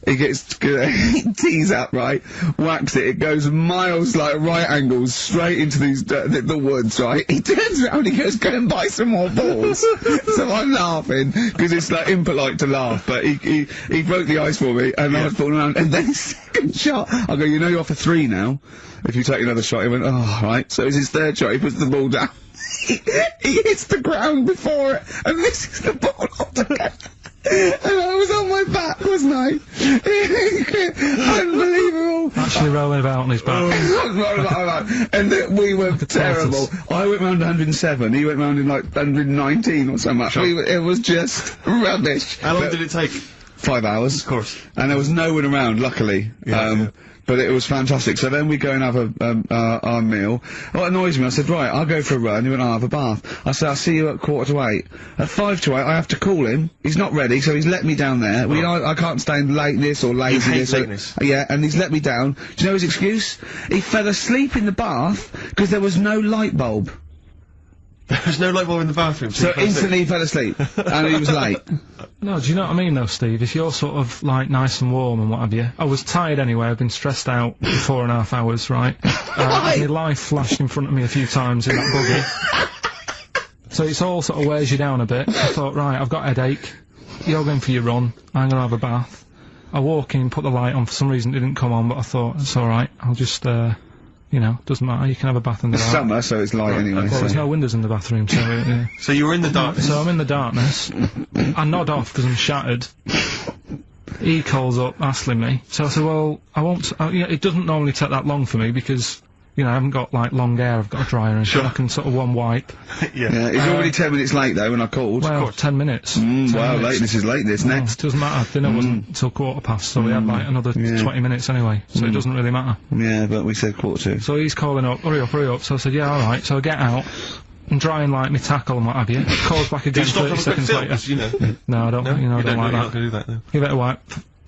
He tees up, right? Whacks it. It goes miles, like, right angles, straight into these, the woods, right? He turns around, he goes, go and buy some more balls. So I'm laughing, because it's, like, impolite to laugh, but he broke the ice for me, and I was falling around, and then his second shot, I go, you know you're off for 3 now. If you take another shot, he went, oh, right. So it's his 3rd shot, he puts the ball down. He hits the ground before it and misses the ball altogether. And I was on my back, wasn't I? Unbelievable. Actually rolling about on his back. And we were terrible. I went round 107, he went round in like 119 or something. Sure. It was just rubbish. How long did it take? 5 hours. Of course. And there was no one around, luckily. But it was fantastic. So then we go and have our meal. What annoys me, I said, right, I'll go for a run. He went, I'll have a bath. I said, I'll see you at 7:45. At 7:55, I have to call him. He's not ready, so he's let me down there. I can't stand lateness or laziness. You hate lateness. Yeah, and he's let me down. Do you know his excuse? He fell asleep in the bath because there was no light bulb. There's no light bulb in the bathroom. So instantly he fell asleep, and he was late. No, do you know what I mean though, Steve? If you're sort of like nice and warm and what have you. I was tired anyway, I've been stressed out for 4.5 hours, right? My life flashed in front of me a few times in that buggy. So it's all sort of wears you down a bit. I thought, right, I've got a headache. You're going for your run. I'm gonna have a bath. I walk in, put the light on. For some reason it didn't come on, but I thought, it's alright, I'll just, you know, doesn't matter, you can have a bath in the It's dark. summer, so it's light anyway. Well, there's no windows in the bathroom, so, yeah. So you were in the darkness? So I'm in the darkness. I nod off because I'm shattered. He calls up, asking me. So I said, well, I won't, you know, it doesn't normally take that long for me because, you know, I haven't got, like, long hair, I've got a dryer and shit. I can sort of one wipe. Yeah, he's already 10 minutes late, though, when I called. Well, 10 minutes. 10 wow, minutes. Lateness is lateness, next. It doesn't matter, dinner wasn't till 1:15, so we had, like, another 20 minutes anyway, so it doesn't really matter. Yeah, but we said 1:45. So he's calling up, hurry up, so I said, yeah, alright, so I get out, and dry and like me tackle and what have you. Calls back again 30 seconds later. You know? No, I don't, No? you know, I You don't like you're that. not gonna do that, no. You better wipe.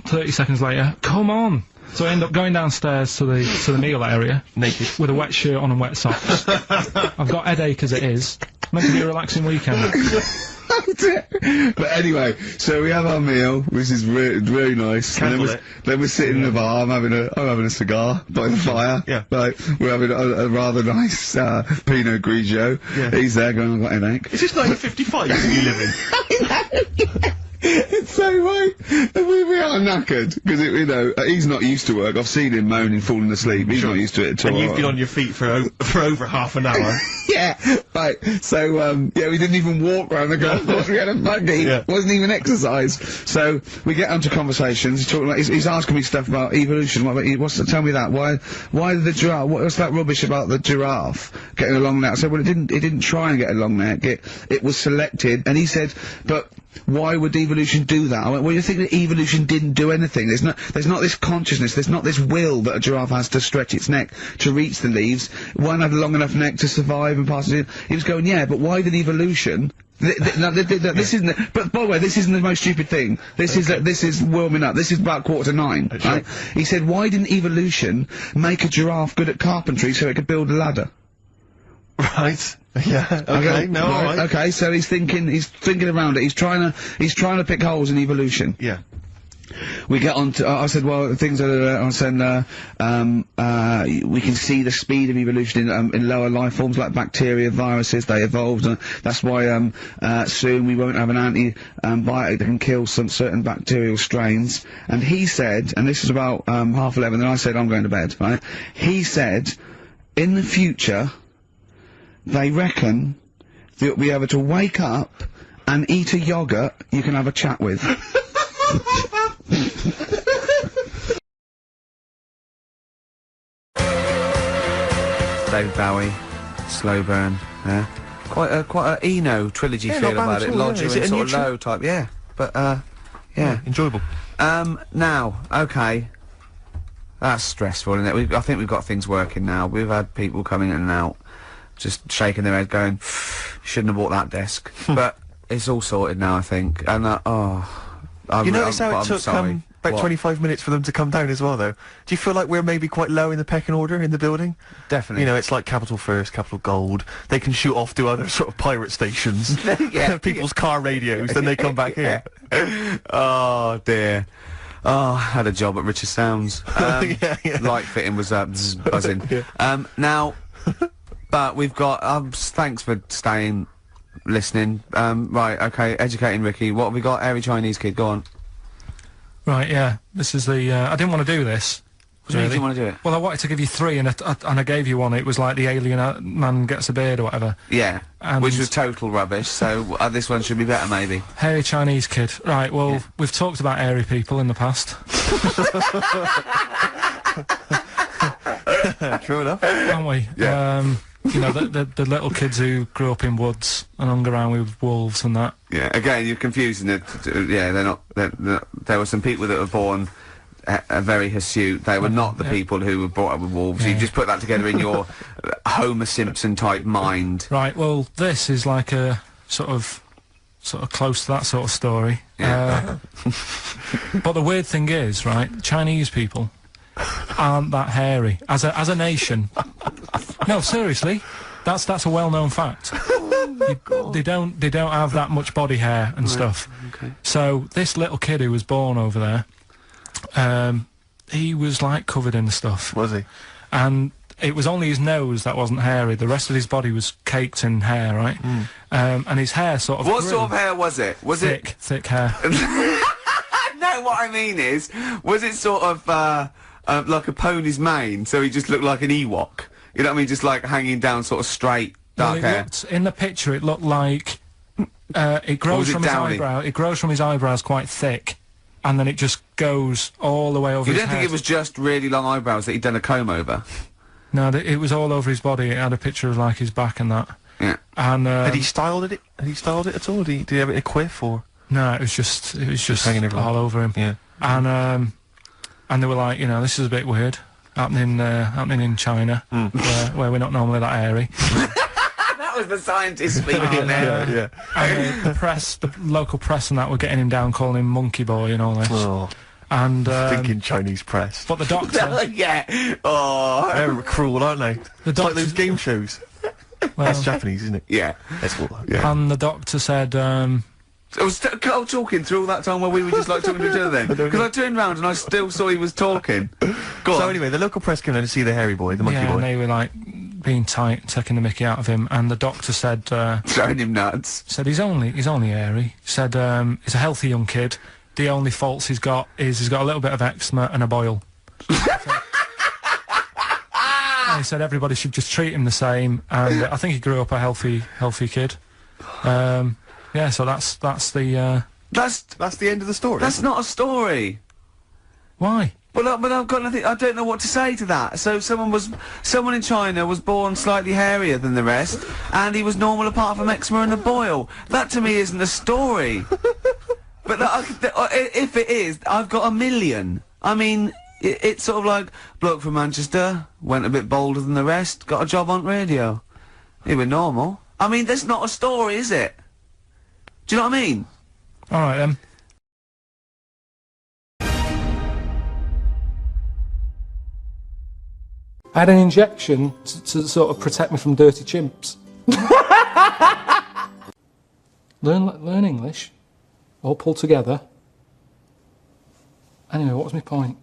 30 seconds later, come on! So I end up going downstairs to the meal area. Naked. With a wet shirt on and wet socks. I've got headache as it is. Meant to be a relaxing weekend. But anyway, so we have our meal, which is really nice. And then we're sitting in the bar. I'm having a cigar by the fire. Yeah. Like, we're having a rather nice Pinot Grigio. Yeah. He's there going, I've got a headache. Is this 1955 that you live in? It's so right. We are knackered because you know he's not used to work. I've seen him moaning, falling asleep. He's not used to it at all. And you've been on your feet for over half an hour. Yeah, right. So yeah, we didn't even walk around the golf course. We had a buggy. Yeah. Wasn't even exercise. So we get onto conversations. He's talking about. He's asking me stuff about evolution. What about tell me that? Why did the giraffe? What's that rubbish about the giraffe getting a long neck? I said, well, it didn't try and get a long neck. It was selected. And he said, but why would evolution do that? I went, well, you think that evolution didn't do anything? There's not this consciousness, there's not this will that a giraffe has to stretch its neck to reach the leaves. One had a long enough neck to survive and pass it in. He was going, yeah, but why did evolution? This isn't. But by the way, this isn't the most stupid thing. This is warming up. This is about 8:45, right? He said, why didn't evolution make a giraffe good at carpentry so it could build a ladder? Right. Yeah. Okay. No. All right. Okay. So he's thinking around it. He's trying to pick holes in evolution. Yeah. We get on to. I said, well, things are. I said, we can see the speed of evolution in lower life forms like bacteria, viruses. They evolved, and that's why soon we won't have an antibiotic that can kill some certain bacterial strains. And he said, and this is about 11:30. And I said, I'm going to bed. Right? He said, in the future, they reckon that you'll be able to wake up and eat a yogurt you can have a chat with. David Bowie, Slow Burn, yeah. Quite a Eno trilogy feel about it, Lodger and sort of low type, yeah. But, yeah. Enjoyable. Now, okay. That's stressful, isn't it? I think we've got things working now. We've had people coming in and out, just shaking their head going, shouldn't have bought that desk. But it's all sorted now, I think. And, you notice how it took, about 25 minutes for them to come down as well, though? Do you feel like we're maybe quite low in the pecking order in the building? Definitely. You know, it's like Capital First, Capital Gold. They can shoot off to other sort of pirate stations. Yeah. People's car radios, then they come back here. Oh, dear. Oh, I had a job at Richard Sounds. Light fitting was buzzing. Yeah. Now, but we've got, thanks for staying, listening. Right, okay, educating Ricky. What have we got? Airy Chinese kid, go on. Right, yeah. This is the, I didn't want to do this. What do you mean you didn't want to do it? Well, I wanted to give you 3, and I gave you one. It was like the alien man gets a beard or whatever. Yeah, and which was total rubbish, so this one should be better, maybe. Hairy Chinese kid. Right, well, we've talked about airy people in the past. True enough. Haven't we? Yeah. You know, the little kids who grew up in woods and hung around with wolves and that. Yeah, again, you're confusing it. Yeah, they're not. There were some people that were born very hirsute. They were not the people who were brought up with wolves. You just put that together in your Homer Simpson type mind. Right. Well, this is like a sort of close to that sort of story. Yeah. But the weird thing is, right? Chinese people aren't that hairy as a nation. No, seriously, that's a well-known fact. They don't have that much body hair and stuff. Okay. So this little kid who was born over there, he was like covered in stuff. Was he? And it was only his nose that wasn't hairy. The rest of his body was caked in hair, right? And his hair sort of What grew. sort of hair was it? Was thick hair. No, what I mean is, was it sort of like a pony's mane? So he just looked like an Ewok. You know what I mean? Just like hanging down, sort of straight, dark hair. In the picture, it looked like it grows from his eyebrow. It grows from his eyebrows quite thick, and then it just goes all the way over. You his don't head. think it was just really long eyebrows that he'd done a comb over? No, it was all over his body. It had a picture of like his back and that. Yeah. And had he styled it? Had he styled it at all? Did he have it in a quiff or? No, it was just hanging everywhere. all over him. Yeah. And they were like, you know, this is a bit weird, happening in China, where we're not normally that airy. That was the scientist speaking there. Yeah. And the local press and that were getting him down, calling him Monkey Boy and all this. Oh. And thinking Chinese press. But the doctor, yeah. Oh, they're cruel, aren't they? It's like those game shows. That's Japanese, isn't it? Yeah. That's what. Yeah. And the doctor said, I was talking through all that time while we were just like talking to each other then. Because I turned round and I still saw he was talking. Go So on. anyway, the local press came down to see the hairy boy, the monkey boy. and they were like being tight, taking the mickey out of him, and the doctor said, throwing him nuts. Said he's only airy. Said he's a healthy young kid. The only faults he's got is he's got a little bit of eczema and a boil. And he said everybody should just treat him the same, and I think he grew up a healthy kid. Yeah, so that's the end of the story. That's not a story. Why? But I've got nothing. I don't know what to say to that. So someone in China was born slightly hairier than the rest, and he was normal apart from eczema and a boil. That to me isn't a story. But if it is, I've got a million. I mean, it's sort of like bloke from Manchester went a bit bolder than the rest, got a job on radio. He was normal. I mean, that's not a story, is it? Do you know what I mean? All right then. I had an injection to sort of protect me from dirty chimps. Learn English, all pulled together. Anyway, what was my point?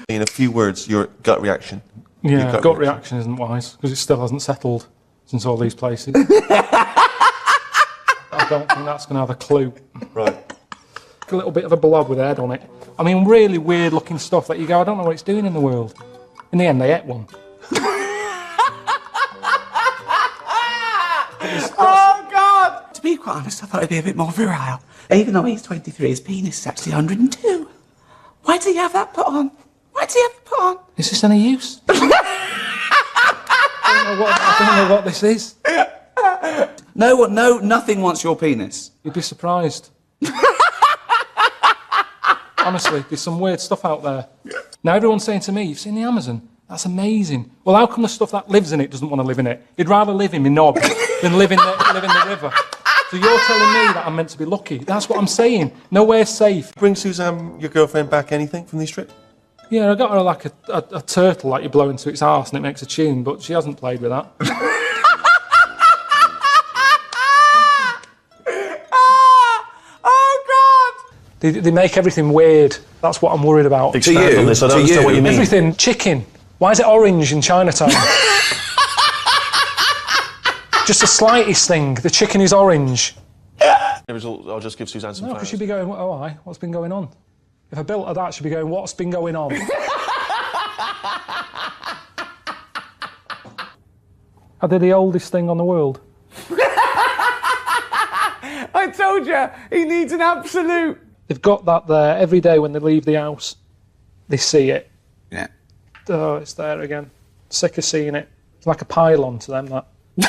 In a few words, your gut reaction. Yeah, Your gut reaction isn't wise, because it still hasn't settled since all these places. I don't think that's going to have a clue. Right. A little bit of a blob with a head on it. I mean, really weird looking stuff that you go, I don't know what it's doing in the world. In the end, they ate one. Oh, God! To be quite honest, I thought he'd be a bit more virile. Even though he's 23, his penis is actually 102. Why did he have that put on? Why did he have it put on? Is this any use? I don't know what this is. No, nothing wants your penis. You'd be surprised. Honestly, there's some weird stuff out there. Now everyone's saying to me, you've seen the Amazon? That's amazing. Well, how come the stuff that lives in it doesn't want to live in it? You'd rather live in my knob than live in the river. So you're telling me that I'm meant to be lucky. That's what I'm saying. Nowhere safe. Bring Suzanne, your girlfriend, back anything from this trip? Yeah, I got her like a turtle like you blow into its arse and it makes a tune, but she hasn't played with that. They make everything weird. That's what I'm worried about. Expand on this, I don't understand what you mean. Everything. Chicken. Why is it orange in Chinatown? Just the slightest thing. The chicken is orange. I'll just give Suzanne some No, because flowers. she'd be going, oh, aye, what's been going on? If I built her that, she'd be going, what's been going on? Are they the oldest thing on the world? I told you, he needs an absolute. They've got that there every day when they leave the house. They see it. Yeah. Oh, it's there again. Sick of seeing it. It's like a pylon to them, that. You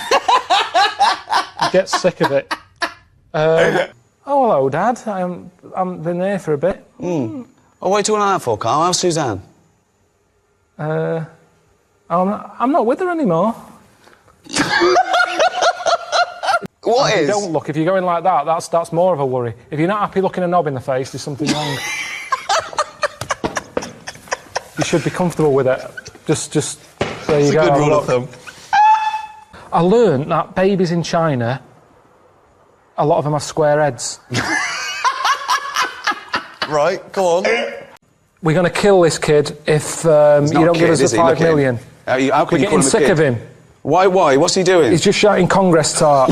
get sick of it. Oh, hello, Dad. I haven't been there for a bit. Oh, what are you talking like that for, Carl? How's Suzanne? I'm not with her anymore. What is? Don't look. If you're going like that, that's more of a worry. If you're not happy looking a knob in the face, there's something wrong. You should be comfortable with it. Just there you go. It's a good rule of thumb. I learned that babies in China, a lot of them have square heads. Right, go on. We're going to kill this kid if you don't give us the 5 million. How can We're you call getting him a sick kid? of him. Why? What's he doing? He's just shouting Congress tart.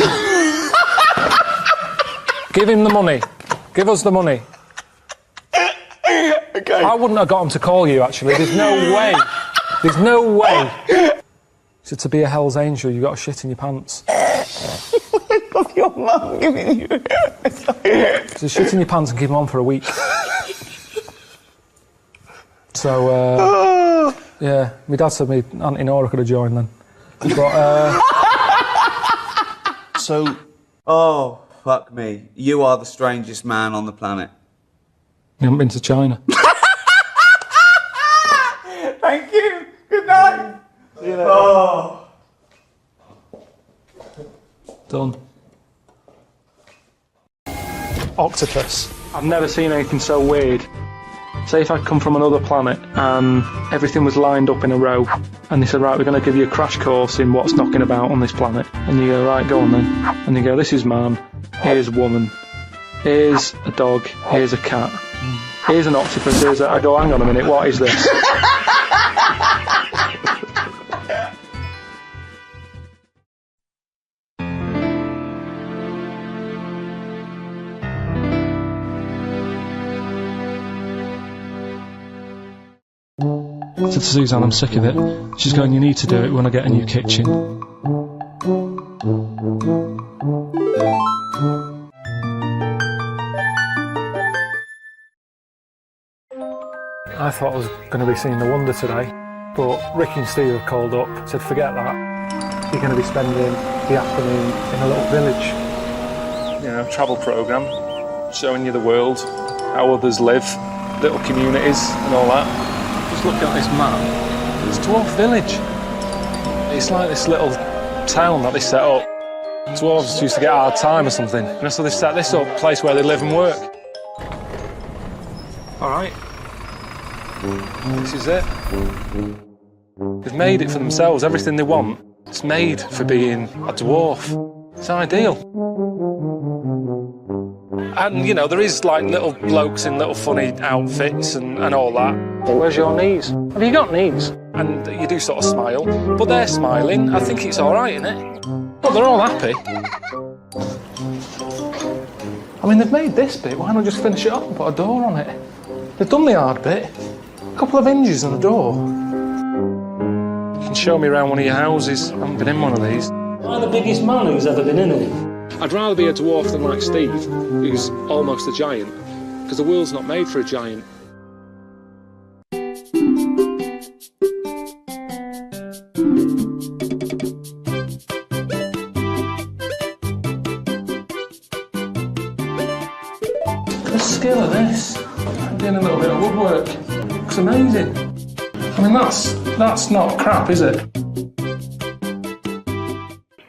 Give him the money. Give us the money. Okay. I wouldn't have got him to call you, actually. There's no way. There's no way. So to be a Hell's Angel, you've got to shit in your pants. Of your mum giving you... So shit in your pants and keep them on for a week. So, yeah, my dad said me Auntie Nora could have joined then. But, So... Oh, fuck me. You are the strangest man on the planet. You haven't been to China. Thank you. Good night. See you later. Oh. Done. Octopus. I've never seen anything so weird. Say if I'd come from another planet and everything was lined up in a row and they said, right, we're going to give you a crash course in what's knocking about on this planet. And you go, right, go on then. And you go, this is man, here's woman, here's a dog, here's a cat, here's an octopus, here's a... I go, hang on a minute, what is this? I said to Suzanne, I'm sick of it. She's going, you need to do it when I get a new kitchen. I thought I was going to be seeing The Wonder today, but Ricky and Steve have called up, said forget that. You're going to be spending the afternoon in a little village. You know, travel programme, showing you the world, how others live, little communities and all that. Just look at this map. It's Dwarf Village. It's like this little town that they set up. Dwarves used to get hard time or something. And so they set this up, a place where they live and work. All right. This is it. They've made it for themselves, everything they want. It's made for being a dwarf. It's ideal. And, you know, there is, like, little blokes in little funny outfits and all that. But where's your knees? Have you got knees? And you do sort of smile, but they're smiling. I think it's all right, isn't it? But they're all happy. I mean, they've made this bit. Why not just finish it up and put a door on it? They've done the hard bit. A couple of hinges and a door. You can show me around one of your houses. I haven't been in one of these. I'm the biggest man who's ever been in it. I'd rather be a dwarf than like Steve, who's almost a giant, because the world's not made for a giant. The skill of this. I'm doing a little bit of woodwork. Looks amazing. I mean, that's not crap, is it?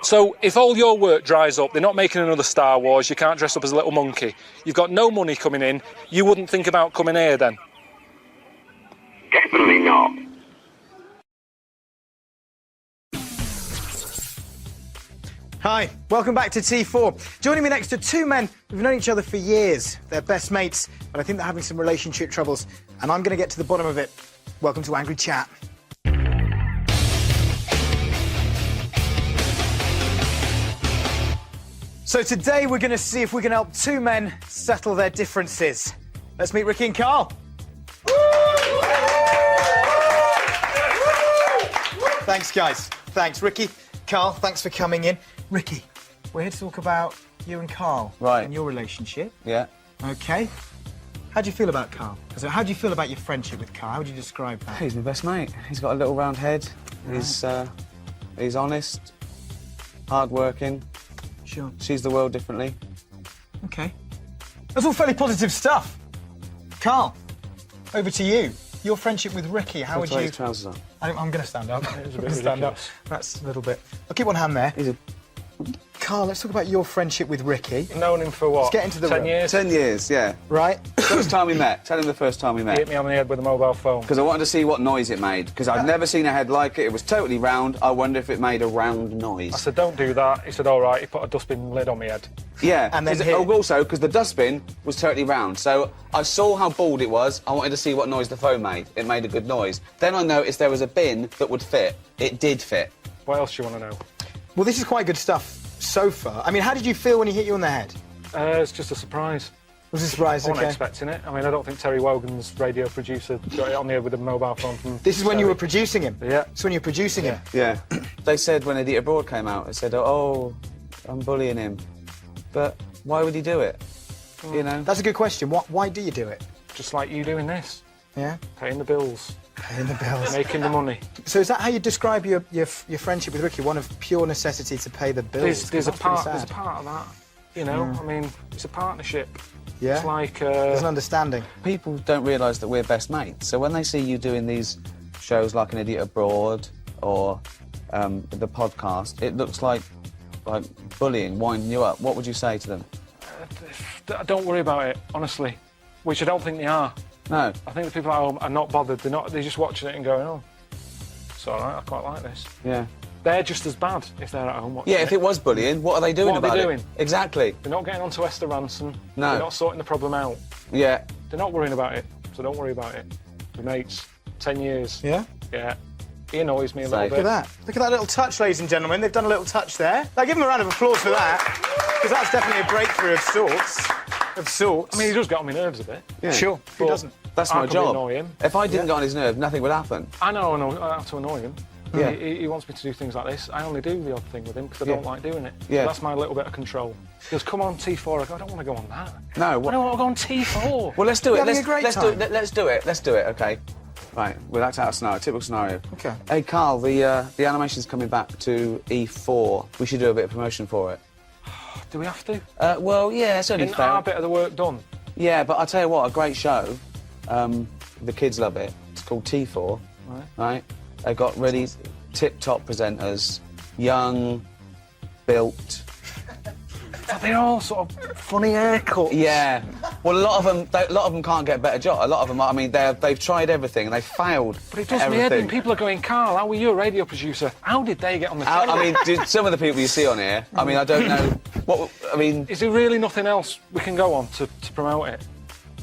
So, if all your work dries up, they're not making another Star Wars, you can't dress up as a little monkey, you've got no money coming in, you wouldn't think about coming here then? Definitely not. Hi, welcome back to T4. Joining me next are two men who've known each other for years. They're best mates, but I think they're having some relationship troubles, and I'm going to get to the bottom of it. Welcome to Angry Chat. So today we're going to see if we can help two men settle their differences. Let's meet Ricky and Karl. Thanks, guys. Thanks, Ricky. Karl, thanks for coming in. Ricky, we're here to talk about you and Karl. Right. And your relationship. Yeah. Okay. How do you feel about Karl? So how do you feel about your friendship with Karl? How would you describe that? He's my best mate. He's got a little round head. He's honest, hard-working. Sure. Sees the world differently. Okay. That's all fairly positive stuff. Karl, over to you. Your friendship with Ricky, how would you... His trousers on. I'm going to stand up. It was a bit stand up. ridiculous. That's a little bit... I'll keep one hand there. Carl, let's talk about your friendship with Ricky. Known him for what? Let's get into the 10 room. years? 10 years, yeah. Right. First time we met. Tell him the first time we He met. hit me on the head with a mobile phone. Because I wanted to see what noise it made. Because I'd never seen a head like it. It was totally round. I wonder if it made a round noise. I said, don't do that. He said, all right. He put a dustbin lid on my head. Yeah, And then also because the dustbin was totally round, so I saw how bald it was. I wanted to see what noise the phone made. It made a good noise. Then I noticed there was a bin that would fit. It did fit. What else do you want to know? Well, this is quite good stuff so far. I mean, how did you feel when he hit you on the head? It's just a surprise. Was it a surprise? I wasn't Okay. expecting it. I mean, I don't think Terry Wogan's radio producer got it on the head with a mobile phone from... This is when you were producing him? Yeah. It's when you were producing him? Yeah. They said when Idiot Abroad came out, they said, oh, I'm bullying him. But why would he do it? You know? That's a good question. Why do you do it? Just like you doing this. Yeah? Paying the bills. Paying the bills. Making the money. So is that how you describe your friendship with Ricky? One of pure necessity to pay the bills? There's a That's pretty part sad. of that. You know, I mean, it's a partnership. Yeah? It's like... There's an understanding. People don't realise that we're best mates. So when they see you doing these shows like An Idiot Abroad or the podcast, it looks like bullying, winding you up. What would you say to them? Don't worry about it, honestly. Which I don't think they are. No. I think the people at home are not bothered. They're just watching it and going, oh, it's all right, I quite like this. Yeah. They're just as bad if they're at home watching Yeah, if it was bullying, what are they doing What are about they it? doing? Exactly. They're not getting onto Esther Ranson. No. They're not sorting the problem out. Yeah. They're not worrying about it, so don't worry about it. We're mates. 10 years. Yeah? Yeah. He annoys me a little Look bit. at that. Look at that little touch, ladies and gentlemen. They've done a little touch there. Now, give them a round of applause for that, because that's definitely a breakthrough of sorts. I mean, he does get on my nerves a bit. Yeah. Sure, who But doesn't? That's I my could job. annoy him. If I didn't get on his nerve, nothing would happen. I know how to annoy him. Yeah. He wants me to do things like this. I only do the odd thing with him because I Yeah. don't like doing it. Yeah. So that's my little bit of control. He goes, come on, T4. I go, I don't want to go on that. No. I don't want to go on T4. Well, let's do it. You're having Let's a great let's time. do it. Let's do it. Let's do it. Okay. Right. Well, that's out of scenario. Typical scenario. Okay. Hey, Carl. The animation's coming back to E4. We should do a bit of promotion for it. Do we have to? Well, yeah. It's only Isn't fair. our bit of the work done? Yeah, but I'll tell you what. A great show. The kids love it. It's called T4. Right. Right. They've got really tip-top presenters, young, built. But they're all sort of funny haircuts. Yeah. Well, a lot of them can't get a better job. A lot of them, I mean, they've tried everything and they've failed. But it does at me head in. everything. People are going, Carl, how were you a radio producer? How did they get on the telly? I mean, dude, some of the people you see on here, I mean, I don't know what. I mean, Is there really nothing else we can go on to promote it?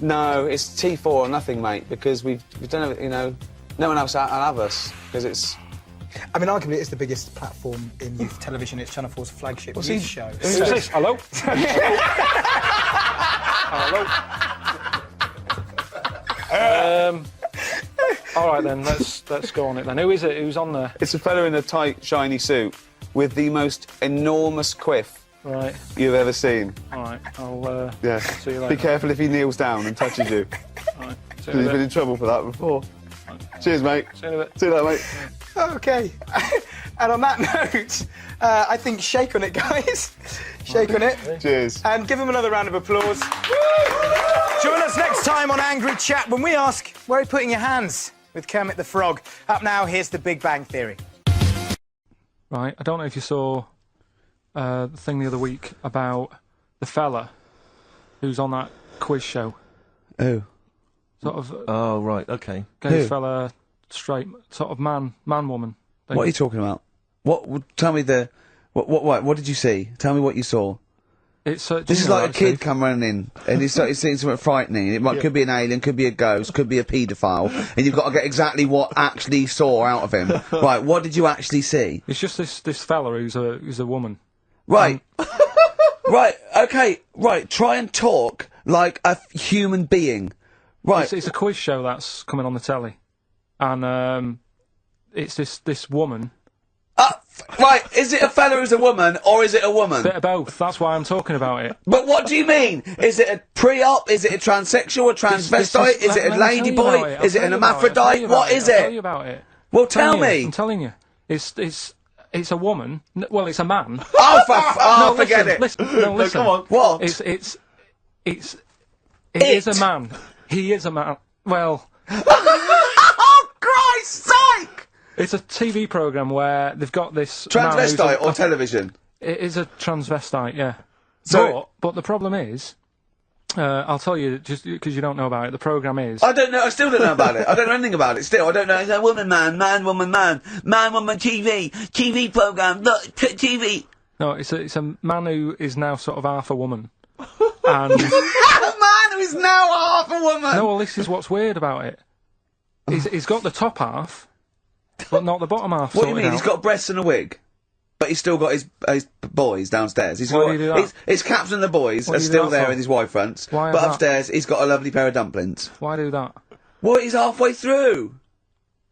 no, it's T4 or nothing, mate, because we've done it. You know, no one else will have us because it's. I mean, arguably, it's the biggest platform in youth television. It's Channel 4's flagship What's youth he- show. Who's this? Hello? Hello? All right, then, let's go on it then. Who is it? Who's on there? It's a fella in a tight, shiny suit with the most enormous quiff Right. you've ever seen. All right, I'll Yeah. see you later. Be careful if he kneels down and touches you. All right, see Because you he's in a been bit. in trouble for that before. Cheers, mate. See you in a bit. See you later, mate. Okay. And on that note, I think shake on it, guys. Shake on it. Cheers. And give them another round of applause. Join us next time on Angry Chat when we ask, where are you putting your hands? With Kermit the Frog. Up now, here's The Big Bang Theory. Right, I don't know if you saw the thing the other week about the fella who's on that quiz show. Who? Sort of Oh, right, okay. gay Who? fella, straight, sort of man, woman. thing. What are you talking about? Tell me the. What did you see? Tell me what you saw. It's, This is like a kid come running in and he's seeing something frightening. It could be an alien, could be a ghost, could be a paedophile, and you've got to get exactly what actually saw out of him. Right, what did you actually see? It's just this fella who's a woman. Right. Right, okay, right, try and talk like a human being. Right. It's a quiz show that's coming on the telly, and it's this woman. Right, is it a fella who's a woman, or is it a woman? Bit of both. That's why I'm talking about it. But what do you mean? Is it a pre-op? Is it a transsexual? A transvestite? Is it a lady boy? Is it an hermaphrodite? What is I'll tell it? you about it. Well, tell me. I'm telling you. It's a woman. Well, it's a man. Oh, No, forget listen, it. Listen, no, listen. Come on. What? It is a man. He is a man. Well. Oh, Christ's sake! It's a TV programme where they've got this man who's Transvestite or television? It is a transvestite, yeah. So but the problem is, I'll tell you, just because you don't know about it, the programme is... I don't know, I still don't know about it. I don't know anything about it still. I don't know. It's a woman, man, woman, man, woman, TV programme, look, TV. No, it's a man who is now sort of half a woman. And... A man who is now half a woman! No, well, this is what's weird about it. He's got the top half, but not the bottom half. What do you mean? He's got breasts and a wig? But he's still got his boys downstairs. He's Why got, do you do that? his caps and the boys What are do you do still that there for? in his wide fronts. Why but that? upstairs, he's got a lovely pair of dumplings. Why do that? Well, he's halfway through.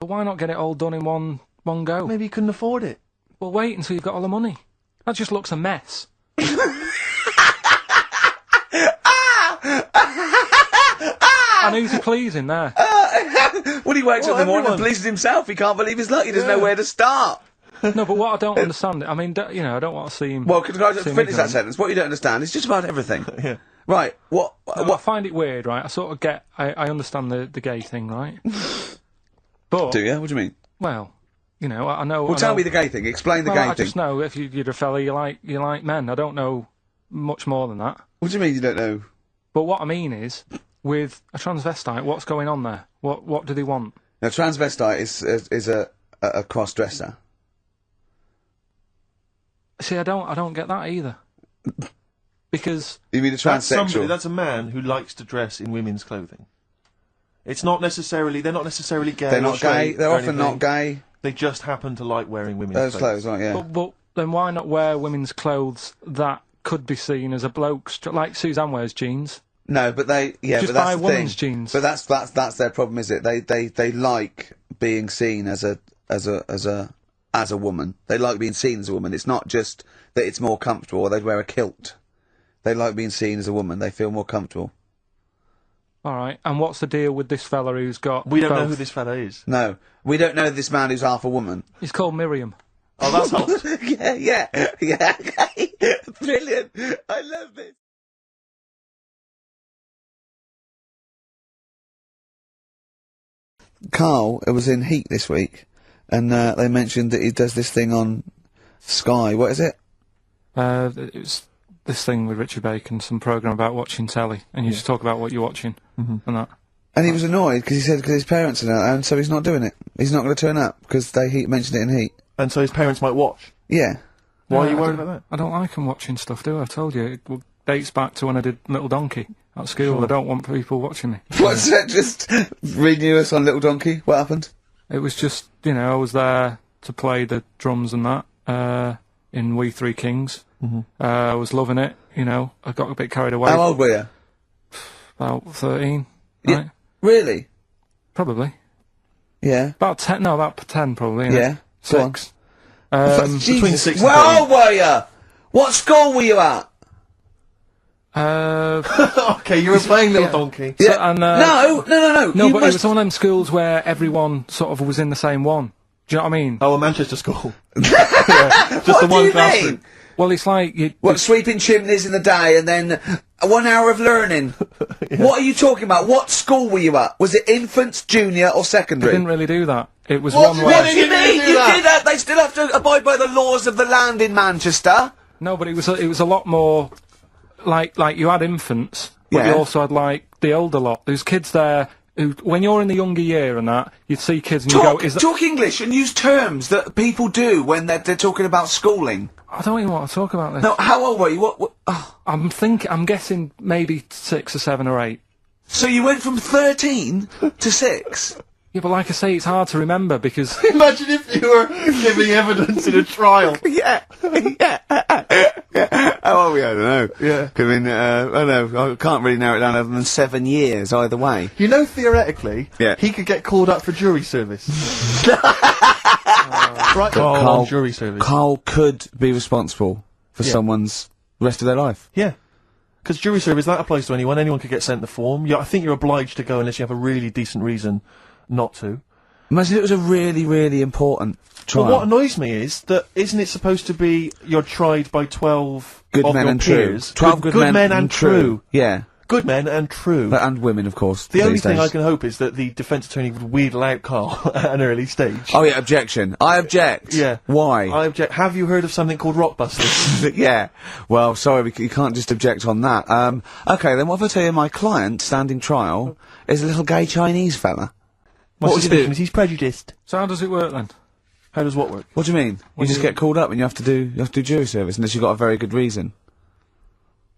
But why not get it all done in one go? Maybe he couldn't afford it. Well, wait until you've got all the money. That just looks a mess. And who's he pleasing there? When he wakes up in the morning and pleases himself, he can't believe his luck. He doesn't know where to start. No, but what I don't understand, I mean, you know, I don't want to see him... Well, can I just see him finish that ignorant. sentence? What you don't understand is just about everything. Yeah. Right, No, I find it weird, right? I sort of get... I understand the gay thing, right? But... Do you? What do you mean? Well, you know, I know... Well, I tell know- me the gay thing. Explain the Well, gay I thing. just know if you're a fella, you like men. I don't know much more than that. What do you mean you don't know? But what I mean is, with a transvestite, what's going on there? What do they want? Now, transvestite is a cross-dresser. See, I don't get that either. Because... You mean a transsexual? That's a man who likes to dress in women's clothing. It's not necessarily... They're not necessarily gay. They're or not gay. straight They're or often anything. not gay. They just happen to like wearing women's Those clothes, aren't yeah. But then why not wear women's clothes that could be seen as a bloke's... Like Suzanne wears jeans. No, but they... Yeah, Just but that's buy the women's thing. jeans. But that's their problem, is it? They like being seen as a woman. They like being seen as a woman. It's not just that it's more comfortable, or they'd wear a kilt. They like being seen as a woman. They feel more comfortable. All right, and what's the deal with this fella who's got... We don't know both? who this fella is. No, we don't know this man who's half a woman. He's called Miriam. Oh, that's helps. yeah. Okay. Brilliant. I love this. Karl was in Heat this week, and they mentioned that he does this thing on Sky. What is it? It was this thing with Richard Bacon, some programme about watching telly, and you just talk about what you're watching and that. And he was annoyed because he said because his parents are there, and so he's not doing it. He's not going to turn up because they mentioned it in Heat. And so his parents might watch. Yeah. Why are you I worried don't- about that? I don't like him watching stuff, do I? I told you. It dates back to when I did Little Donkey at school. Sure. I don't want people watching me. What's that? Just renew us on Little Donkey. What happened? It was just, you know, I was there to play the drums and that, in We Three Kings. I was loving it, you know. I got a bit carried away. How old were you? About 13, Yeah. right? Really? Probably. Yeah. About 10, no, about 10 probably. you know. Yeah. Go on. 6. Jesus. 6 and Where old were you? What school were you at? Okay, you were playing Little Donkey. So, and, No. No, You but it must- was one of them schools where everyone sort of was in the same one. Do you know what I mean? Oh, a Manchester school. Yeah, just What the do one you classroom. mean? Well, it's like... What, sweeping chimneys in the day and then 1 hour of learning? What are you talking about? What school were you at? Was it infants, junior or I secondary? didn't really do that. It was What one where... do you mean? You did that? They still have to abide by the laws of the land in Manchester. No, but it was a lot more... Like you had infants, but Yeah. you also had, like, the older lot. There's kids there who, when you're in the younger year and that, you'd see kids and you go... Talk English and use terms that people do when they're talking about schooling. I don't even want to talk about this. No, how old were you? What? Oh. I'm guessing maybe 6 or 7 or 8. So you went from 13 to 6? Yeah, but like I say, it's hard to remember because... Imagine if you were giving evidence in a trial. Yeah. How old were you? I don't know. Yeah. I mean, I don't know. I can't really narrow it down other than 7 years either way. You know, theoretically, Yeah. he could get called up for jury service. Right, Karl- on jury service. Karl could be responsible for Yeah. someone's rest of their life. Yeah. Because jury service, that applies to anyone. Anyone could get sent the form. I think you're obliged to go unless you have a really decent reason not to. Imagine it was a really, really important trial. Well, what annoys me is that isn't it supposed to be you're tried by 12 Good of men your and true. peers? 12 good men men and and true. Yeah. Good men and true. And women, of course. The only these thing days. I can hope is that the defence attorney would wheedle out Karl at an early stage. Oh yeah, objection. I object. Yeah. Why? I object. Have you heard of something called Rockbusters? Yeah. Well, sorry, you can't just object on that. Okay, then what if I tell you my client, standing trial, is a little gay Chinese fella? My What would you suspicion do? is he's prejudiced. So how does it work then? How does what work? What do you mean? You just get called up and you have to do jury service unless you've got a very good reason.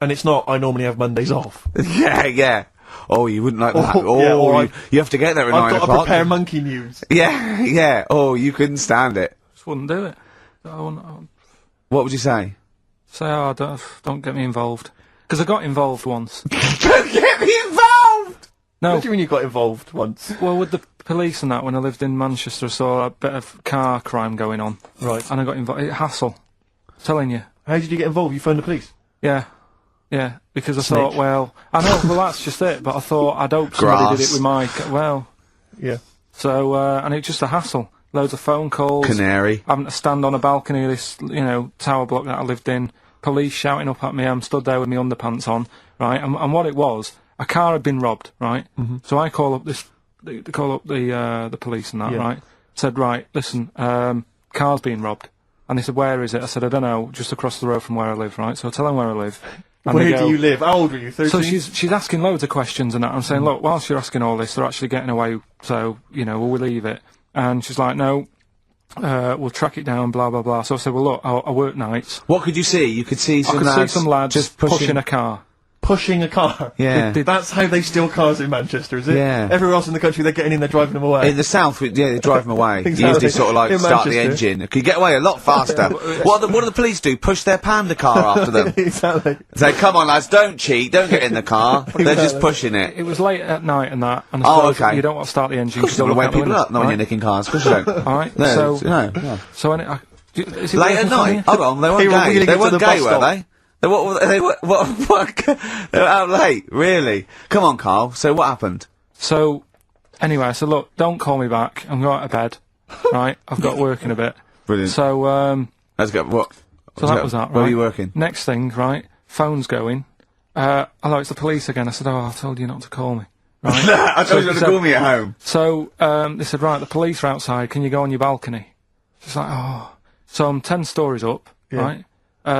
And it's not, I normally have Mondays off. Yeah. Oh, you wouldn't like that. Oh, yeah, or you have to get there at 9 I've got o'clock. to prepare monkey news. Yeah. Oh, you couldn't stand it. Just wouldn't do it. I wouldn't, What would you say? say, oh, don't get me involved. Because I got involved once. Don't get me involved! No. What do you mean you got involved once? Well, with the police and that, when I lived in Manchester, I saw a bit of car crime going on. Right. And I got involved. Hassle. I'm telling you. How did you get involved? You phoned the police? Yeah. Yeah, because I thought, well, I know, well, that's just it, but I thought, I'd hope somebody did it with my, Yeah. So, and it's just a hassle. Loads of phone calls. Canary. Having to stand on a balcony of this, tower block that I lived in. Police shouting up at me. I'm stood there with my underpants on, right? And what it was, a car had been robbed, right? Mm-hmm. So I call up the police and that, Yeah. right? Said, right, listen, car's been robbed. And they said, where is it? I said, I don't know, just across the road from where I live, right? So I tell them where I live. And Where they go, do you live? How old were you? 13? So she's asking loads of questions and that. I'm saying, look, whilst you're asking all this, they're actually getting away, so, will we leave it? And she's like, no, we'll track it down, blah, blah, blah. So I said, well, look, I work nights. What could you see? You could see some I could see some lads just pushing a car. Pushing a car? Yeah. That's how they steal cars in Manchester, is it? Yeah. Everywhere else in the country, they're getting in, they're driving them away. In the south, they drive them away. Exactly. You usually sort of like In start the Manchester. engine. Could get away a lot faster. What do the police do? Push their panda car after them. Exactly. Say, come on lads, don't cheat, don't get in the car. They're just pushing it. It was late at night and that, and Oh, I suppose okay. you don't want to start the engine. Of course you don't want to wake people up, not when right? you're nicking cars. Of course you don't. Alright, No, so... no, no. So, is it Late working at for night? you? Hold on, they weren't Hey, gay. They to weren't the gay, bus were stop. they? They were out late, really? Come on, Carl, so what happened? So, anyway, I said, look, don't call me back. I'm going to bed. Right? I've got work in a bit. Brilliant. So, Let's go, what? So that was that, right? Where were you working? Next thing, right? Phone's going. Hello, it's the police again. I said, I told you not to call me. Right? I told you not to call me at home. So, they said, right, the police are outside. Can you go on your balcony? She's like, oh. So I'm 10 stories up, Yeah. right?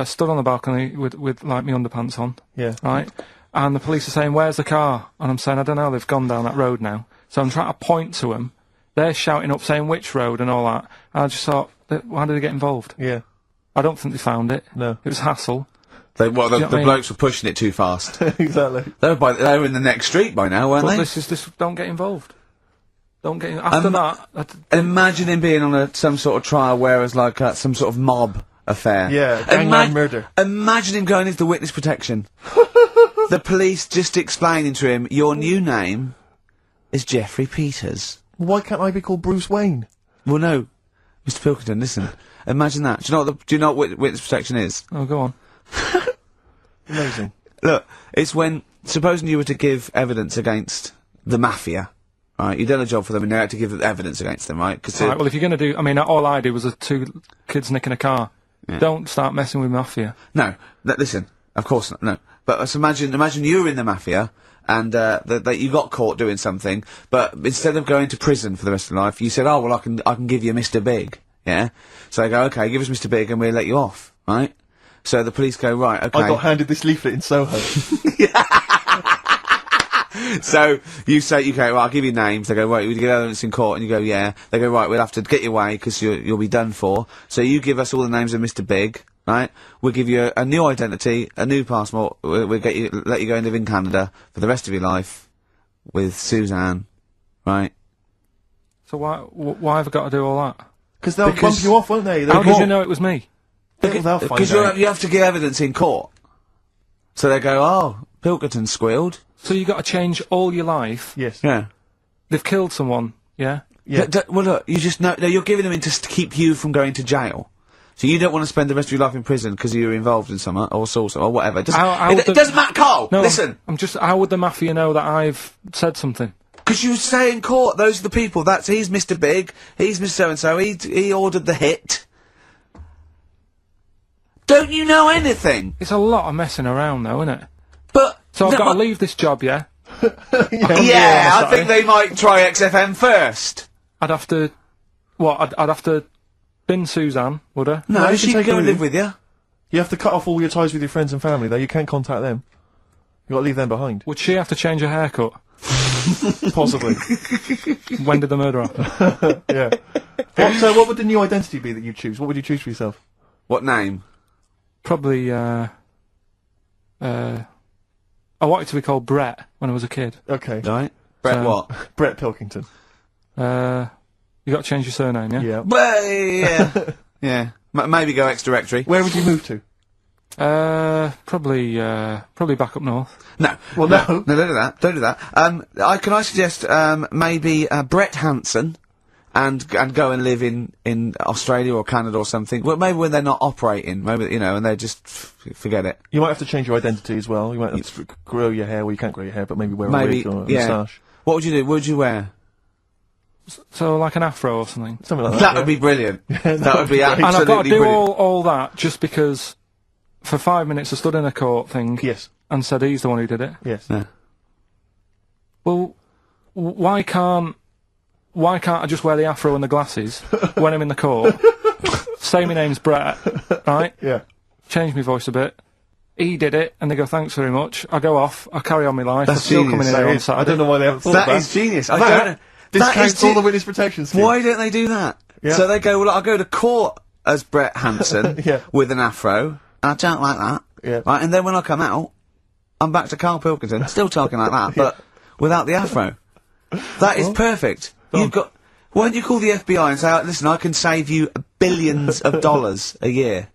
Stood on the balcony with like, my underpants on. Yeah. Right? And the police are saying, where's the car? And I'm saying, I don't know, they've gone down that road now. So I'm trying to point to them. They're shouting up, saying which road and all that. And I just thought, why did they get involved? Yeah. I don't think they found it. No. It was hassle. The You know what I mean? blokes were pushing it too fast. Exactly. They were in the next street by now, weren't But they? don't get involved. Don't get after that. Imagine him being on some sort of trial where it's like some sort of mob affair. Yeah, gangland murder. Imagine him going into the witness protection. The police just explaining to him, your new name is Jeffrey Peters. Why can't I be called Bruce Wayne? Well, no. Mr. Pilkington, listen. Imagine that. Do you know what witness protection is? Oh, go on. Amazing. Look, it's when, supposing you were to give evidence against the mafia, right? You've done a job for them and you had to give evidence against them, right? Right, well, if you're going to do... I mean, all I did was 2 kids nicking a car. Yeah. Don't start messing with mafia. No, listen, of course not, no. But imagine you were in the mafia, and that you got caught doing something, but instead of going to prison for the rest of your life, you said, oh, well, I can give you Mr. Big, yeah? So they go, okay, give us Mr. Big and we'll let you off, right? So the police go, right, okay. I got handed this leaflet in Soho. So you say, okay, well, I'll give you names. They go, right, we get evidence in court, and you go, yeah. They go, right, we'll have to get you away because you'll be done for. So you give us all the names of Mr. Big, right? We'll give you a new identity, a new passport. We'll let you go and live in Canada for the rest of your life with Suzanne, right? So why have I got to do all that? Because they'll bump you off, won't they? How did you know it was me? Because you have to give evidence in court. So they go, oh, Pilkington squealed. So you got to change all your life. Yes. Yeah. They've killed someone. Yeah. Yeah. Well, look, you just know. No, you're giving them in to keep you from going to jail. So you don't want to spend the rest of your life in prison because you're involved in something or saucer or whatever. It doesn't matter, Carl. No, listen. I'm just. How would the mafia know that I've said something? Because you say in court, those are the people. He's Mr. Big. He's Mr. So-and-so. He ordered the hit. Don't you know anything? It's a lot of messing around, though, isn't it? But So I've got to leave this job, yeah? Yeah, I think they might try XFM first. I'd have to... What? I'd have to bin Suzanne, would I? No, you she can can take go her and with live with you. You have to cut off all your ties with your friends and family, though. You can't contact them. You got to leave them behind. Would she have to change her haircut? Possibly. When did the murder happen? Yeah. What would the new identity be that you choose? What would you choose for yourself? What name? Probably, I wanted to be called Brett when I was a kid. Okay. Right. Brett what? Brett Pilkington. You got to change your surname, yeah? Yeah. Well, yeah. Yeah. Maybe go X-Directory. Where would you move to? Probably back up north. No. Well, no. No, don't do that. Don't do that. Can I suggest, maybe, Brett Hanson and go and live in Australia or Canada or something. Well, maybe when they're not operating, maybe, you know, and they just forget it. You might have to change your identity as well. You might have to grow your hair. Well, you can't grow your hair, but maybe wear a wig or a moustache. What would you do? What would you wear? So like an afro or something. Something like that. That would be brilliant. That would be absolutely And I've got to do brilliant. all that just because for 5 minutes I stood in a court thing. Yes. And said he's the one who did it. Yes. Yeah. Well, why can't I just wear the afro and the glasses when I'm in the court? Say my name's Brett, right? Yeah. Change my voice a bit. He did it, and they go, thanks very much. I go off, I carry on my life. That's I'm still genius. coming in That here on is. Saturday. I don't know why they haven't thought That of is genius. I That don't. discounts all the witness protection scheme. Why don't they do that? Yeah. So they go, well, I'll go to court as Brett Hanson Yeah. with an afro. I don't like that. Yeah. Right, and then when I come out, I'm back to Karl Pilkington, still talking like that, but without the afro. That is perfect. You've got. Why don't you call the FBI and say, listen, I can save you billions of dollars a year.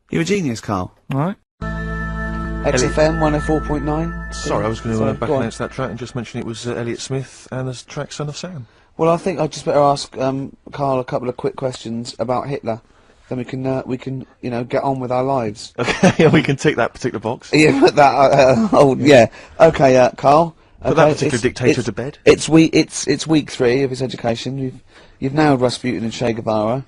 You're a genius, Karl. Right. XFM 104.9. Sorry, I was going to Sorry, back go on. announce that track and just mention it was Elliott Smith and the track Son of Sam. Well, I think I just better ask Karl a couple of quick questions about Hitler. Then we can you know get on with our lives. Okay, we can tick that particular box. Yeah, put that. Yeah. Okay, Karl. Put that particular dictator to bed. It's week 3 of his education. You've nailed Rasputin and Che Guevara.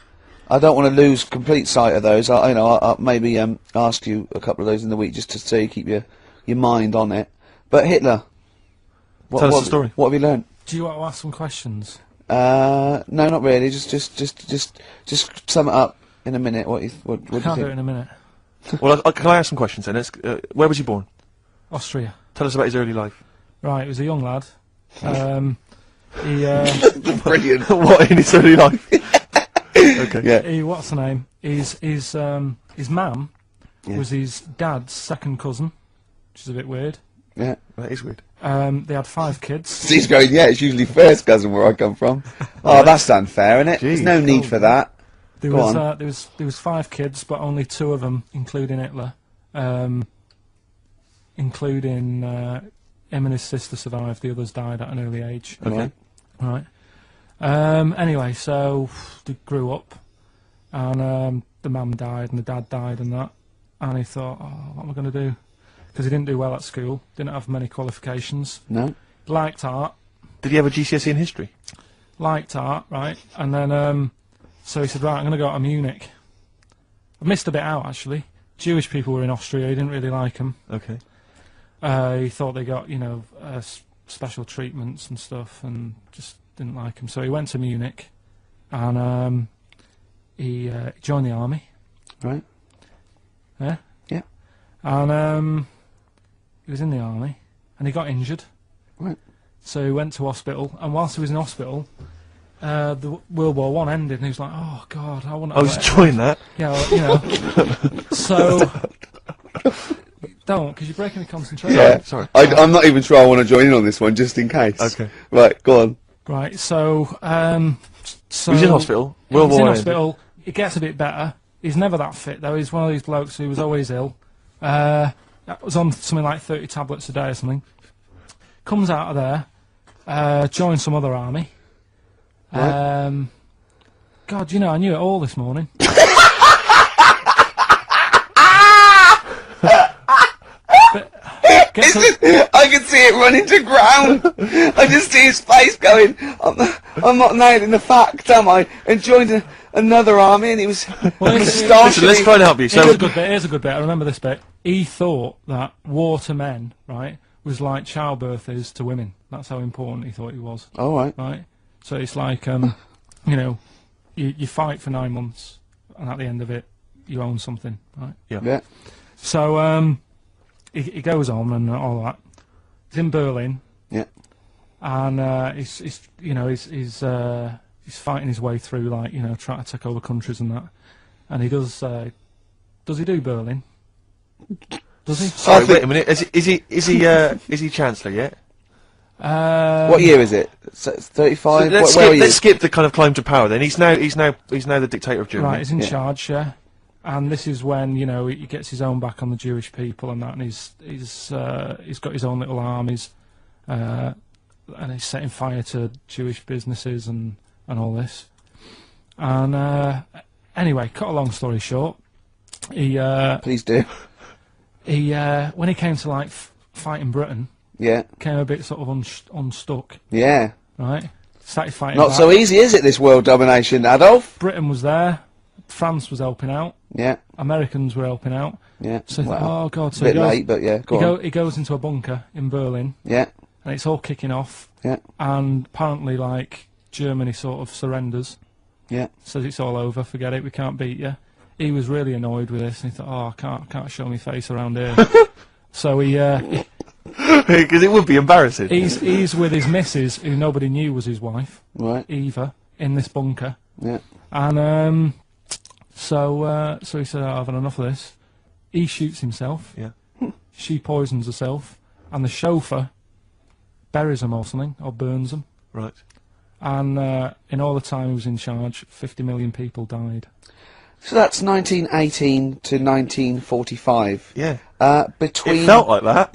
I don't want to lose complete sight of those. I'll maybe ask you a couple of those in the week just to so you keep your mind on it. But Hitler. Tell us the story. What have you learned? Do you want to ask some questions? No, not really. Just sum it up in a minute. What do you Can't think? do it in a minute. Well, can I ask some questions then? Where was he born? Austria. Tell us about his early life. Right, he was a young lad. He Brilliant. What in his early life? Okay. Yeah. what's the name? His mum was his dad's second cousin, which is a bit weird. Yeah. That is weird. They had 5 kids. He's going, yeah, it's usually first cousin where I come from. Oh, that's unfair, isn't it? There's no need for that. There Go was on. there was 5 kids, but only 2 of them, including Hitler, including him and his sister survived. The others died at an early age. Okay. Right. Anyway, so they grew up, and the mum died and the dad died and that, and he thought, oh, what am I going to do? Because he didn't do well at school, didn't have many qualifications. No. Liked art. Did he have a GCSE in history? Liked art, right? And then, so he said, right, I'm going to go to Munich. I missed a bit out, actually. Jewish people were in Austria, he didn't really like them. Okay. He thought they got, you know, special treatments and stuff, and just didn't like them. So he went to Munich, and he joined the army. Right. Yeah? Yeah. And he was in the army, and he got injured. Right. So he went to hospital, and whilst he was in hospital, the World War I ended, and he was like, oh, God, I want to... I was enjoying that. Yeah, well, you know. So... Don't, because you're breaking the concentration. Yeah. Sorry. I'm not even sure I want to join in on this one, just in case. Okay. Right, go on. Right, so... so He was in hospital. He was in War hospital. It gets a bit better. He's never that fit, though. He's one of these blokes who was always ill. Was on something like 30 tablets a day or something. Comes out of there, joins some other army. Right. God, you know, I knew it all this morning. I can see it running to ground. I just see his face going, I'm not nailing the fact, am I? And joined another army, and he was moustache. Listen, let's try and help you. So Here's a good bit. I remember this bit. He thought that war to men, right, was like childbirth is to women. That's how important he thought it was. All right. Right. So it's like, you know, you fight for 9 months, and at the end of it, you own something, right? Yeah. So he goes on and all that. He's in Berlin. Yeah. And he's fighting his way through, like, you know, trying to take over countries and that. And he does he do Berlin? Does he? Sorry, wait a minute. Is he Chancellor yet? What year is it? 35. Let's skip the kind of climb to power. Then he's now the dictator of Germany. Right, he's in charge, yeah. And this is when, you know, he gets his own back on the Jewish people and that, and he's got his own little armies, and he's setting fire to Jewish businesses and all this. And anyway, cut a long story short, he please do. He when he came to like fighting Britain, came a bit sort of unstuck. Yeah. Right. Started fighting. Not back. so easy, is it? This world domination, Adolf. Britain was there. France was helping out. Yeah. Americans were helping out. Yeah. So he thought, oh god. So a bit late, but yeah. He goes into a bunker in Berlin. Yeah. And it's all kicking off. Yeah. And apparently, like, Germany sort of surrenders. Yeah. Says it's all over. Forget it. We can't beat you. He was really annoyed with this, and he thought, oh, I can't show my face around here. So he. Because it would be embarrassing. He's with his missus, who nobody knew was his wife. Right. Eva, in this bunker. Yeah. And so he said, I've had enough of this. He shoots himself. Yeah. She poisons herself, and the chauffeur buries him or something, or burns him. Right. And in all the time he was in charge, 50 million people died. So that's 1918 to 1945. Yeah. Between it felt like that.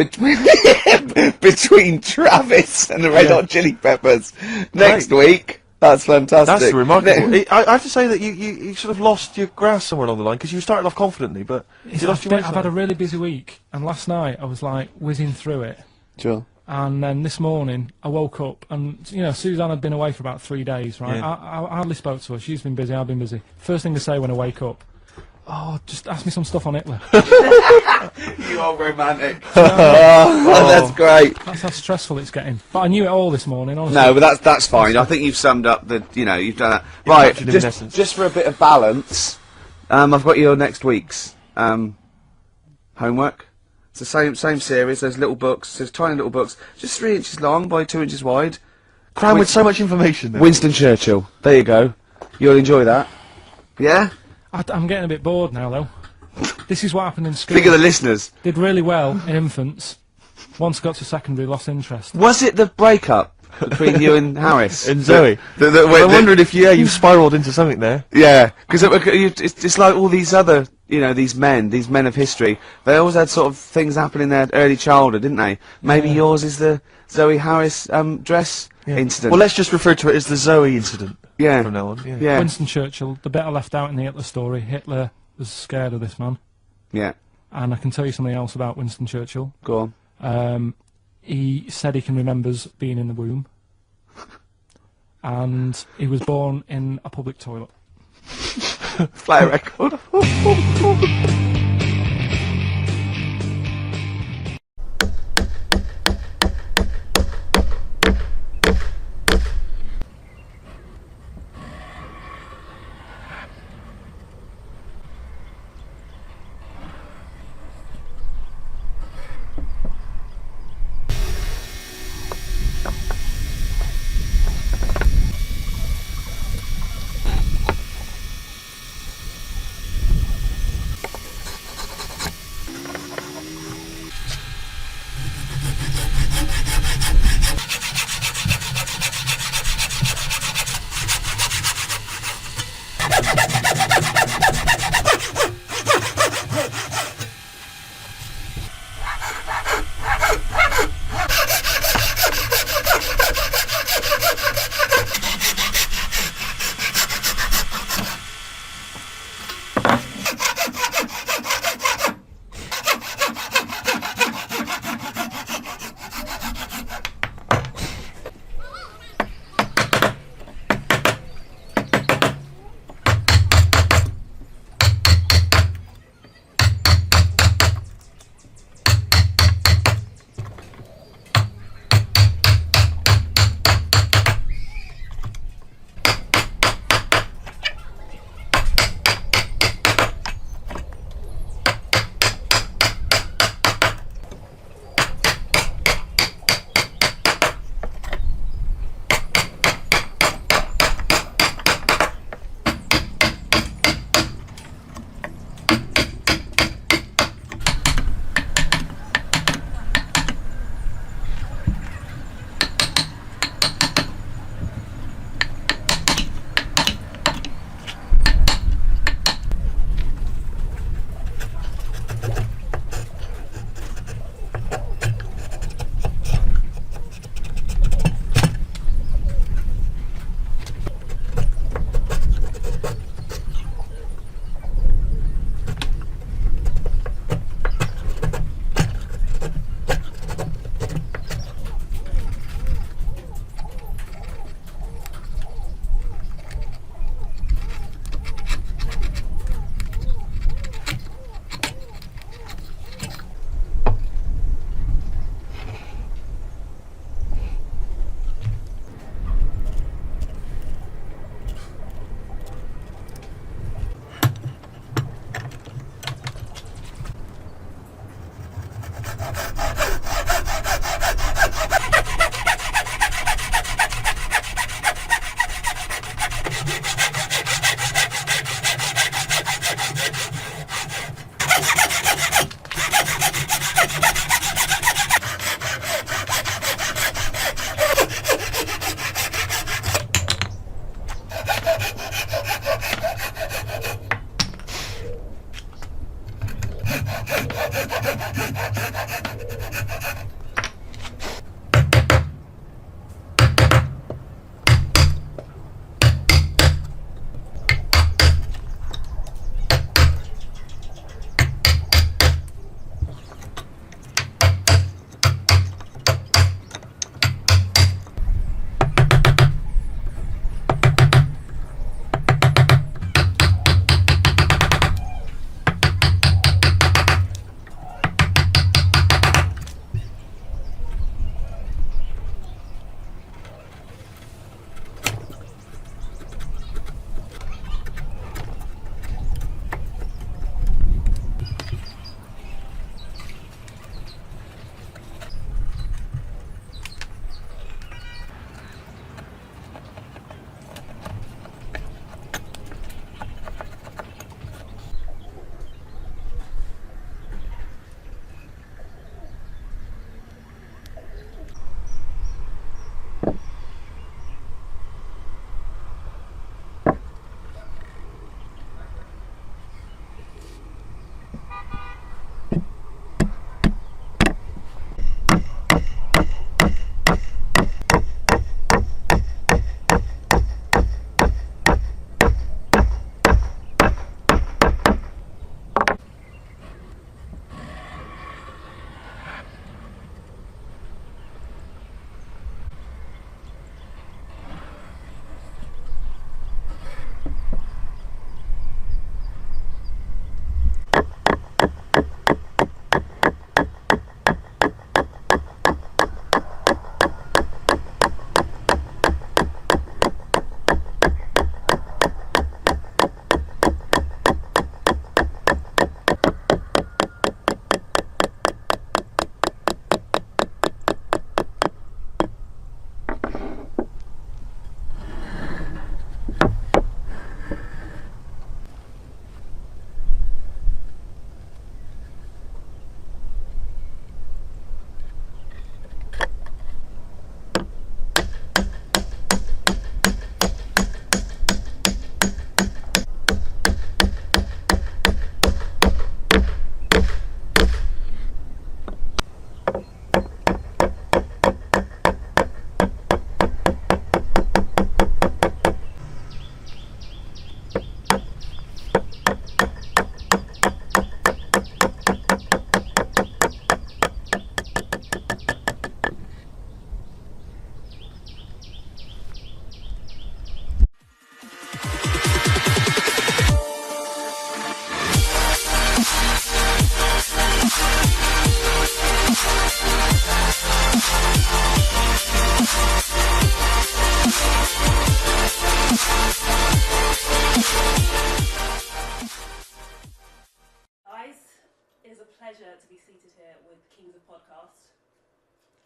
Between Travis and the Red Hot Chili Peppers. Next week. That's fantastic. That's remarkable. I have to say that you sort of lost your grasp somewhere along the line, because you started off confidently, but you lost your way. I've had a really busy week, and last night I was like whizzing through it. Sure. And then this morning I woke up, and you know, Suzanne had been away for about 3 days, right? Yeah. I hardly spoke to her. She's been busy, I've been busy. First thing to say when I wake up, oh, just ask me some stuff on Hitler. You are romantic. That's great. That's how stressful it's getting. But I knew it all this morning, honestly. No, but that's fine. I think you've summed up the, you know, you've done that. Right, just for a bit of balance, I've got your next week's homework. It's the same series. There's little books. There's tiny little books, just 3 inches long by 2 inches wide. Crammed with so much information. There. Winston Churchill. There you go. You'll enjoy that. Yeah. I'm getting a bit bored now, though. This is what happened in school. Think of the listeners. Did really well in infants. Once got to secondary, lost interest. Was it the breakup between you and Harris? And Zoe? I wondered if you spiralled into something there. Yeah, because it's like all these other, you know, these men of history. They always had sort of things happen in their early childhood, didn't they? Maybe yours is the Zoe Harris dress incident. Well, let's just refer to it as the Zoe incident. Yeah. From now on. Yeah. Yeah. Winston Churchill, the bit I left out in the Hitler story, Hitler was scared of this man. Yeah. And I can tell you something else about Winston Churchill. Go on. He said he can remember being in the womb. And he was born in a public toilet. Play a record.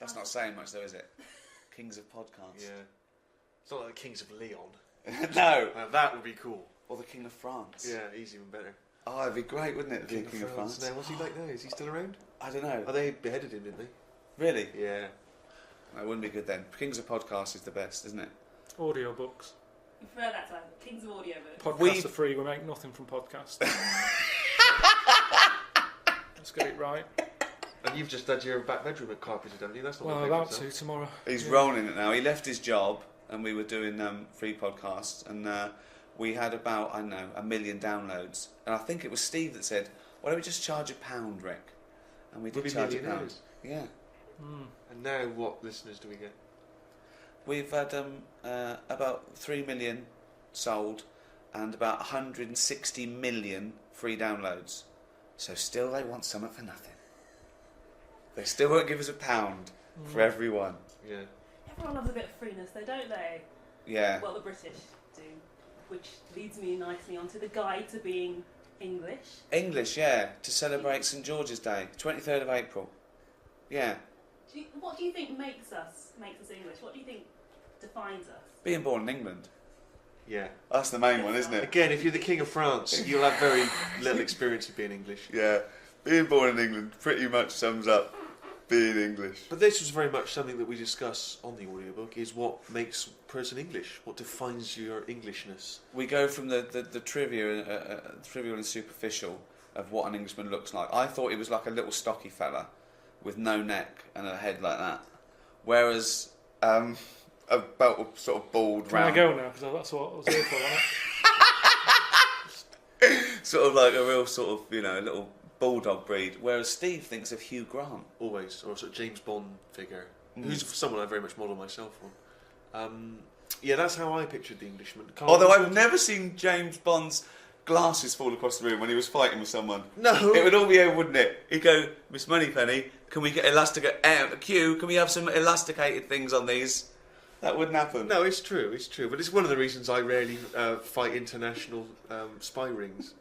That's not saying much, though, is it? Kings of podcasts. Yeah. It's not like the Kings of Leon. No. That would be cool. Or the King of France. Yeah, he's even better. Oh, it'd be great, wouldn't it? The King of France. Now, what's he like now? Is he still around? I don't know. Oh, they beheaded him, didn't they? Really? Yeah. That wouldn't be good then. Kings of podcasts is the best, isn't it? Audiobooks. You prefer that time? Kings of Audiobooks. Podcasts are free. We make nothing from podcasts. Let's get it right. And you've just had your back bedroom carpeted, haven't you? That's not well, what I'm about to tomorrow. He's rolling it now. He left his job, and we were doing free podcasts, and we had about, I don't know, 1 million downloads. And I think it was Steve that said, "Why don't we just charge £1, Rick?" And we did charge £1. Yeah. Mm. And now, what listeners do we get? We've had about 3 million sold, and about 160 million free downloads. So still, they want something for nothing. They still won't give us £1 for everyone. Yeah. Everyone loves a bit of freeness, though, don't they? Yeah. Well, the British do, which leads me nicely onto the guide to being English. English, yeah, to celebrate St George's Day, 23rd of April. Yeah. What do you think makes us English? What do you think defines us? Being born in England. Yeah. That's the main one, isn't it? Again, if you're the King of France, you'll have very little experience of being English. Yeah. Being born in England pretty much sums up being English. But this was very much something that we discuss on the audiobook, is what makes a person English, what defines your Englishness. We go from the trivial and superficial, of what an Englishman looks like. I thought he was like a little stocky fella with no neck and a head like that. Whereas about sort of bald, Can round. I go now? Because that's what I was here for, wasn't it? Sort of like a real sort of, you know, little bulldog breed. Whereas Steve thinks of Hugh Grant. Always, or a sort of James Bond figure, who's someone I very much model myself on. Yeah, that's how I pictured the Englishman. Although I've never seen James Bond's glasses fall across the room when he was fighting with someone. No. It would all be over, wouldn't it? He'd go, Miss Moneypenny, can we get Q, can we have some elasticated things on these? That wouldn't happen. No, it's true, but it's one of the reasons I rarely fight international spy rings.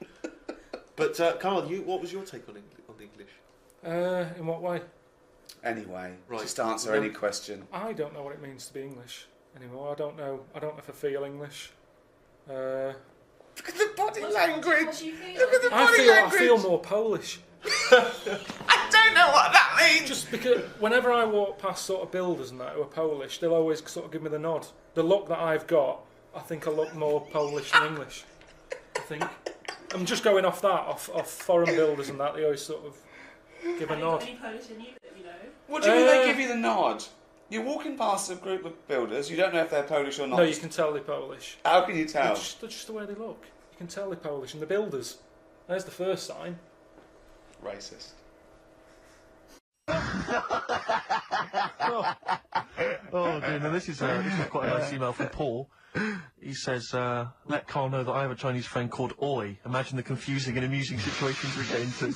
But Karl, what was your take on the English? In what way? Anyway, right. Just answer any question. I don't know what it means to be English anymore. I don't know if I feel English. Look at the body language. Look at the body language. I feel more Polish. I don't know what that means. Just because whenever I walk past sort of builders and that who are Polish, they'll always sort of give me the nod. The look that I've got, I think I look more Polish than English. I think. I'm just going off that, off foreign builders and that. They always sort of give a nod. Any Polish in you that you know? What do you mean they give you the nod? You're walking past a group of builders, you don't know if they're Polish or not. No, you can tell they're Polish. How can you tell? They're just the way they look. You can tell they're Polish. And the builders, there's the first sign. Racist. Oh dear, now this is quite a nice email from Paul. He says, let Karl know that I have a Chinese friend called Oi. Imagine the confusing and amusing situations we get into.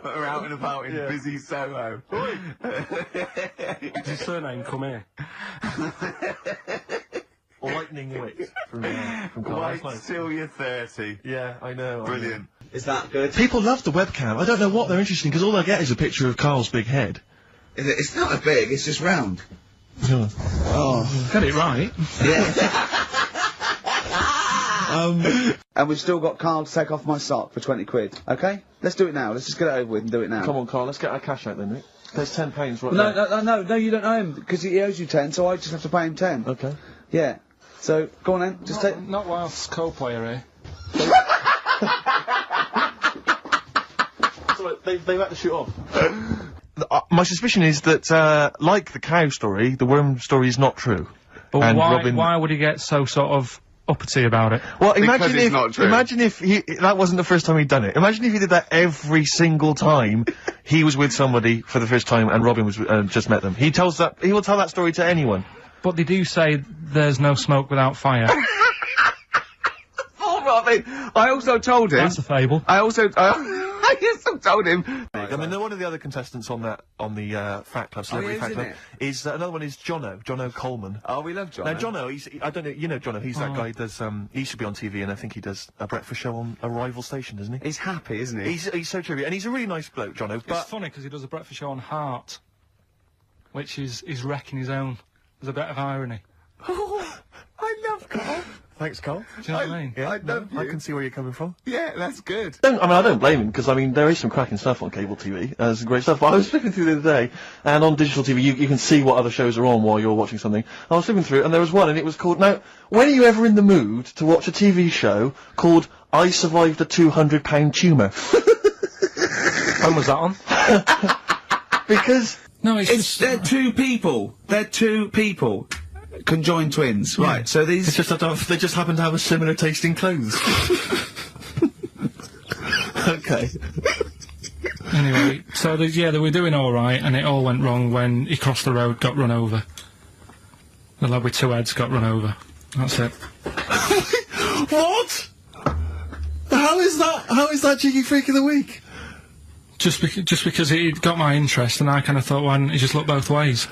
We're out and about in busy Soho. Oi! Is his surname come here? Or lightning wit from Karl. Wait till you're 30. Yeah, I know. Brilliant. Is that good? People love the webcam. I don't know what they're interested in, because all I get is a picture of Karl's big head. It's not a big, it's just round. Oh. Got it right. Yeah. And we've still got Karl to take off my sock for 20 quid. Okay? Let's do it now. Let's just get it over with and do it now. Come on, Karl, let's get our cash out then, Rick. There's £10 right there. No, you don't owe him, because he owes you 10, so I just have to pay him 10. Okay. Yeah. So, go on then, just take... Not whilst co-player here. They've had to shoot off. My suspicion is that, like the cow story, the worm story is not true. But and why would he get so sort of uppity about it? Well, imagine if that wasn't the first time he'd done it. Imagine if he did that every single time he was with somebody for the first time and Robin was just met them. He will tell that story to anyone. But they do say there's no smoke without fire. Oh, Robin! I also told him... That's a fable. I also told him... I mean, one of the other contestants on the Fat Club, Celebrity Fat Club, is another one is Jono Coleman. Oh, we love Jono. Now, Jono, I don't know, you know Jono, he's that guy who does, he used to be on TV, and I think he does a breakfast show on a rival station, doesn't he? He's happy, isn't he? He's so trivia, and he's a really nice bloke, Jono, but... It's funny, because he does a breakfast show on Heart, which is wrecking his own. There's a bit of irony. Oh, I love Karl. Thanks, Karl. Do you know what I mean? Yeah, I love you. I can see where you're coming from. Yeah, that's good. I don't blame him, because, I mean, there is some cracking stuff on cable TV. There's some great stuff. But I was flipping through the other day, and on digital TV, you can see what other shows are on while you're watching something. I was flipping through, and there was one, and it was called... Now, when are you ever in the mood to watch a TV show called I Survived a 200-pound tumour? When was that on? Because... No, they're two people. They're two people. Conjoined twins. Yeah. Right, so these... They just happen to have a similar taste in clothes. Okay. Anyway, so they were doing alright, and it all went wrong when he crossed the road, got run over. The lad with two heads got run over. That's it. What? How is that Cheeky Freak of the Week? Just because it got my interest, and I kind of thought, why didn't he just look both ways?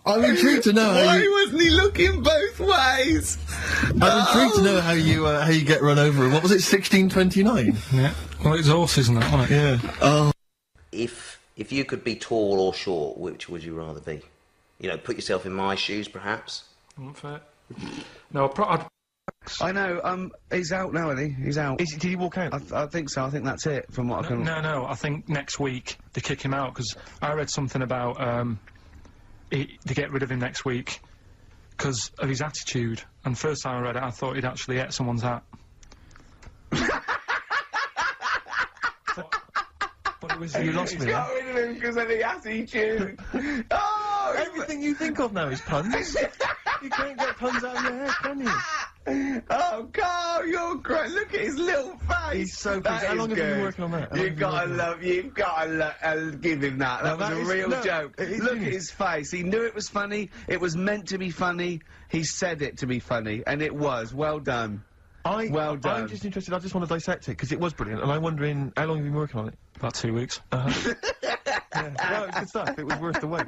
I'm intrigued to know Why wasn't he looking both ways? I'm intrigued to know how you get run over. What was it, 1629? Yeah. Well, it's horses, isn't it? Wasn't it? Yeah. Oh. If you could be tall or short, which would you rather be? You know, put yourself in my shoes, perhaps. Not fair. No, I'd I know, he's out now, isn't he? He's out. Did he walk out? I think so. I think that's it, from what I can... No, I think next week they kick him out, because I read something about, they get rid of him next week, because of his attitude. And first time I read it, I thought he'd actually ate someone's hat. but it was... You lost me. Got rid of him because of the attitude. Oh, everything you think of now is puns. You can't get puns out of your head, can you? Oh, Carl, you're great. Look at his little face. He's so pleased. How long have you been working on that? You've got to give him that. That was a real joke. Look at his face. He knew it was funny. It was meant to be funny. He said it to be funny, and it was. Well done. Well done. I'm just interested. I just want to dissect it because it was brilliant, and I'm wondering how long have you been working on it? About 2 weeks. Yeah. Well, it's good stuff. It was worth the wait.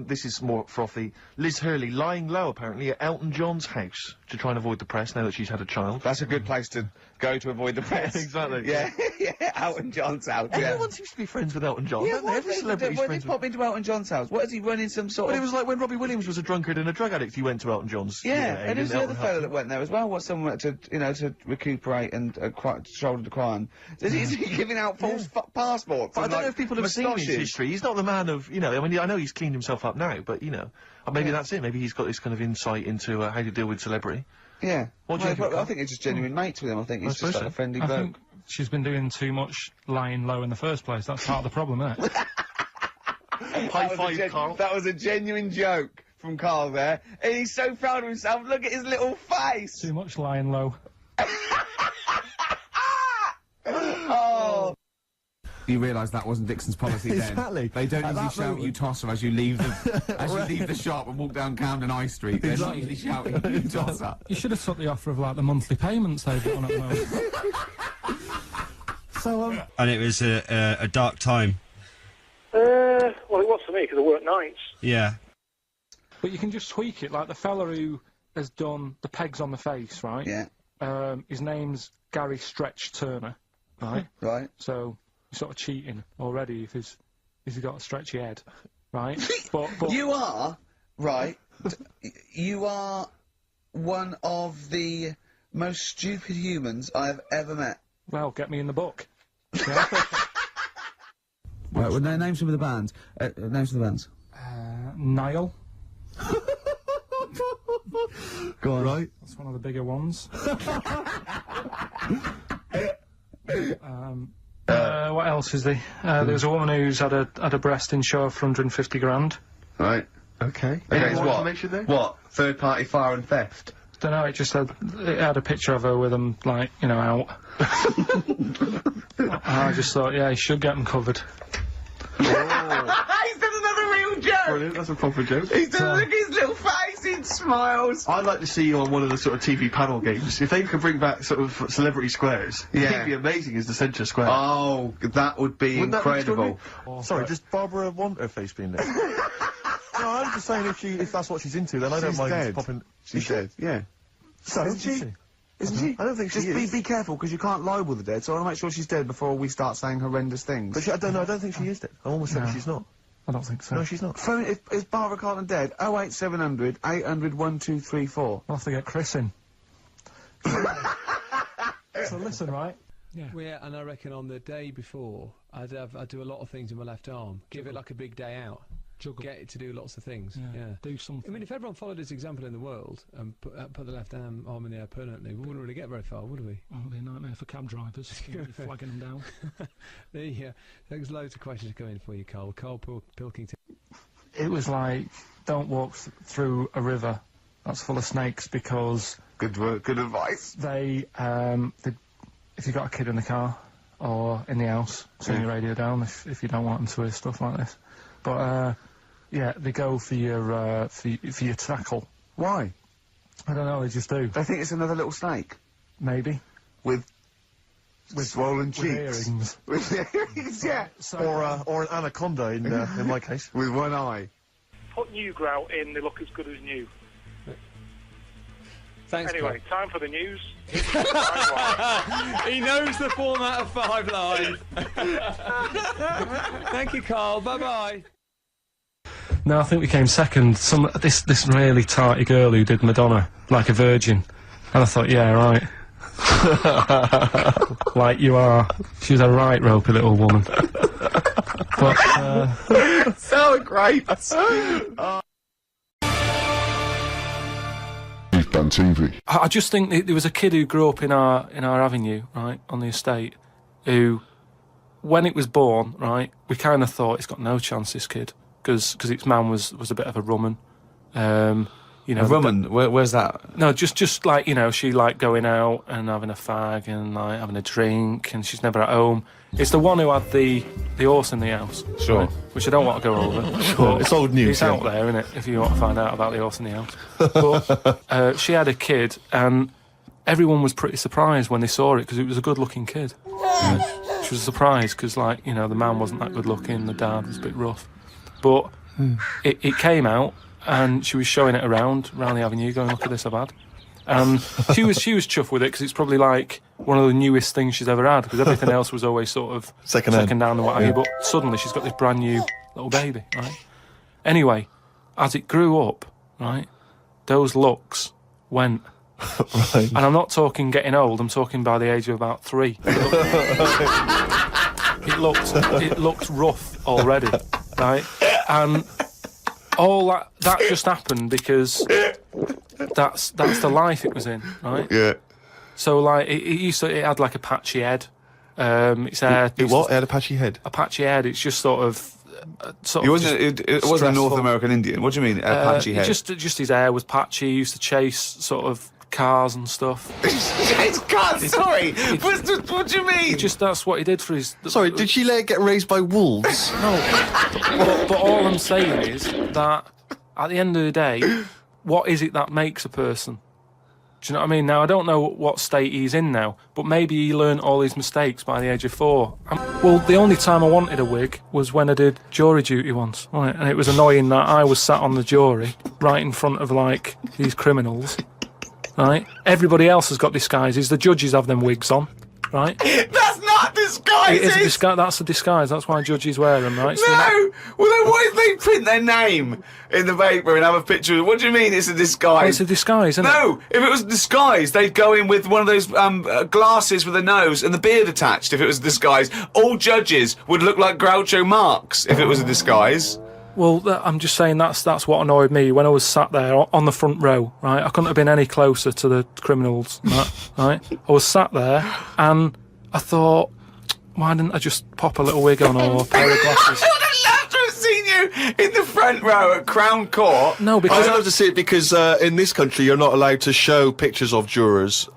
This is more frothy. Liz Hurley lying low, apparently, at Elton John's house to try and avoid the press now that she's had a child. That's a good place to go to avoid the press. Exactly. Yeah, yeah, Elton John's house, yeah. Everyone seems to be friends with Elton John, don't they? Every celebrity's When friends did he pop into Elton John's house? What, is he running some sort Well, of... it was like when Robbie Williams was a drunkard and a drug addict, he went to Elton John's. Yeah, and who's the other fellow that went there as well? What, someone to, you know, to recuperate and shoulder the crime? Is he giving out false passports? But I and, don't know like, if people have seen his history. He's not the man of, you know, I mean, I know he's cleaned himself up now, but, you know, maybe that's it. Maybe he's got this kind of insight into how to deal with celebrity. Yeah. What do you think? I think it's just genuine mates with him. I think he's just like a friendly I bloke. think she's been doing too much lying low in the first place. That's part of the problem, isn't it? High five, Carl. That was a genuine joke from Carl there. And he's so proud of himself. Look at his little face. Too much lying low. Oh. You realise that wasn't Dixon's policy then. Exactly. They don't At usually that shout moment. you tosser as you leave the leave the shop and walk down Camden High Street. They're not usually shouting you tosser. You should have took the offer of, like, the monthly payments they've got on at the moment. So, And it was a dark time. Well, it was for me, because I work nights. Yeah. But you can just tweak it, like the fella who has done the pegs on the face, right? Yeah. His name's Gary Stretch Turner, right? Right. So you're sort of cheating already if he's got a stretchy head, right? but You are, right, you are one of the most stupid humans I have ever met. Well, get me in the book. Right, well, name some of the bands. Names of the bands. Nile. Go on. Right. That's one of the bigger ones. What else is there? There was a woman who's had a breast insured for 150 grand. Right. Okay. Okay, More what? information there? What? Third party fire and theft? Don't know, it just had a picture of her with them, like, you know, out. I just thought, yeah, he should get them covered. He's done another real joke! Brilliant, that's a proper joke. He's done, look at his little face, he smiles. I'd like to see you on one of the sort of TV panel games. If they could bring back sort of celebrity squares, Yeah. it'd be amazing as the centre square. Oh, that would be Wouldn't that be incredible. extraordinary? Sorry, does Barbara want her face being there? No, I'm just saying if that's what she's into, then I don't She's mind dead. popping... She's dead, yeah. So, isn't she? Isn't she? I don't think she Just is. be careful, because you can't libel the dead, so I want to make sure she's dead before we start saying horrendous things. But I don't think she is dead. I'm almost certain she's not. I don't think so. No, she's not. Phone, is Barbara Carlton dead? 08700 800 1234. I'll have to get Chris in. So listen, right? Yeah, and I reckon on the day before, I'd do a lot of things in my left arm. Give it like a big day out. Get it to do lots of things. Yeah. Do something. I mean, if everyone followed this example in the world and put the left arm in the air permanently, we wouldn't really get very far, would we? Oh, it'd be a nightmare for cab drivers. You'd be flagging them down. There's loads of questions coming for you, Karl. Karl Pilkington. It was like, don't walk through a river that's full of snakes because... Good work, good advice. If you've got a kid in the car or in the house, turn your radio down if you don't want them to hear stuff like this. But, yeah, they go for your tackle. Why? I don't know, they just do. They think it's another little snake. Maybe. With swollen cheeks. Earrings. With earrings, yeah. Or an anaconda in my case. With one eye. Put new grout in, they look as good as new. Thanks, Anyway, time for the news. He knows the format of 5 Live. Thank you, Karl. Bye-bye. No, I think we came second. This really tarty girl who did Madonna, like a virgin. And I thought, yeah, right. Like you are. She was a right ropey little woman. But, So great! than TV. I just think there was a kid who grew up in our avenue, right, on the estate, who, when it was born, right, we kind of thought it's got no chance, this kid, because its man was a bit of a rumman. You know, a rumman? Where's that? No, just like, you know, she liked going out and having a fag and like having a drink, and she's never at home. It's the one who had the horse in the house. Sure. Right, which I don't want to go over. Sure, it's old news. It's out there, isn't it, if you want to find out about the horse in the house. But she had a kid, and everyone was pretty surprised when they saw it, because it was a good-looking kid. She was surprised, because, like, you know, the man wasn't that good-looking, the dad was a bit rough. But it came out, and she was showing it around the avenue, going, look at this I've had. And she was chuffed with it, because it's probably like one of the newest things she's ever had, because everything else was always sort of second down and what have you. But suddenly she's got this brand new little baby, right? Anyway, as it grew up, right, those looks went. Right. And I'm not talking getting old, I'm talking by the age of about 3. It looked rough already, right? And all that just happened because that's the life it was in, right? Yeah. So like it had like a patchy head. Its hair. It what? It had a patchy head. A patchy head. It's just sort of. It wasn't a North American Indian. What do you mean, a patchy head? Just his hair was patchy. He used to chase sort of cars and stuff. Chase cars. Sorry. What do you mean? That's what he did for his. Sorry, did she let it get raised by wolves? No. But all I'm saying is that at the end of the day, what is it that makes a person? Do you know what I mean? Now, I don't know what state he's in now, but maybe he learned all his mistakes by the age of 4. Well, the only time I wanted a wig was when I did jury duty once, right? And it was annoying that I was sat on the jury right in front of, like, these criminals, right? Everybody else has got disguises. The judges have them wigs on, right? That's not disguises! That's a disguise. That's why judges wear them, right? So no! Well, then why did they print their name in the paper and have a picture? What do you mean it's a disguise? Well, it's a disguise, isn't it? No! If it was a disguise, they'd go in with one of those glasses with a nose and the beard attached if it was a disguise. All judges would look like Groucho Marx if it was a disguise. Well, I'm just saying that's what annoyed me when I was sat there on the front row, right? I couldn't have been any closer to the criminals, right? I was sat there and I thought, why didn't I just pop a little wig on or a pair of glasses? I would have loved to have seen you in the front row at Crown Court. No, because I'd love to see it because in this country you're not allowed to show pictures of jurors.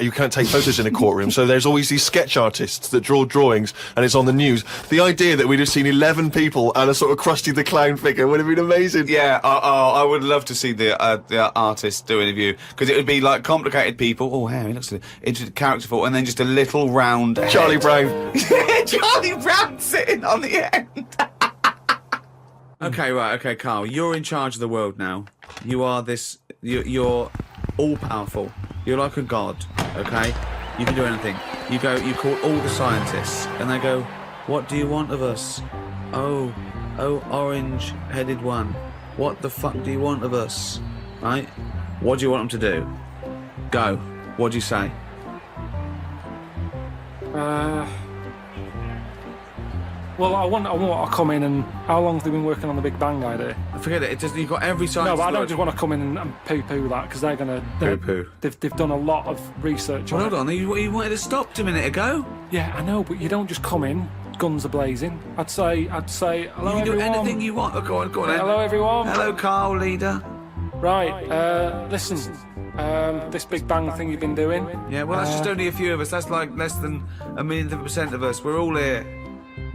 You can't take photos in a courtroom, so there's always these sketch artists that draw drawings, and it's on the news. The idea that we'd have seen 11 people and a sort of Krusty the Clown figure would have been amazing. Yeah, I would love to see the artist do an interview, because it would be like complicated people. Oh, hey, he looks characterful, and then just a little round Charlie head. Brown. Charlie Brown sitting on the end. Okay, Carl, you're in charge of the world now. You are this. You're all powerful. You're like a god. Okay, you can do anything. You call all the scientists, and they go, "What do you want of us?" Oh, orange-headed one. What the fuck do you want of us? Right? What do you want them to do? Go. What do you say? Well, I want to come in and... How long have they been working on the Big Bang idea? Forget it. You've got every science... No, but I don't just want to come in and poo-poo that, because they're going to... Poo-poo? They've done a lot of research on Hold on, you wanted to stop a minute ago? Yeah, I know, but you don't just come in, guns are-blazing. I'd say, hello, you can do everyone. anything you want. Oh, go on then. Hello, everyone. Hello, Carl, leader. Right, listen, this Big Bang thing you've been doing... Yeah, well, that's just only a few of us. That's like less than 1,000,000% of us. We're all here.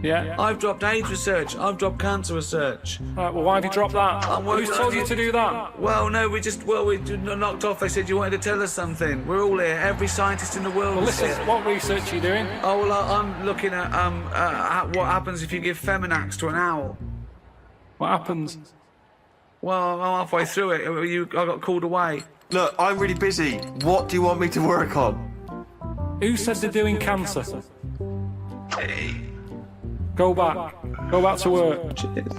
Yeah? I've dropped AIDS research. I've dropped cancer research. Right, well, why have you dropped that? Who's told you to do that? Well, no, we knocked off. They said you wanted to tell us something. We're all here. Every scientist in the world Well, is listen, here. what research are you doing? Oh, well, I'm looking at what happens if you give Feminax to an owl. What happens? Well, I'm halfway through it. I got called away. Look, I'm really busy. What do you want me to work on? Who said they're doing cancer? Go back to work. Cheers.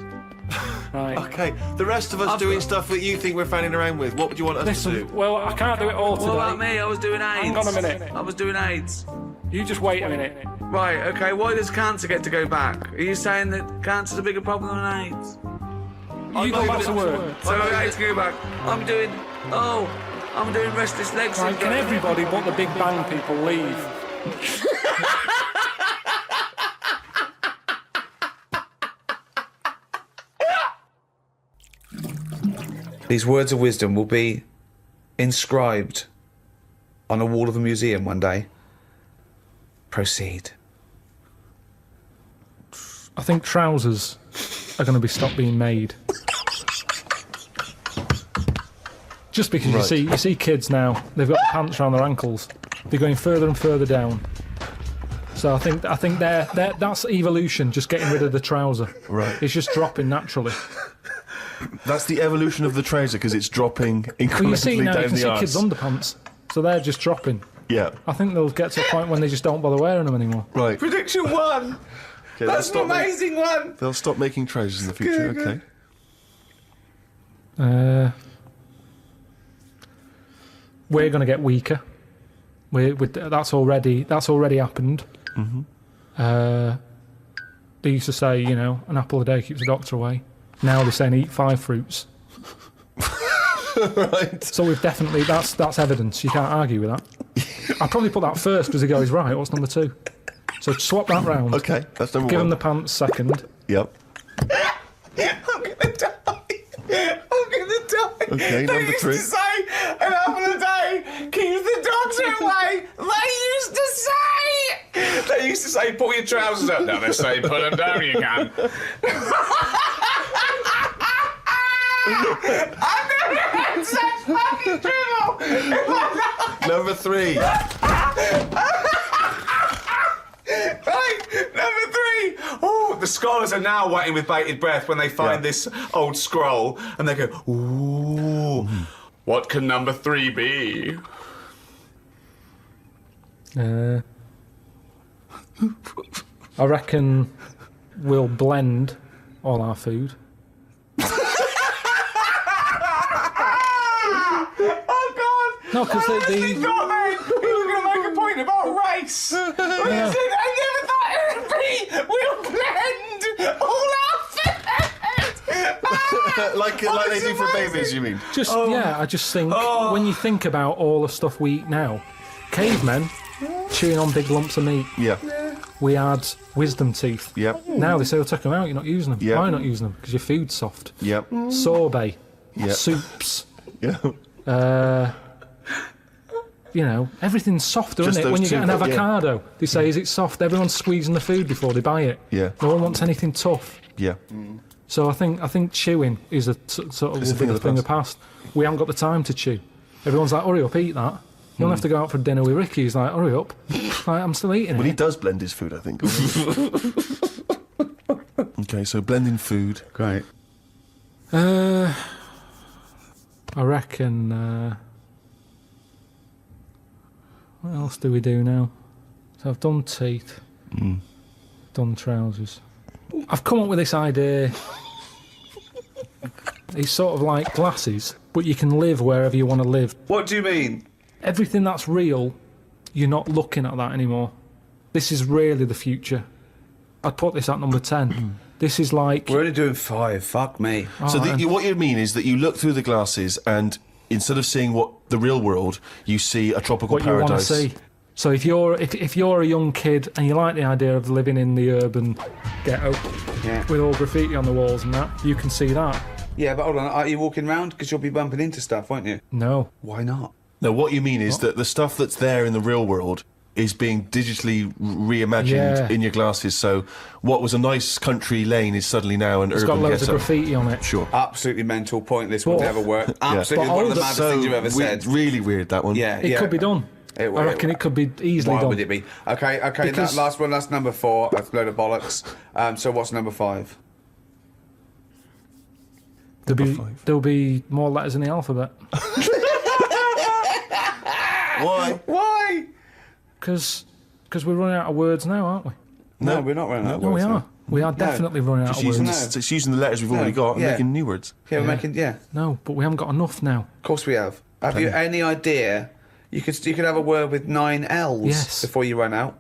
Right. Okay, the rest of us doing stuff that you think we're fanning around with. What would you want us to do? Well, I can't do it all today. What about me? I was doing AIDS. Hang on a minute. I was doing AIDS. You just wait a minute. Right, okay, why does cancer get to go back? Are you saying that cancer's a bigger problem than AIDS? You go back to work. So I get to go back. I'm doing... Oh, I'm doing restless legs. Right, can everybody but the Big Bang people leave? These words of wisdom will be inscribed on a wall of a museum one day. Proceed. I think trousers are going to be stopped being made. Just because you see kids now, they've got pants around their ankles. They're going further and further down. So I think that's evolution, just getting rid of the trouser. Right. It's just dropping naturally. That's the evolution of the trouser because it's dropping incrementally Well, you see now, down you can the see arse. kids' underpants, so they're just dropping. Yeah. I think they'll get to a point when they just don't bother wearing them anymore. Right. Prediction 1. Okay, That's an amazing one. They'll stop making trousers in the future. Good, Okay. We're going to get weaker. That's already happened. Mm-hmm. They used to say, an apple a day keeps the doctor away. Now they're saying eat 5 fruits. Right. So we've definitely that's evidence. You can't argue with that. I'd probably put that first because the guy's right. What's number 2? So swap that round. Okay, that's number 1. Give him the pants second. Yep. I'm gonna die. Okay, they number used 3. to say an apple a day keeps the doctor away. They used to say pull your trousers up. Now they say put them down. You can. I've never had such fucking trouble. Number 3. Right, number 3. Oh, the scholars are now waiting with bated breath when they find this old scroll and they go, ooh, what can number 3 be? I reckon we'll blend all our food. Oh, God. No, because He was going to make a point about race. What is it? I never thought it would be. We'll blend all our food. like they do for babies, you mean? I just think when you think about all the stuff we eat now, cavemen chewing on big lumps of meat. Yeah. We had wisdom teeth. Yep. Now they say, take them out, you're not using them. Yep. Why not using them? Because your food's soft. Yep. Sorbet. Yep. Soups. Yeah. Everything's softer, Just isn't it? When you those get an two, yeah. avocado, they say, is it soft? Everyone's squeezing the food before they buy it. Yeah. No one wants anything tough. Yeah. So I think chewing is a sort of It's a thing of the of the past. We haven't got the time to chew. Everyone's like, hurry up, eat that. You don't have to go out for dinner with Ricky. He's like, hurry up. Like, I'm still eating it. Well, he does blend his food, I think. Okay, so blending food. Great. I reckon... what else do we do now? So I've done teeth. Done trousers. I've come up with this idea. It's sort of like glasses, but you can live wherever you want to live. What do you mean? Everything that's real, you're not looking at that anymore. This is really the future. I'd put this at number 10. This is like... We're only doing 5. Fuck me. So what you mean is that you look through the glasses and instead of seeing the real world, you see a tropical what paradise. You want to see. So if you're a young kid and you like the idea of living in the urban ghetto with all graffiti on the walls and that, you can see that. Yeah, but hold on. Are you walking around? Because you'll be bumping into stuff, won't you? No. Why not? No, what you mean is that the stuff that's there in the real world is being digitally reimagined in your glasses. So what was a nice country lane is suddenly now an It's urban got loads ghetto. of graffiti on it. Sure. Absolutely mental, pointless, would never work. Absolutely one of the maddest things you've ever said. Really weird, that one. Yeah, It could be done. I reckon it could be easily Why done. would it be? Okay, Because- that last one, that's number 4. That's a load of bollocks. So what's number 5? There'll be more letters in the alphabet. Why? Why? Because we're running out of words now, aren't we? No, we're not running out of No, words. we are. We are definitely running out Just of words. using, it's using the letters we've already got and making new words. Yeah, we're making, No, but we haven't got enough now. Of course we have. Have you any idea? You could have a word with 9 L's Yes. before you run out.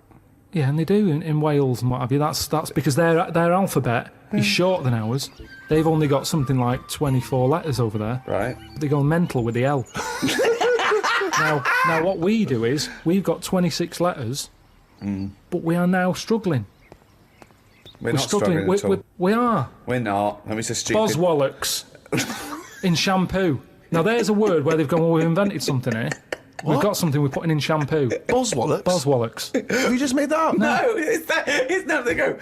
Yeah, and they do in Wales and what have you. That's because their alphabet is shorter than ours. They've only got something like 24 letters over there. Right. They go mental with the L. Now, what we do is we've got 26 letters, but we are now struggling. We're not struggling at all. We are. We're not. Let me say stupid. Boswallocks in shampoo. Now, there's a word where they've gone, well, we've invented something here. We've got something we're putting in shampoo. Boswallocks? Boswallocks. Have you just made that up? No, it's now they go,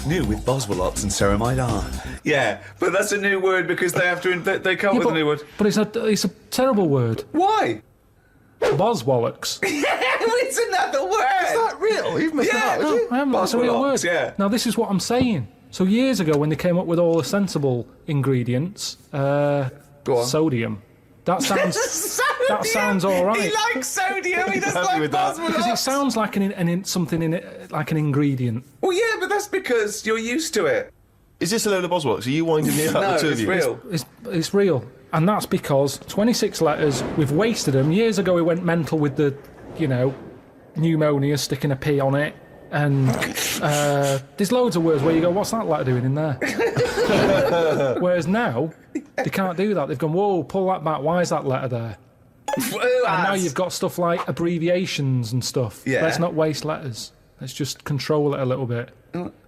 new with Boswallocks and ceramide R. Yeah, but that's a new word because they have to, they come up with a new word. But it's a terrible word. Why? Boswallocks. It's another word. Is that real? You've made that up, have you? I haven't. It's a real word. Yeah. Now, this is what I'm saying. So years ago, when they came up with all the sensible ingredients, Go on. sodium. That sounds. That sounds all right. He likes sodium. He doesn't like Boswallocks. Because it sounds like something in it, like an ingredient. Well, yeah, but that's because you're used to it. Is this a load of Boswallocks? Are you winding me up? No, the two it's of you? real. It's real. And that's because 26 letters, we've wasted them. Years ago, we went mental with the, pneumonia, sticking a P on it. And there's loads of words where you go, what's that letter doing in there? Whereas now, they can't do that. They've gone, whoa, pull that back. Why is that letter there? And now you've got stuff like abbreviations and stuff. Yeah. Let's not waste letters. Let's just control it a little bit.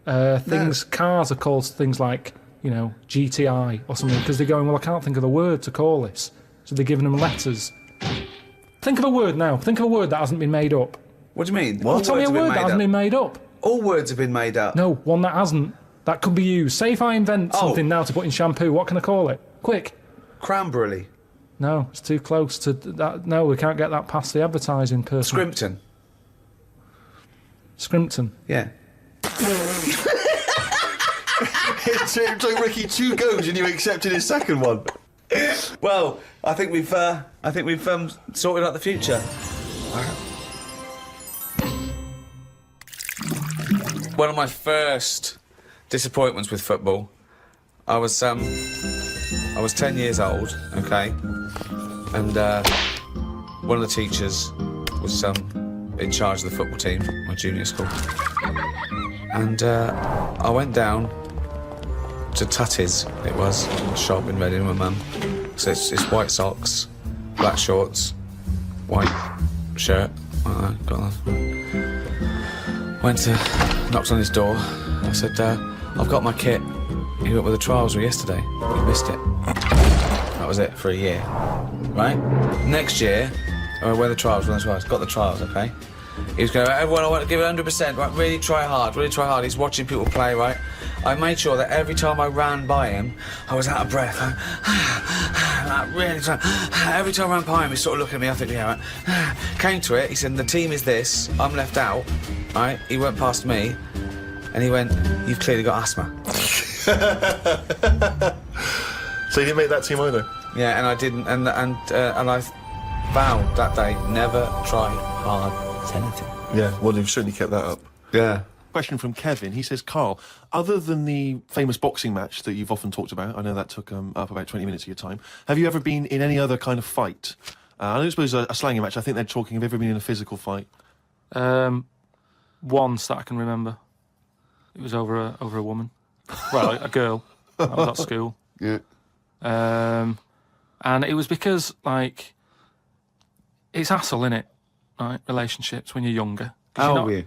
Cars are called things like, GTI or something, because they're going, well, I can't think of the word to call this. So they're giving them letters. Think of a word now. Think of a word that hasn't been made up. What do you mean? Well, tell me a word that hasn't been made up. All words have been made up. No, one that hasn't. That could be used. Say if I invent something now to put in shampoo, what can I call it? Quick. Cranberry. No, it's too close to that. No, we can't get that past the advertising person. Scrimpton. Scrimpton. Yeah. It took Ricky 2 goes and you accepted his second one. Well, I think we've sorted out the future. One of my first disappointments with football, I was 10 years old, okay, and one of the teachers was in charge of the football team, my junior school, and I went down to Tutty's, it was, a shop in Reading with my mum. So it's white socks, black shorts, white shirt, got that. Knocked on his door. I said, I've got my kit. He went with the trials yesterday. He missed it. That was it for a year. Right? Next year, I wear the trials, got the trials, okay? He was going, everyone, I want to give it 100%, right? Really try hard. He's watching people play, right? I made sure that every time I ran by him, I was out of breath. Every time I ran by him, he's sort of looking at me, I think, yeah, right. Came to it, he said, the team is this, I'm left out, right? He went past me, and he went, you've clearly got asthma. So you didn't make that team either? Yeah, and I didn't, and I vowed that day, never try hard at anything. Yeah, well, you've certainly kept that up. Yeah. Question from Kevin. He says, Carl, other than the famous boxing match that you've often talked about, I know that took up about 20 minutes of your time, have you ever been in any other kind of fight? I don't suppose a slangy match. I think they're talking, have you ever been in a physical fight? Once that I can remember. It was over a woman. Well, a girl. I was at school. Yeah. And it was because, like, it's hassle, innit? Right? Relationships when you're younger. How old were you?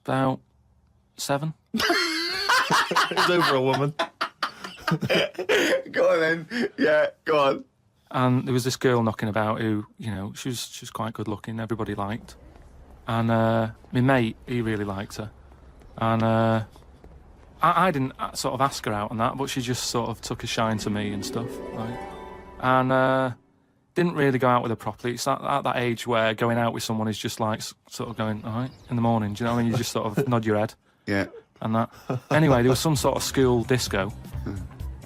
About 7. It was over a woman. Go on then. Yeah, go on. And there was this girl knocking about who, she was quite good looking, everybody liked. And my mate, he really liked her. And I didn't sort of ask her out on that, but she just sort of took a shine to me and stuff. Right? And didn't really go out with her properly. It's at that age where going out with someone is just like sort of going, all right, in the morning. Do you know what I mean? You just sort of nod your head. Yeah. And that. Anyway, there was some sort of school disco.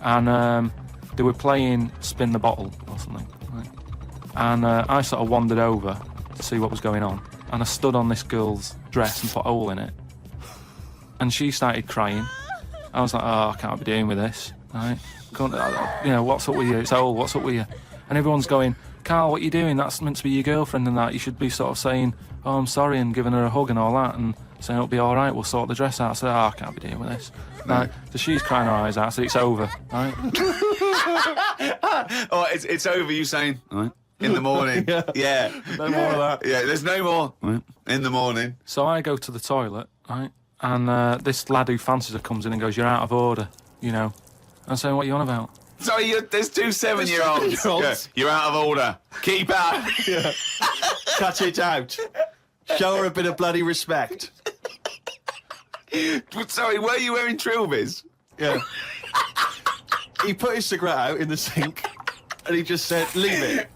And they were playing Spin the Bottle or something. Right? And I sort of wandered over to see what was going on. And I stood on this girl's dress and put a hole in it. And she started crying. I was like, oh, I can't be dealing with this. Right? What's up with you? It's old, what's up with you? And everyone's going, Carl, what are you doing? That's meant to be your girlfriend and that. You should be sort of saying, oh, I'm sorry, and giving her a hug and all that, and saying it'll be all right, we'll sort the dress out. I said, I can't be dealing with this. Right? So she's crying her eyes out. I said, it's over, right? Oh, it's over, you saying, all right. in the morning. Yeah. No more of that. Yeah, there's no more in the morning. So I go to the toilet, right? And this lad who fancies her comes in and goes, "You're out of order," you know. I'm saying, "What are you on about?" Sorry, there's two 7-year-olds. Yeah. You're out of order. Keep out. Yeah. Cut it out. Show her a bit of bloody respect. Sorry, were you wearing trilbies? Yeah. He put his cigarette out in the sink and he just said, "Leave it."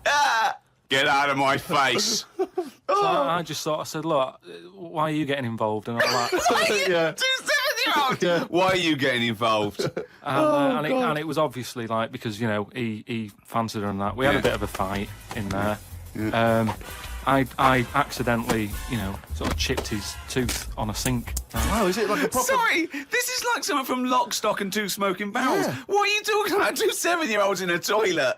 Get out of my face. So I just sort of said, "Look, why are you getting involved?" and all that. Yeah. Two 7-year-olds. Yeah. Why are you getting involved? And it was obviously like because you know he fancied her and that. We had a bit of a fight in there. Yeah. I accidentally, you know, sort of chipped his tooth on a sink. Wow, is it like a proper... Sorry, this is like someone from Lock, Stock and Two Smoking Barrels. Yeah. What are you talking about? Two 7-year-olds in a toilet.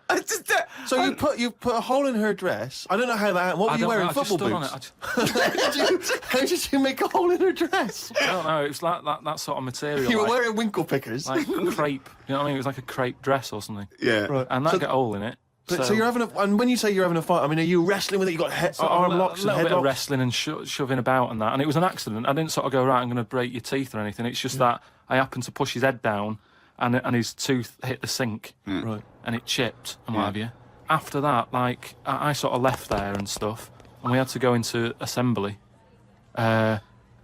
So you put a hole in her dress. I don't know how that... What were you wearing? Football boots? How did you make a hole in her dress? I don't know. It was like that sort of material. You were wearing winkle pickers. Like crepe. You know what I mean? It was like a crepe dress or something. Yeah. Right. And that got a hole in it. So you're having and when you say you're having a fight, I mean, are you wrestling with it? You got arm locks and head bit locks? of wrestling and shoving about and that, and it was an accident. I didn't sort of go, right, I'm going to break your teeth or anything. It's just that I happened to push his head down, and his tooth hit the sink, right, and it chipped and what have you. After that, like I sort of left there and stuff, and we had to go into assembly, and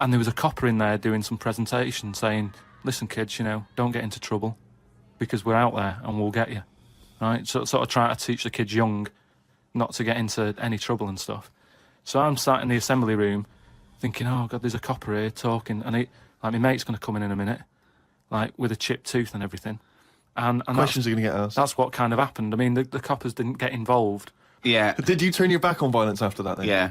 there was a copper in there doing some presentation saying, "Listen, kids, you know, don't get into trouble, because we're out there and we'll get you." Right, so sort of trying to teach the kids young not to get into any trouble and stuff. So I'm sat in the assembly room thinking, "Oh God, there's a copper here talking," and like my mate's going to come in a minute, like with a chipped tooth and everything. And questions are going to get asked. That's what kind of happened. I mean, the coppers didn't get involved. Yeah. Did you turn your back on violence after that then? Yeah.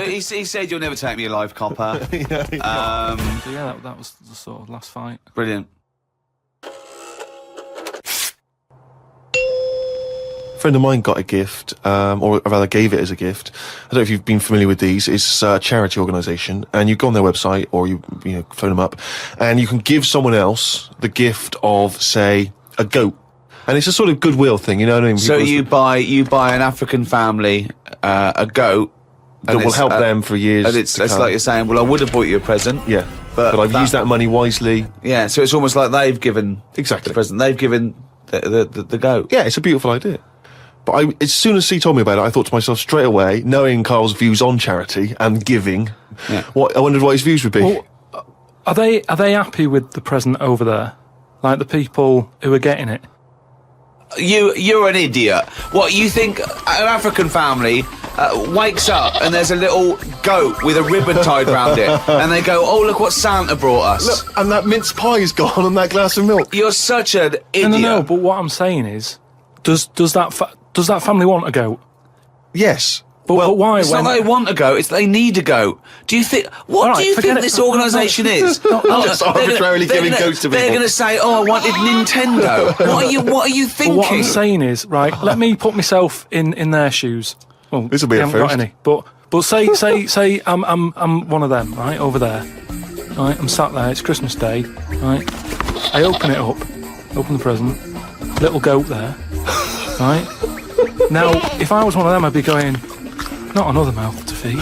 He said, "You'll never take me alive, copper." So yeah, that was the sort of last fight. Brilliant. A friend of mine got a gift, or rather gave it as a gift. I don't know if you've been familiar with these. It's a charity organisation, and you go on their website or you phone them up, and you can give someone else the gift of, say, a goat. And it's a sort of goodwill thing, you know what I mean? So you buy an African family a goat that will help them for years. And it's like you're saying, well, I would have bought you a present. Yeah, but I've used that money wisely. Yeah, so it's almost like they've given exactly the present. They've given the goat. Yeah, it's a beautiful idea. But as soon as he told me about it, I thought to myself straight away, knowing Karl's views on charity and giving, I wondered what his views would be. Well, are they happy with the present over there? Like the people who are getting it? You're an idiot. What, you think an African family wakes up and there's a little goat with a ribbon tied round it, and they go, "Oh, look what Santa brought us." Look, and that mince pie's gone and that glass of milk. You're such an idiot. No, but what I'm saying is, does that family want a goat? Yes. But why? It's not they want a goat, it's they need a goat. Do you think... What do you think this organisation is? Just arbitrarily giving goats to people. They're going to say, "Oh, I wanted Nintendo." What are you thinking? Well, what I'm saying is, right, let me put myself in their shoes. Well, this will be I a haven't first. got any. But say I'm one of them, right, over there. Right, I'm sat there, it's Christmas Day, right? I open it up, open the present, little goat there, right? Now, if I was one of them, I'd be going, not another mouth to feed.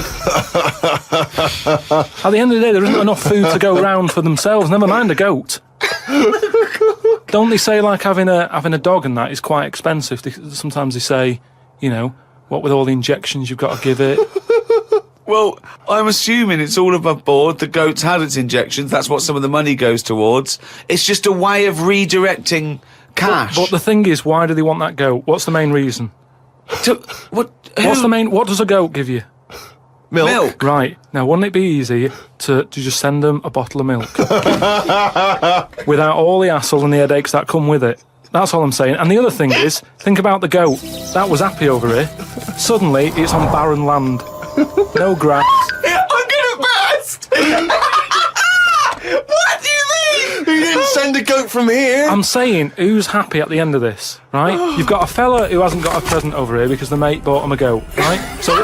At the end of the day, there isn't enough food to go around for themselves, never mind a goat. Don't they say, like, having a dog and that is quite expensive? Sometimes they say, you know, what with all the injections you've got to give it. Well, I'm assuming it's all above board. The goat's had its injections. That's what some of the money goes towards. It's just a way of redirecting cash. But the thing is, why do they want that goat? What's the main reason? What does a goat give you? Milk. Right. Now, wouldn't it be easy to just send them a bottle of milk? Without all the hassle and the headaches that come with it. That's all I'm saying. And the other thing is, think about the goat. That was happy over here. Suddenly, it's on barren land. No grass. I'm gonna burst! What do you mean? You didn't send a goat from here. I'm saying, who's happy at the end of this, right? You've got a fella who hasn't got a present over here because the mate bought him a goat, right? So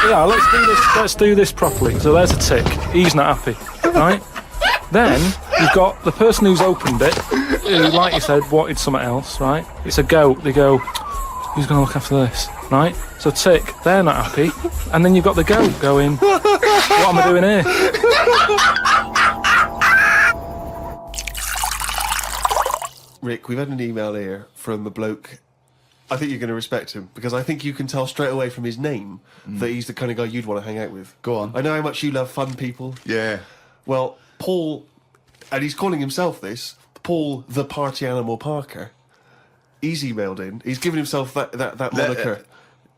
yeah, let's do this properly. So there's a tick. He's not happy, right? Then you've got the person who's opened it, who, like you said, wanted something else, right? It's a goat. They go, who's going to look after this, right? So tick, they're not happy, and then you've got the goat going, what am I doing here? Rick, we've had an email here from a bloke. I think you're going to respect him, because I think you can tell straight away from his name that he's the kind of guy you'd want to hang out with. Go on. I know how much you love fun people. Yeah. Well, Paul, and he's calling himself this, Paul the Party Animal Parker. He's emailed in. He's given himself that moniker.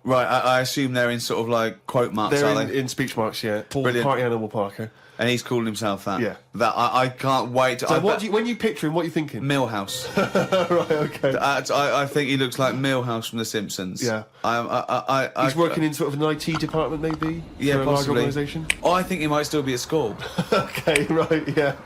Right, I assume they're in sort of like quote marks, They're are they? in speech marks, yeah. Paul Brilliant. Party Animal Parker. And he's calling himself that. Yeah. That I can't wait. So when you picture him, what are you thinking? Millhouse. Right, okay. I think he looks like Millhouse from The Simpsons. Yeah. He's working in sort of an IT department, maybe? Yeah, for a large possibly. organisation? Oh, I think he might still be at school. Okay, right, yeah.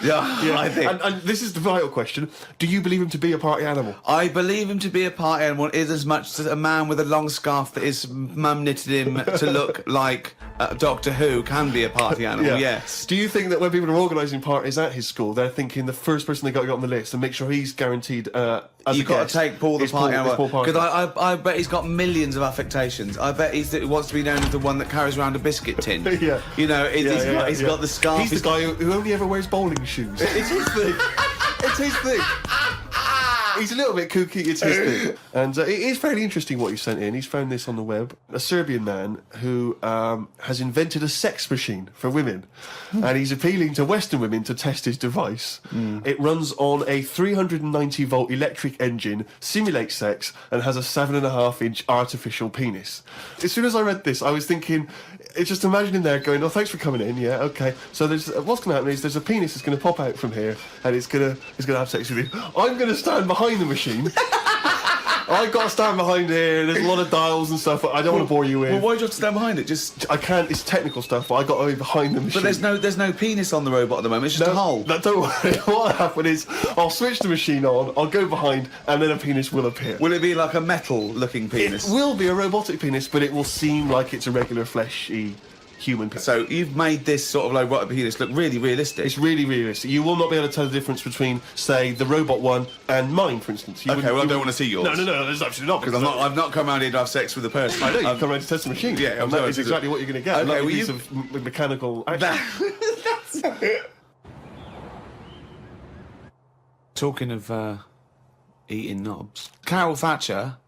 Yeah, I think. And this is the vital question. Do you believe him to be a party animal? I believe him to be a party animal is as much as a man with a long scarf that his mum knitted him to look like Doctor Who can be a party animal, yes. Do you think that when people are organising parties at his school, they're thinking the first person they got to get on the list and make sure he's guaranteed as You've got to take Paul the party animal. Because I bet he's got millions of affectations. I bet he wants to be known as the one that carries around a biscuit tin. Yeah. You know, he's got the scarf. He's the guy who only ever wears bowling shoes. It's his thing. It's his thing. He's a little bit kooky, it's his thing. And it is fairly interesting what he sent in. He's found this on the web. A Serbian man who has invented a sex machine for women. And he's appealing to Western women to test his device. It runs on a 390-volt electric engine, simulates sex, and has a 7.5-inch artificial penis. As soon as I read this, I was thinking, it's just imagining there going, oh, thanks for coming in, yeah, okay. So there's what's going to happen is there's a penis that's going to pop out from here, and it's going to have sex with you. I'm going to stand behind the machine. I've got to stand behind here. There's a lot of dials and stuff. I don't want to bore you in. Well, why do you have to stand behind it? I can't. It's technical stuff, but I got to be behind the machine. But there's no penis on the robot at the moment. It's just a hole. No, don't worry. What'll happen is I'll switch the machine on. I'll go behind, and then a penis will appear. Will it be like a metal-looking penis? It will be a robotic penis, but it will seem like it's a regular fleshy human penis. So you've made this sort of like robotic penis look really realistic. It's really realistic. You will not be able to tell the difference between, say, the robot one and mine, for instance. Okay, well, I don't want to see yours. No, there's absolutely not. Because I've not come around here to have sex with a person. I know, you've come around to test the machine. Yeah, and that is exactly what you're going to get. Okay, like a piece of mechanical action. Talking of eating knobs, Carol Thatcher,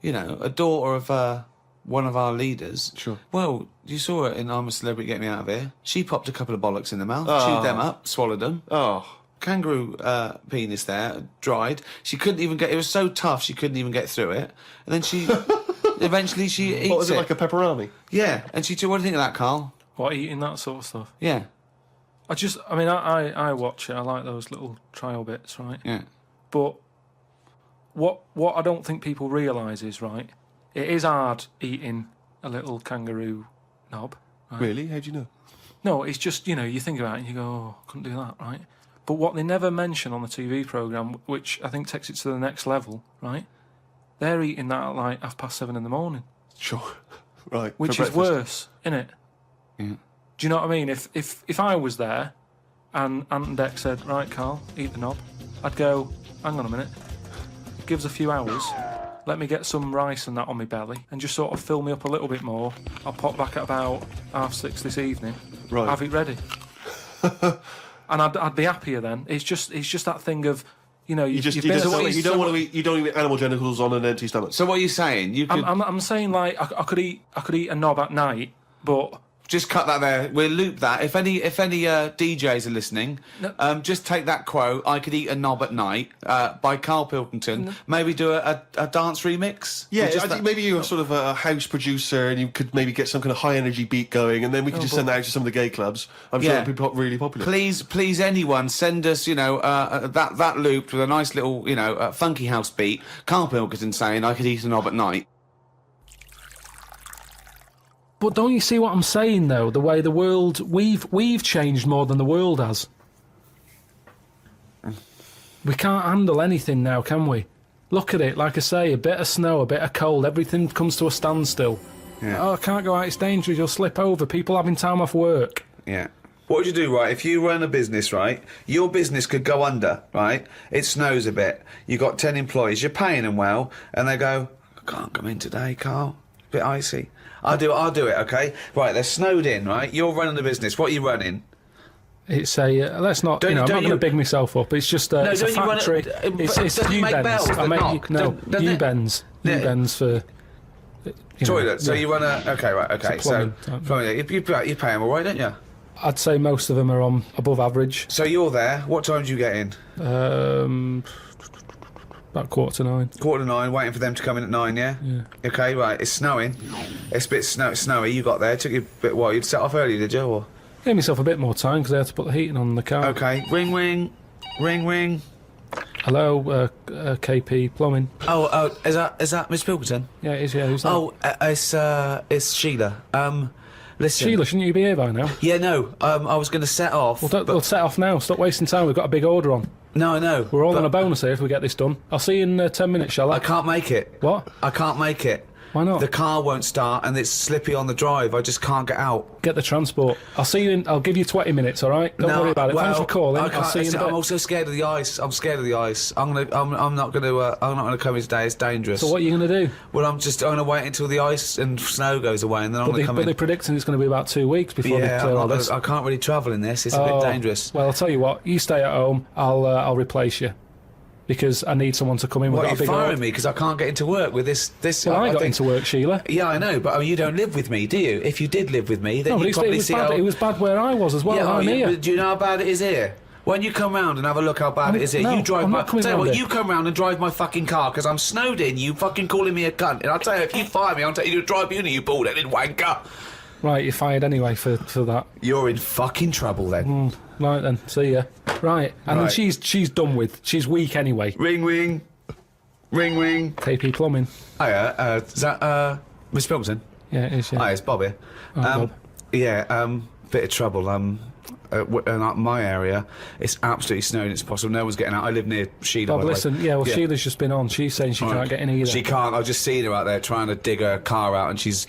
you know, a daughter of one of our leaders. Sure. Well, you saw her in I'm a Celebrity, Get Me Out of Here. She popped a couple of bollocks in the mouth, chewed them up, swallowed them. Oh. Kangaroo penis there, dried. She couldn't even get... It was so tough, she couldn't even get through it. And then she... eventually she eats it. What was it, like a pepperoni? Yeah. And she... What do you think of that, Carl? What, eating that sort of stuff? Yeah. I watch it. I like those little trial bits, right? Yeah. But what I don't think people realise is, right, it is hard eating a little kangaroo knob. Right? Really? How do you know? No, it's just, you know, you think about it and you go, oh, couldn't do that, right? But what they never mention on the TV programme, which I think takes it to the next level, right, they're eating that at like 7:30 in the morning. Sure. Right. Which is worse, innit? Yeah. Do you know what I mean? If I was there and Ant and Dec said, right, Carl, eat the knob, I'd go, hang on a minute, give us a few hours, let me get some rice and that on my belly and just sort of fill me up a little bit more. I'll pop back at about 6:30 this evening, right. Have it ready. And I'd be happier then. It's just that thing of, you know, you don't want to eat animal genitals on an empty stomach. So what are you saying? You could... I'm saying like I could eat a knob at night, but just cut that there. We'll loop that. If any DJs are listening, just take that quote. I could eat a knob at night by Karl Pilkington. No. Maybe do a dance remix. Yeah, I think maybe you're sort of a house producer and you could maybe get some kind of high energy beat going, and then we could just send that out to some of the gay clubs. I'm sure it'd be really popular. Please, anyone send us, you know, that looped with a nice little, you know, funky house beat. Karl Pilkington saying I could eat a knob at night. But don't you see what I'm saying, though? The way the world... We've changed more than the world has. We can't handle anything now, can we? Look at it, like I say, a bit of snow, a bit of cold, everything comes to a standstill. Yeah. Oh, I can't go out, it's dangerous, you'll slip over, people having time off work. Yeah. What would you do, right? If you run a business, right, your business could go under, right? It snows a bit, you've got 10 employees, you're paying them well, and they go... Can't come in today, Carl. Bit icy. I'll do it, okay? Right, they're snowed in, right? You're running the business. What are you running? It's a, let's not, I'm not going to big myself up. It's just it's a factory. It's U-bends. I make U-bends. U-bends for... Toilet. So you run a... OK, right, OK. So, plumbing, you pay them all right, don't you? I'd say most of them are on above average. So you're there. What time do you get in? About 8:45. 8:45, waiting for them to come in at 9, yeah? Yeah. OK, right, it's snowing. It's a bit snowy. You got there. It took you a bit... What, you'd set off early, did you? Or? Gave myself a bit more time because I had to put the heating on the car. OK, ring, ring. Ring, ring. Hello, KP Plumbing. Oh, is that Miss Pilkington? Yeah, it is, yeah. Who's that? Oh, it's Sheila. Listen. Sheila, shouldn't you be here by now? Yeah, no, I was going to set off. Well, we'll set off now. Stop wasting time. We've got a big order on. No, I know. We're all on a bonus here if we get this done. I'll see you in 10 minutes, shall I? I can't make it. What? I can't make it. Why not? The car won't start and it's slippy on the drive. I just can't get out. Get the transport. I'll see you in... I'll give you 20 minutes, all right? Don't worry about it. Thanks for calling. I'll see you in a bit. I'm also scared of the ice. I'm scared of the ice. I'm not gonna come in today. It's dangerous. So what are you gonna do? Well, I'm gonna wait until the ice and snow goes away and then I'm gonna come in. But they're predicting it's gonna be about 2 weeks before they clear all this. I can't really travel in this. It's a bit dangerous. Well, I'll tell you what. You stay at home. I'll replace you. Because I need someone to come in with a big... What, are you firing me because I can't get into work with this... Well, I got into work, Sheila. Yeah, I know, but you don't live with me, do you? If you did live with me, then you'd probably see how... It was bad where I was as well, I'm here. But do you know how bad it is here? When you come round and have a look how bad it is here, you drive my... Tell you what, you come round and drive my fucking car because I'm snowed in, you fucking calling me a cunt. And I'll tell you, if you fire me, I'll tell you to drive uni, you bald-headed wanker. Right, you're fired anyway for that. You're in fucking trouble then. Right then, see ya. Right, and then she's done with. She's weak anyway. Ring, ring. Ring, ring. KP Plumbing. Hiya, is that, Miss Pilkington? Yeah, it is, yeah. Hi, it's Bob here. Bob. Yeah, bit of trouble. In my area, it's absolutely snowing. It's possible. No one's getting out. I live near Sheila. Bob, listen. Yeah, well, Sheila's just been on. She's saying she can't get in either. She can't. I've just seen her out there trying to dig her car out, and she's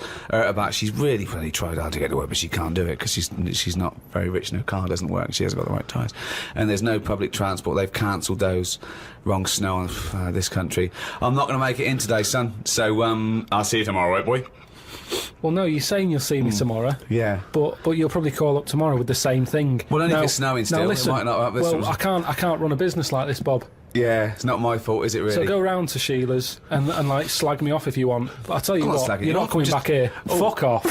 She's really tried hard to get to work, but she can't do it because she's not very rich, and her car doesn't work. She hasn't got the right tyres, and there's no public transport. They've cancelled those. Wrong snow on this country. I'm not going to make it in today, son. So I'll see you tomorrow, right, boy? Well, no, you're saying you'll see me tomorrow. Yeah. But you'll probably call up tomorrow with the same thing. Well, only if it's snowing still. Now, listen, it might not I can't run a business like this, Bob. Yeah, it's not my fault, is it really? So go round to Sheila's and like slag me off if you want. But I'll tell you what, you're not coming back here. Oh. Fuck off.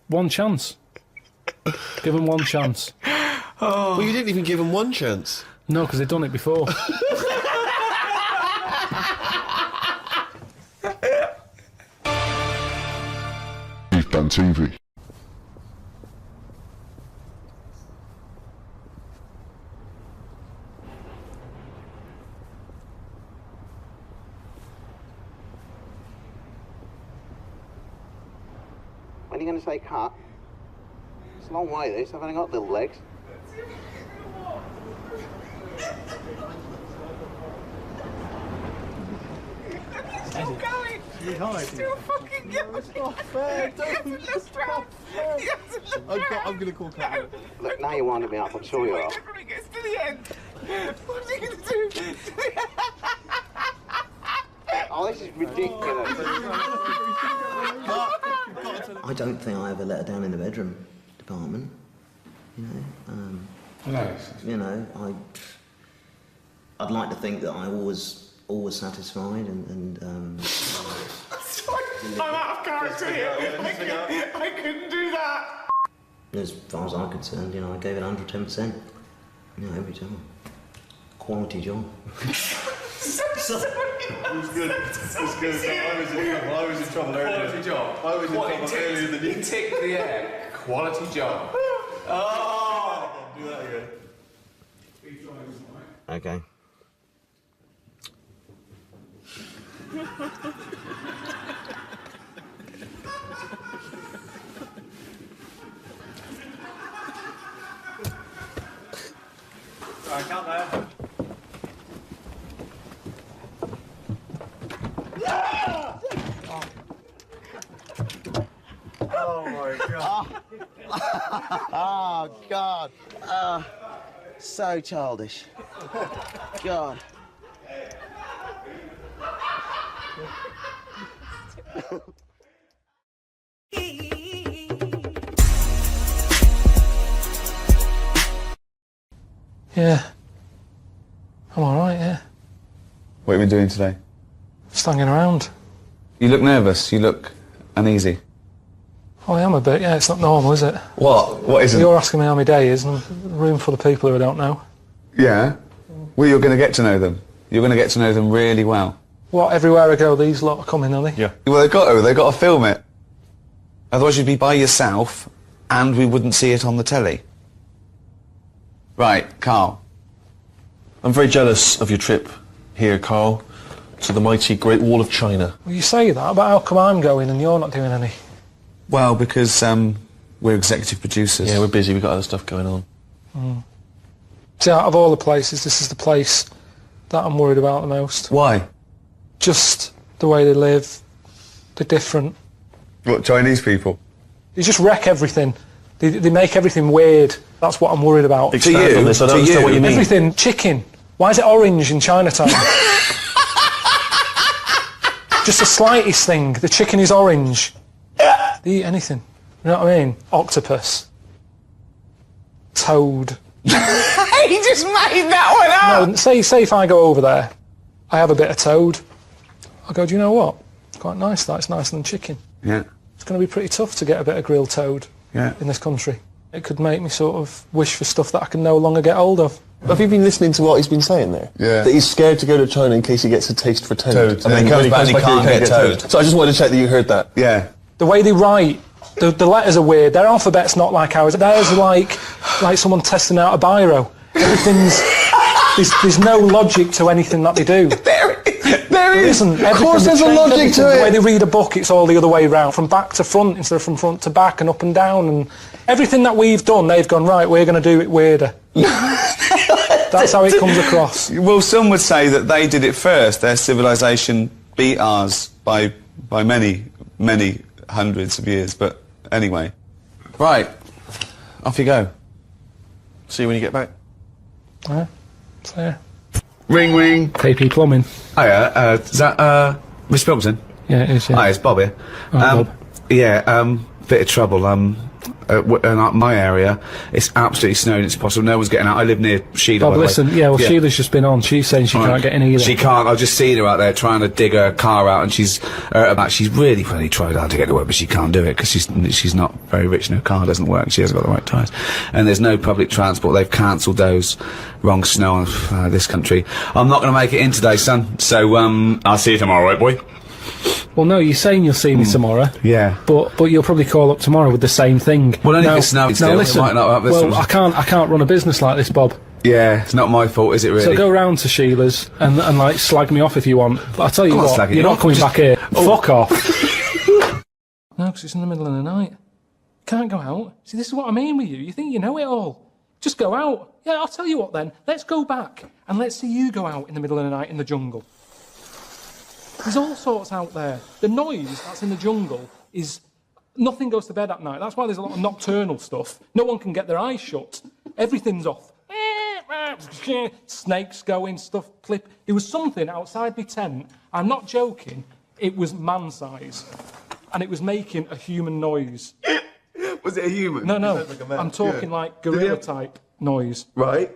One chance. Give them one chance. Oh. Well, you didn't even give them one chance. No, because they've done it before. On TV. When are you going to say cut? It's a long way, this. I've only got little legs. Still going! Still fucking going! It's not fair! I'm going to call Cat. Look, now you're winding me up, I'm sure you are. When it gets to the end, what are you going to do? Oh, this is ridiculous. I don't think I ever let her down in the bedroom department. You know, no. You know, I'd like to think that I always satisfied and I'm out of character here. I couldn't do that. As far as I'm concerned, you know, I gave it 110%. You know, every time. Quality job. It was good. It was good. I was in trouble earlier. Quality job. I was in trouble earlier than you. Tick the air. Quality job. Oh! Do that again. Okay. Alright, count there. Oh my God. Oh God. So childish. God. Yeah. I'm alright, yeah. What have you been doing today? Just hanging around. You look nervous. You look uneasy. Oh, I am a bit, yeah. It's not normal, is it? What? What isn't? You're asking me how my day is, and a room full of people who I don't know. Yeah. Well, you're going to get to know them. You're going to get to know them really well. What, everywhere I go, these lot are coming, are they? Yeah. Well, they've got to. They've got to film it. Otherwise, you'd be by yourself, and we wouldn't see it on the telly. Right, Carl. I'm very jealous of your trip here, Carl, to the mighty Great Wall of China. Well, you say that, but how come I'm going and you're not doing any? Well, because we're executive producers. Yeah, we're busy. We've got other stuff going on. Mm. See, out of all the places, this is the place that I'm worried about the most. Why? Just the way they live. They're different. What, Chinese people? They just wreck everything. They make everything weird. That's what I'm worried about. Expand on this. I don't understand what you mean. Everything. Chicken. Why is it orange in Chinatown? Just the slightest thing. The chicken is orange. They eat anything. You know what I mean? Octopus. Toad. He just made that one up! No, say if I go over there, I have a bit of toad. I go, do you know what? It's quite nice that. It's nicer than chicken. Yeah. It's going to be pretty tough to get a bit of grilled toad in this country. It could make me sort of wish for stuff that I can no longer get hold of. Have you been listening to what he's been saying there? Yeah. That he's scared to go to China in case he gets a taste for toad. And then he comes back and he can't get toad. So I just wanted to check that you heard that. Yeah. The way they write, the letters are weird. Their alphabet's not like ours. Theirs are like someone testing out a biro. Everything's... there's no logic to anything that they do. There is. Listen, of course there's a logic to it. The way they read a book, it's all the other way around. From back to front instead of from front to back and up and down. And everything that we've done, they've gone, right, we're going to do it weirder. That's how it comes across. Well, some would say that they did it first. Their civilization beat ours by many, many hundreds of years. But anyway. Right. Off you go. See you when you get back. Yeah. So, yeah. Ring, ring. KP Plumbing. Hiya, is that, Mr. Pilkington? Yeah, it is, yeah. Hi, it's Bob here. Bob. Yeah, bit of trouble. In my area, it's absolutely snowing. It's impossible. No one's getting out. I live near Sheila. Bob, by the way. listen, yeah, well, Sheila's just been on. She's saying she can't get in either. She can't. I've just seen her out there trying to dig her car out, and she's really tried hard to get to work, but she can't do it because she's not very rich and her car doesn't work. She hasn't got the right tyres, and there's no public transport. They've cancelled those. Wrong snow on this country. I'm not going to make it in today, son. So I'll see you tomorrow, right, boy? Well, no, you're saying you'll see me tomorrow. Yeah. But you'll probably call up tomorrow with the same thing. Well, only if it's snowing still. No, listen. It might not have well, I can't run a business like this, Bob. Yeah, it's not my fault, is it really? So go round to Sheila's and like slag me off if you want. But I tell you what, you're not coming back here. Fuck off. No, because it's in the middle of the night. Can't go out. See, this is what I mean with you. You think you know it all. Just go out. Yeah, I'll tell you what then. Let's go back and let's see you go out in the middle of the night in the jungle. There's all sorts out there. The noise that's in the jungle is... Nothing goes to bed at night. That's why there's a lot of nocturnal stuff. No one can get their eyes shut. Everything's off. Snakes going, stuff clip. There was something outside my tent. I'm not joking. It was man-size. And it was making a human noise. Was it a human? No. I'm talking like gorilla-type noise. Right.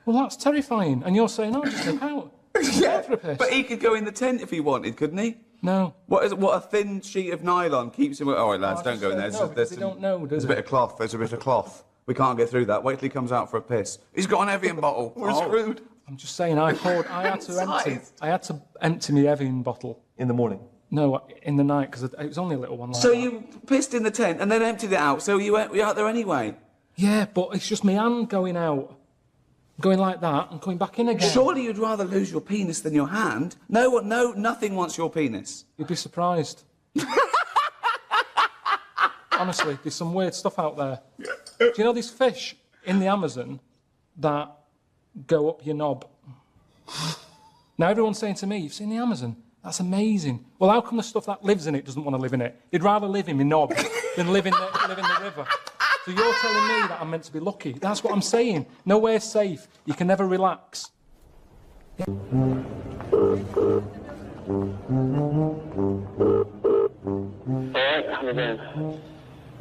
Well, that's terrifying. And you're saying, oh, just nip out. Yeah, but he could go in the tent if he wanted, couldn't he? No. What a thin sheet of nylon keeps him... All right, lads, don't go in there. No, because they don't know, do There's they? a bit of cloth. There's a bit of cloth. We can't get through that. Wait till he comes out for a piss. He's got an Evian bottle. We're screwed. I'm just saying, I had to empty my Evian bottle. In the morning? No, in the night, because it was only a little one like So that. you pissed in the tent and then emptied it out, so you were out there anyway? Yeah, but it's just my hand going out. Going like that and coming back in again. Surely you'd rather lose your penis than your hand? Nothing wants your penis. You'd be surprised. Honestly, there's some weird stuff out there. Do you know these fish in the Amazon that go up your knob? Now everyone's saying to me, you've seen the Amazon? That's amazing. Well, how come the stuff that lives in it doesn't want to live in it? They'd rather live in my knob than live in the river. So you're telling me that I'm meant to be lucky. That's what I'm saying. Nowhere's safe. You can never relax.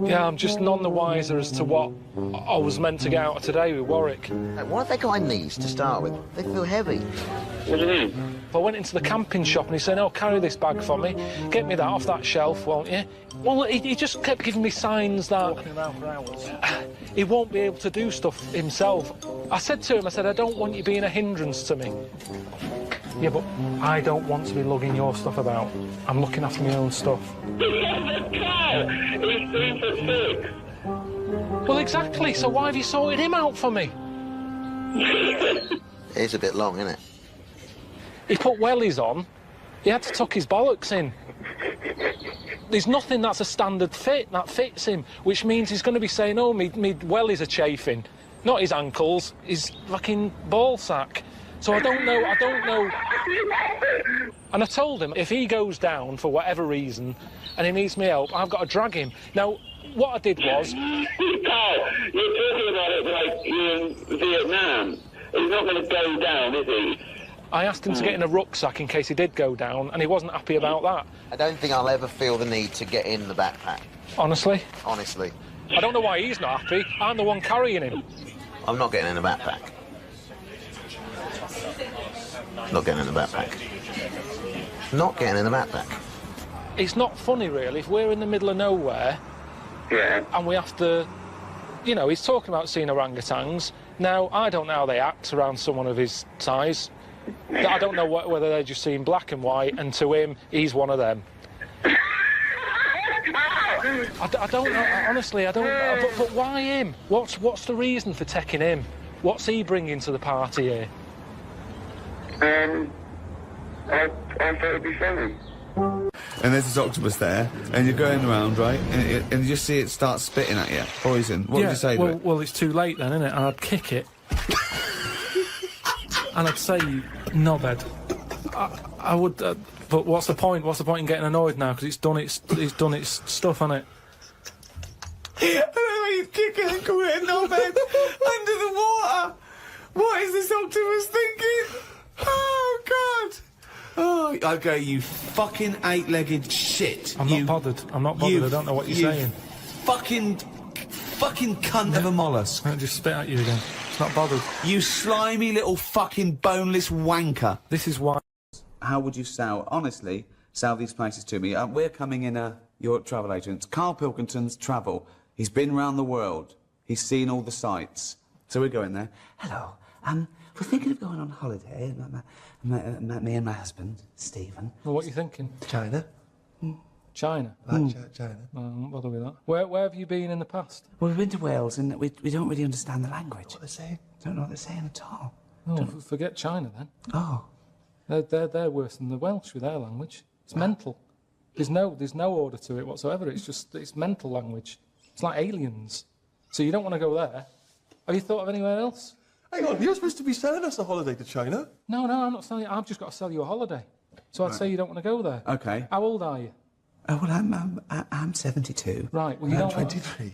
Yeah, I'm just none the wiser as to what I was meant to get out of today with Warwick. Why have they got in these to start with? They feel heavy. What do you mean? I went into the camping shop and he said, "Oh, carry this bag for me. Get me that off that shelf, won't you?" Well, he just kept giving me signs that walking around for hours. He won't be able to do stuff himself. I said to him, "I don't want you being a hindrance to me." Yeah, but I don't want to be lugging your stuff about. I'm looking after my own stuff. Well, exactly. So why have you sorted him out for me? It's a bit long, isn't it? He put wellies on. He had to tuck his bollocks in. There's nothing that's a standard fit that fits him, which means he's going to be saying, "Oh, me wellies are chafing." Not his ankles, his fucking ball sack. So I don't know. And I told him if he goes down for whatever reason and he needs me help, I've got to drag him. Now, what I did was... Carl, you're talking about it like you're in Vietnam. He's not going to go down, is he? I asked him to get in a rucksack in case he did go down, and he wasn't happy about that. I don't think I'll ever feel the need to get in the backpack. Honestly? Honestly. I don't know why he's not happy. I'm the one carrying him. I'm not getting in the backpack. Not getting in the backpack. Not getting in the backpack. It's not funny, really, if we're in the middle of nowhere and we have to... You know, he's talking about seeing orangutans. Now, I don't know how they act around someone of his size. I don't know whether they're just seeing black and white, and to him, he's one of them. I don't know, honestly, I don't know. But why him? What's the reason for taking him? What's he bringing to the party here? I thought it'd be funny. And there's this octopus there, and you're going around, right? And you just see it start spitting at you. Poison. What would you say to it? Well, it's too late then, isn't it? And I'd kick it. And I'd say, "You knobhead." I would, but what's the point? What's the point in getting annoyed now? Because it's done its stuff, hasn't it? I don't know why he's kicking and calling it a knobhead under the water. What is this octopus thinking? Oh, God. Oh, okay, you fucking eight-legged shit. I'm not bothered. I don't know what you're saying. Fucking cunt of a mollusk. I'll just spit at you again. It's not bothered. You slimy little fucking boneless wanker. This is why... How would you sell these places to me? We're coming in your travel agent, Karl Pilkington's Travel. He's been around the world. He's seen all the sights. So we're going there. Hello. We're thinking of going on holiday. Me and my husband, Stephen. Well, what are you thinking? China. China? China. Well, I won't bother with that. Where have you been in the past? Well, we've been to Wales and we don't really understand the language. What they're saying? Don't know what they're saying at all. Oh, forget China then. Oh. They're worse than the Welsh with their language. It's mental. There's no order to it whatsoever. It's mental language. It's like aliens. So you don't want to go there. Have you thought of anywhere else? Hang on, you're supposed to be selling us a holiday to China. No, I'm not selling you. I've just got to sell you a holiday. So I'd say you don't want to go there. Okay. How old are you? Oh, well, I'm 72. Right, well, you don't... 23.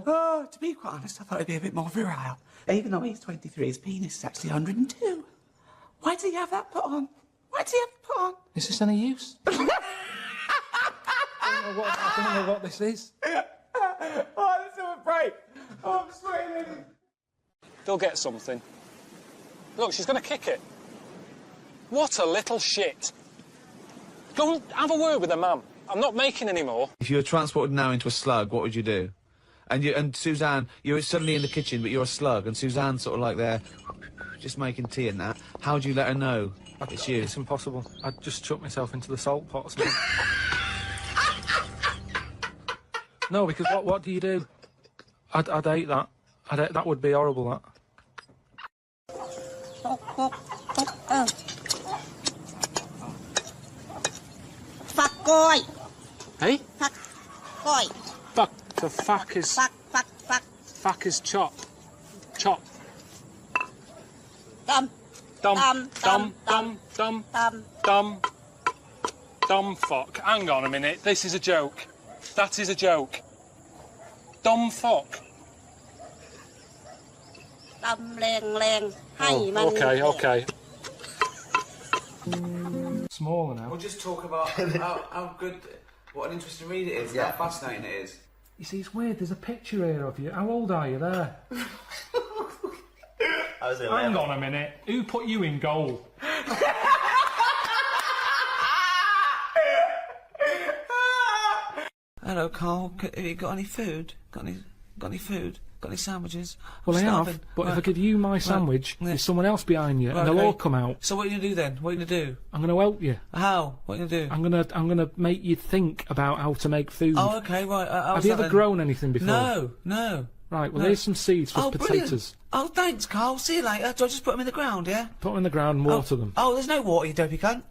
Well, to be quite honest, I thought he'd be a bit more virile. Even though he's 23, his penis is actually 102. Why did he have that put on? Why did he have it put on? Is this any use? I don't know what this is. Oh, let's have a break. Oh, I'm sweating. They'll get something. Look, she's going to kick it. What a little shit. Go and have a word with her mum. I'm not making any more. If you were transported now into a slug, what would you do? And Suzanne, you're suddenly in the kitchen, but you're a slug, and Suzanne's sort of like there, just making tea and that. How would you let her know it's you? It's impossible. I'd just chuck myself into the salt pot or something. No, because what do you do? I'd hate that. That would be horrible, that. Fuck boy. Hey? Fuck boy. Fuck. The fuck is... Fuck. Fuck is chop. Chop. Dumb. Dumb fuck. Hang on a minute. This is a joke. That is a joke. Dumb fuck. Dumb แรง ให้มัน Okay. smaller now. We'll just talk about how good, what an interesting read it is, how fascinating it is. You see, it's weird. There's a picture here of you. How old are you there? Hang on a minute. Who put you in goal? Hello, Carl. Have you got any food? Got any food? Got any sandwiches? Well, I starving. have, but if I give you my sandwich, there's someone else behind you, and they'll all come out. So what are you gonna do then? What are you gonna do? I'm going to help you. How? What are you gonna do? I'm gonna make you think about how to make food. Oh, okay, right. Have you ever grown anything before? No. Right, well, here's some seeds for potatoes. Brilliant. Oh, thanks, Carl. See you later. Do I just put them in the ground, yeah? Put them in the ground and water them. Oh, there's no water, you dopey cunt.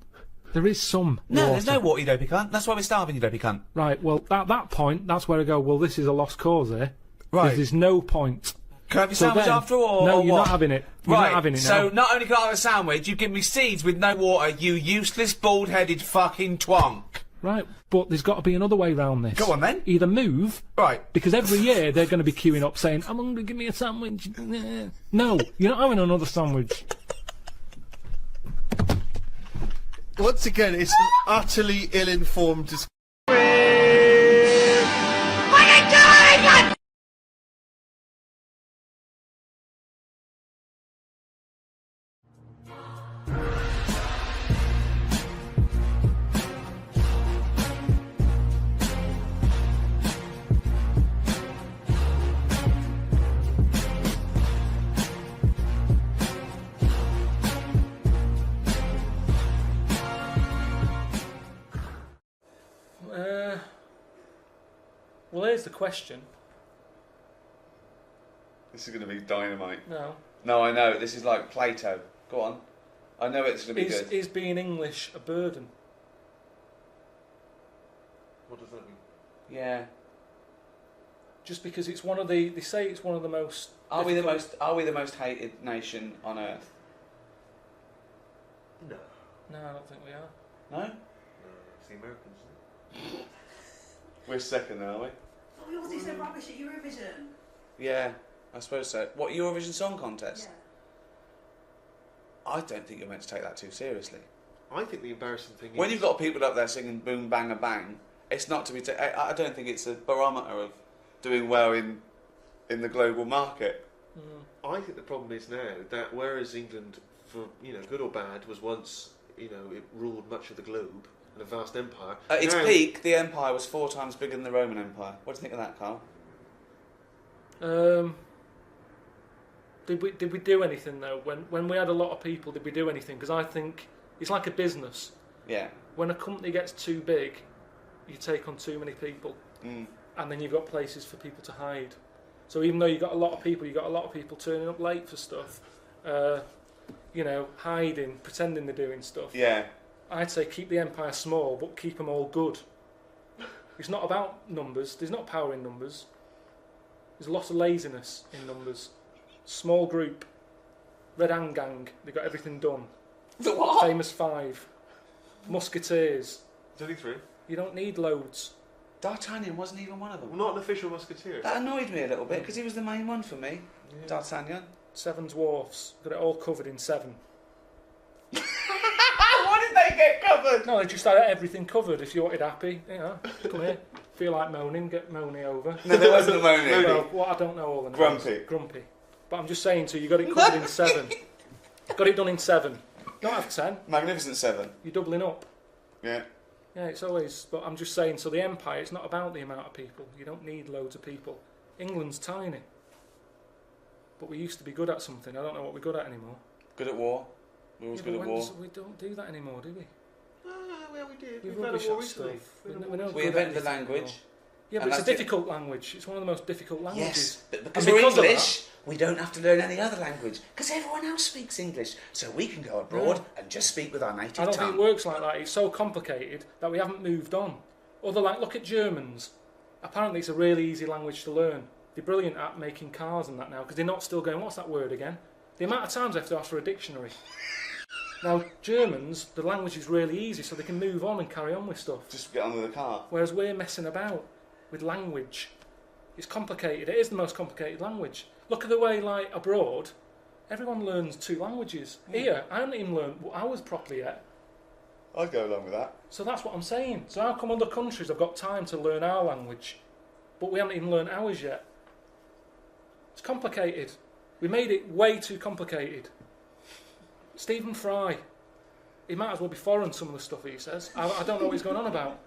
There is some No, water. there's no water, you dopey cunt. That's why we're starving, you dopey cunt. Right, well, at that point, that's where I go, well, this is a lost cause here. Right. There's no point. Can I have your sandwich then, after all? No, or you're what? not having it. You're not having it now. So not only can I have a sandwich, you give me seeds with no water, you useless, bald-headed fucking twonk. Right, but there's got to be another way round this. Go on, then. Either move. Right. Because every year they're going to be queuing up saying, I'm hungry, give me a sandwich. No, you're not having another sandwich. Once again, it's an utterly ill-informed discussion. Well, here's the question. This is going to be dynamite. No. No, I know. This is like Plato. Go on. I know it's going to be good. Is being English a burden? What does that mean? Yeah. Just because it's one of the... They say it's one of the most... Are we the most hated nation on earth? No. No, I don't think we are. No? No, it's the Americans, isn't it? We're second, then, are we? Oh, we all do so rubbish at Eurovision. Yeah, I suppose so. What, Eurovision Song Contest? Yeah. I don't think you're meant to take that too seriously. I think the embarrassing thing is... When you've got people up there singing boom, bang, a bang, it's not to be... I don't think it's a barometer of doing well in the global market. I think the problem is now that whereas England, for good or bad, was once it ruled much of the globe and a vast empire. At its now, peak, the empire was 4 times bigger than the Roman Empire. What do you think of that, Carl? Did we do anything though? When we had a lot of people, did we do anything? Because I think it's like a business. Yeah. When a company gets too big, you take on too many people, and then you've got places for people to hide. So even though you've got a lot of people turning up late for stuff, hiding, pretending they're doing stuff. Yeah. I'd say keep the empire small, but keep them all good. It's not about numbers. There's not power in numbers. There's a lot of laziness in numbers. Small group. Red Hand Gang. They got everything done. The what? Famous Five. Musketeers. There's only 3. You don't need loads. D'Artagnan wasn't even one of them. Not an official musketeer. That annoyed me a little bit because he was the main one for me. Yeah. D'Artagnan. 7 dwarfs. Got it all covered in 7. What did they get covered? No, they just had everything covered. If you wanted happy, come here. Feel like moaning, get moany over. No, there wasn't a moaning. Well, I don't know all the names. Grumpy. But I'm just saying to you, you got it covered in 7. Got it done in 7. Don't have 10. Magnificent 7. You're doubling up. Yeah. Yeah, it's always... But I'm just saying, so the empire, it's not about the amount of people. You don't need loads of people. England's tiny. But we used to be good at something. I don't know what we're good at anymore. Good at war. We're always good at war. We don't do that anymore, do we? Well, we did. We've had a war recently. We invented the language. Yeah, but it's a difficult language. It's one of the most difficult languages. Yes, but because we're English, we don't have to learn any other language because everyone else speaks English, so we can go abroad and just speak with our native tongue. I don't think it works like that. It's so complicated that we haven't moved on. Look at Germans. Apparently, it's a really easy language to learn. They're brilliant at making cars and that now because they're not still going, what's that word again? The amount of times I have to ask for a dictionary. Now, Germans, the language is really easy, so they can move on and carry on with stuff. Just get on with the car. Whereas we're messing about with language. It's complicated. It is the most complicated language. Look at the way, abroad, everyone learns 2 languages. Here, I haven't even learned ours properly yet. I'd go along with that. So that's what I'm saying. So how come other countries have got time to learn our language, but we haven't even learned ours yet? It's complicated. We made it way too complicated. Stephen Fry, he might as well be foreign, some of the stuff he says. I don't know what he's going on about.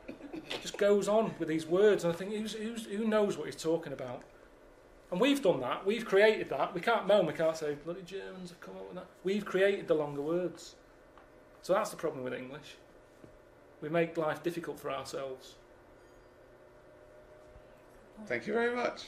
Just goes on with these words, and I think who knows what he's talking about? And we've done that. We've created that. We can't moan. We can't say bloody Germans have come up with that. We've created the longer words. So that's the problem with English. We make life difficult for ourselves. Thank you very much.